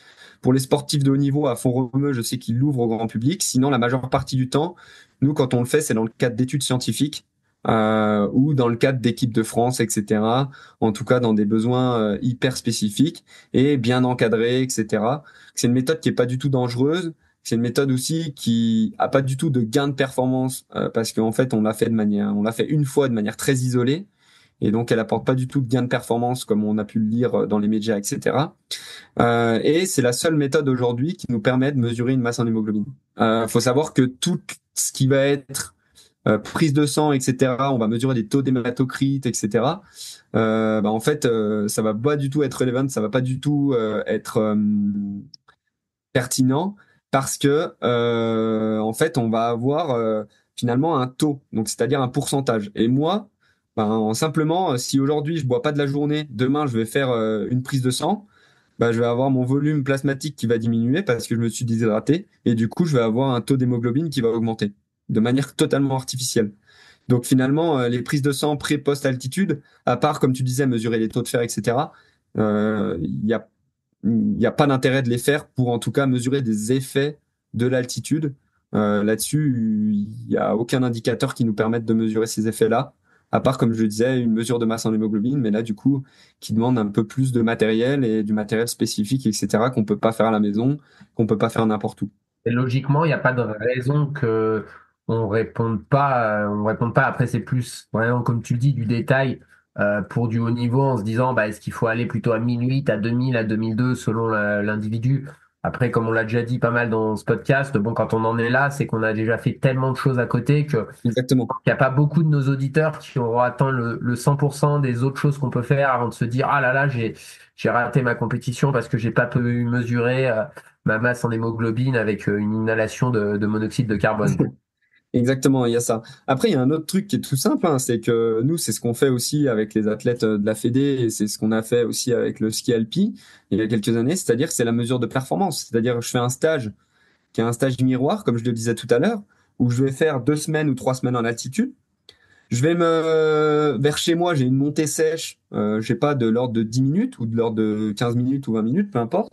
Pour les sportifs de haut niveau, à Font-Romeu, je sais qu'ils l'ouvrent au grand public. Sinon, la majeure partie du temps, nous, quand on le fait, c'est dans le cadre d'études scientifiques ou dans le cadre d'équipes de France, etc. En tout cas, dans des besoins hyper spécifiques et bien encadrés, etc. C'est une méthode qui est pas du tout dangereuse. C'est une méthode aussi qui a pas du tout de gain de performance parce qu'en fait, on l'a fait une fois de manière très isolée. Et donc, elle apporte pas du tout de gain de performance comme on a pu le lire dans les médias, etc. Et c'est la seule méthode aujourd'hui qui nous permet de mesurer une masse en hémoglobine. Faut savoir que tout ce qui va être prise de sang, etc., on va mesurer des taux d'hématocrite, etc. En fait, ça va pas du tout être relevant, ça va pas du tout être pertinent parce que en fait, on va avoir finalement un taux, donc c'est-à-dire un pourcentage. Et moi, simplement, si aujourd'hui je bois pas de la journée, demain je vais faire une prise de sang, je vais avoir mon volume plasmatique qui va diminuer parce que je me suis déshydraté et du coup je vais avoir un taux d'hémoglobine qui va augmenter de manière totalement artificielle. Donc finalement, les prises de sang pré-post-altitude, à part comme tu disais mesurer les taux de fer, etc., il y a pas d'intérêt de les faire pour en tout cas mesurer des effets de l'altitude. Là-dessus, il y a aucun indicateur qui nous permette de mesurer ces effets-là, à part, comme je le disais, une mesure de masse en hémoglobine, mais là, du coup, qui demande un peu plus de matériel et du matériel spécifique, etc., qu'on peut pas faire à la maison, qu'on peut pas faire n'importe où.
Et logiquement, il n'y a pas de raison que on réponde pas. On réponde pas. Après, c'est plus vraiment, comme tu le dis, du détail pour du haut niveau en se disant, est-ce qu'il faut aller plutôt à 1008, à 2000, à 2002 selon l'individu. Après, comme on l'a déjà dit pas mal dans ce podcast, bon, quand on en est là, c'est qu'on a déjà fait tellement de choses à côté que
Exactement.
il n'y a pas beaucoup de nos auditeurs qui auront atteint le 100% des autres choses qu'on peut faire avant de se dire, ah là là, j'ai raté ma compétition parce que j'ai pas pu mesurer ma masse en hémoglobine avec une inhalation de monoxyde de carbone.
Exactement, il y a ça. Après, il y a un autre truc qui est tout simple, hein, c'est que nous, c'est ce qu'on fait aussi avec les athlètes de la Fédé et c'est ce qu'on a fait aussi avec le ski alpi il y a quelques années, c'est-à-dire c'est la mesure de performance. C'est-à-dire je fais un stage qui est un stage miroir, comme je le disais tout à l'heure, où je vais faire 2 semaines ou 3 semaines en altitude. Je vais vers chez moi, j'ai une montée sèche, je sais pas, de l'ordre de 10 minutes ou de l'ordre de 15 minutes ou 20 minutes, peu importe.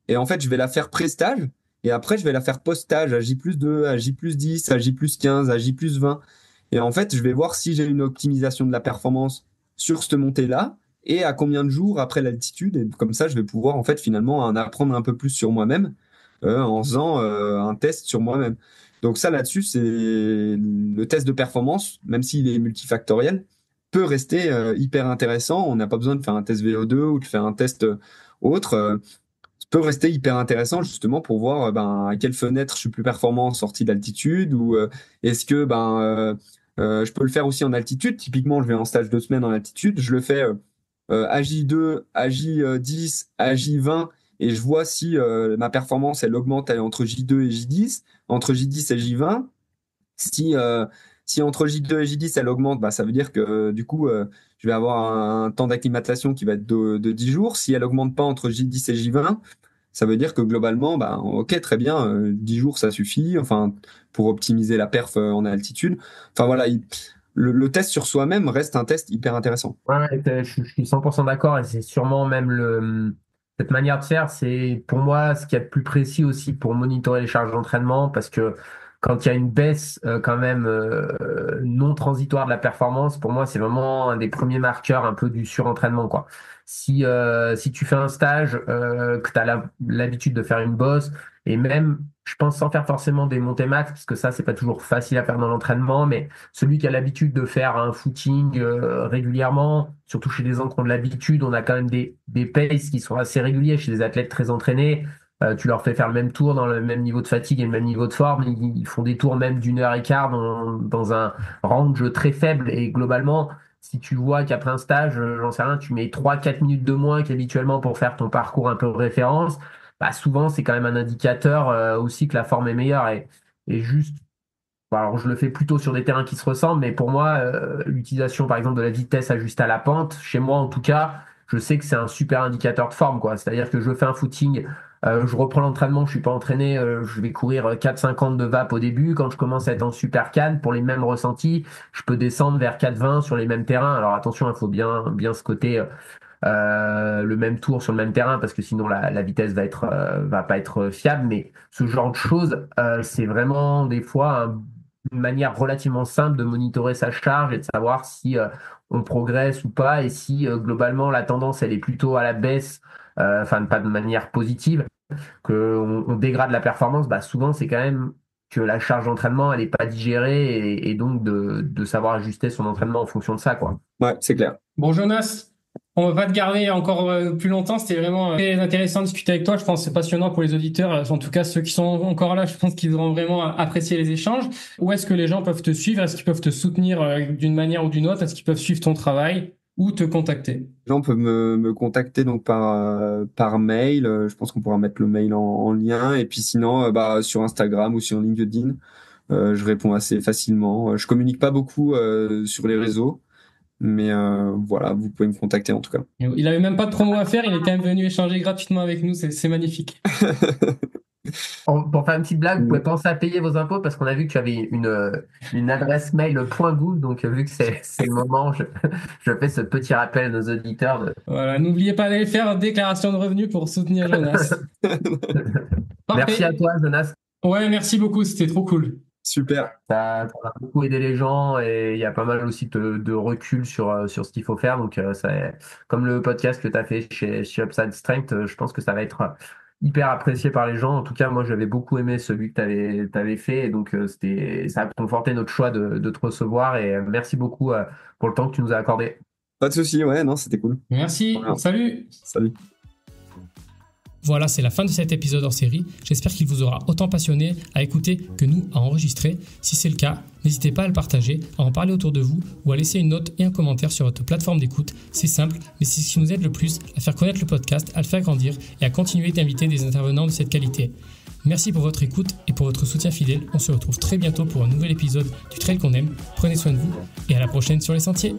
Et en fait, je vais la faire pré-stage et après, je vais la faire post-stage à J+2, à J+10, à J+15, à J+20. Et en fait, je vais voir si j'ai une optimisation de la performance sur cette montée-là et à combien de jours après l'altitude. Et comme ça, je vais pouvoir en fait finalement en apprendre un peu plus sur moi-même en faisant un test sur moi-même. Donc ça, là-dessus, c'est le test de performance, même s'il est multifactoriel, peut rester hyper intéressant. On n'a pas besoin de faire un test VO2 ou de faire un test autre. Peut rester hyper intéressant justement pour voir à quelle fenêtre je suis plus performant en sortie d'altitude ou est-ce que je peux le faire aussi en altitude. Typiquement, je vais en stage 2 semaines en altitude, je le fais à J2, à J10, à J20 et je vois si ma performance elle augmente entre J2 et J10, entre J10 et J20. Si entre J2 et J10 elle augmente, ça veut dire que du coup je vais avoir un temps d'acclimatation qui va être de 10 jours. Si elle augmente pas entre J10 et J20, ça veut dire que globalement, ok, très bien, 10 jours ça suffit, enfin pour optimiser la perf en altitude. Enfin voilà, le test sur soi-même reste un test hyper intéressant.
Ouais, je suis 100% d'accord et c'est sûrement même cette manière de faire, c'est pour moi ce qu'il y a de plus précis aussi pour monitorer les charges d'entraînement parce que quand il y a une baisse quand même non transitoire de la performance, pour moi c'est vraiment un des premiers marqueurs un peu du surentraînement quoi. Si tu fais un stage, que tu as l'habitude de faire une bosse et même je pense sans faire forcément des montées max parce que ça c'est pas toujours facile à faire dans l'entraînement, mais celui qui a l'habitude de faire un footing régulièrement, surtout chez des gens qui ont de l'habitude, on a quand même des paces qui sont assez réguliers chez des athlètes très entraînés. Tu leur fais faire le même tour dans le même niveau de fatigue et le même niveau de forme. Ils font des tours même d'1 heure et quart dans un range très faible. Et globalement, si tu vois qu'après un stage, j'en sais rien, tu mets 3-4 minutes de moins qu'habituellement pour faire ton parcours un peu référence, souvent c'est quand même un indicateur aussi que la forme est meilleure. Et juste alors, je le fais plutôt sur des terrains qui se ressemblent, mais pour moi, l'utilisation, par exemple, de la vitesse ajustée à la pente, chez moi en tout cas, je sais que c'est un super indicateur de forme, quoi. C'est-à-dire que je fais un footing, je reprends l'entraînement, je suis pas entraîné, je vais courir 4,50 de VAP au début. Quand je commence à être en super can, pour les mêmes ressentis, je peux descendre vers 4,20 sur les mêmes terrains. Alors attention, il faut bien scoter le même tour sur le même terrain parce que sinon la vitesse va pas être fiable. Mais ce genre de choses, c'est vraiment des fois une manière relativement simple de monitorer sa charge et de savoir si on progresse ou pas et si globalement la tendance elle est plutôt à la baisse, enfin pas de manière positive, qu'on dégrade la performance, souvent c'est quand même que la charge d'entraînement elle est pas digérée et donc de savoir ajuster son entraînement en fonction de ça quoi.
Ouais, c'est clair.
Bon Jonas, on va pas te garder encore plus longtemps. C'était vraiment très intéressant de discuter avec toi. Je pense que c'est passionnant pour les auditeurs. En tout cas, ceux qui sont encore là, je pense qu'ils auront vraiment apprécié les échanges. Où est-ce que les gens peuvent te suivre? Est-ce qu'ils peuvent te soutenir d'une manière ou d'une autre? Est-ce qu'ils peuvent suivre ton travail ou te contacter?
Les gens peuvent me contacter donc par mail. Je pense qu'on pourra mettre le mail en lien. Et puis sinon, sur Instagram ou sur LinkedIn, je réponds assez facilement. Je communique pas beaucoup sur les réseaux. Mais voilà, vous pouvez me contacter en tout cas.
Il avait même pas de promo à faire, il est quand même venu échanger gratuitement avec nous, c'est magnifique.
Pour faire une petite blague, vous pouvez penser à payer vos impôts parce qu'on a vu que tu avais une adresse mail .gouv, donc vu que c'est le moment, je fais ce petit rappel à nos auditeurs.
Voilà, n'oubliez pas d'aller faire déclaration de revenus pour soutenir Jonas.
Merci à toi Jonas.
Ouais, merci beaucoup, c'était trop cool.
Super.
Ça a beaucoup aidé les gens et il y a pas mal aussi de recul sur ce qu'il faut faire. Donc, comme le podcast que tu as fait chez Upside Strength, je pense que ça va être hyper apprécié par les gens. En tout cas, moi, j'avais beaucoup aimé celui que tu avais fait. Et donc, ça a conforté notre choix de te recevoir. Et merci beaucoup pour le temps que tu nous as accordé.
Pas de souci, ouais, non, c'était cool.
Merci, voilà. Salut.
Voilà, c'est la fin de cet épisode hors série. J'espère qu'il vous aura autant passionné à écouter que nous à enregistrer. Si c'est le cas, n'hésitez pas à le partager, à en parler autour de vous ou à laisser une note et un commentaire sur votre plateforme d'écoute. C'est simple, mais c'est ce qui nous aide le plus à faire connaître le podcast, à le faire grandir et à continuer d'inviter des intervenants de cette qualité. Merci pour votre écoute et pour votre soutien fidèle. On se retrouve très bientôt pour un nouvel épisode du Trail qu'on aime. Prenez soin de vous et à la prochaine sur les sentiers.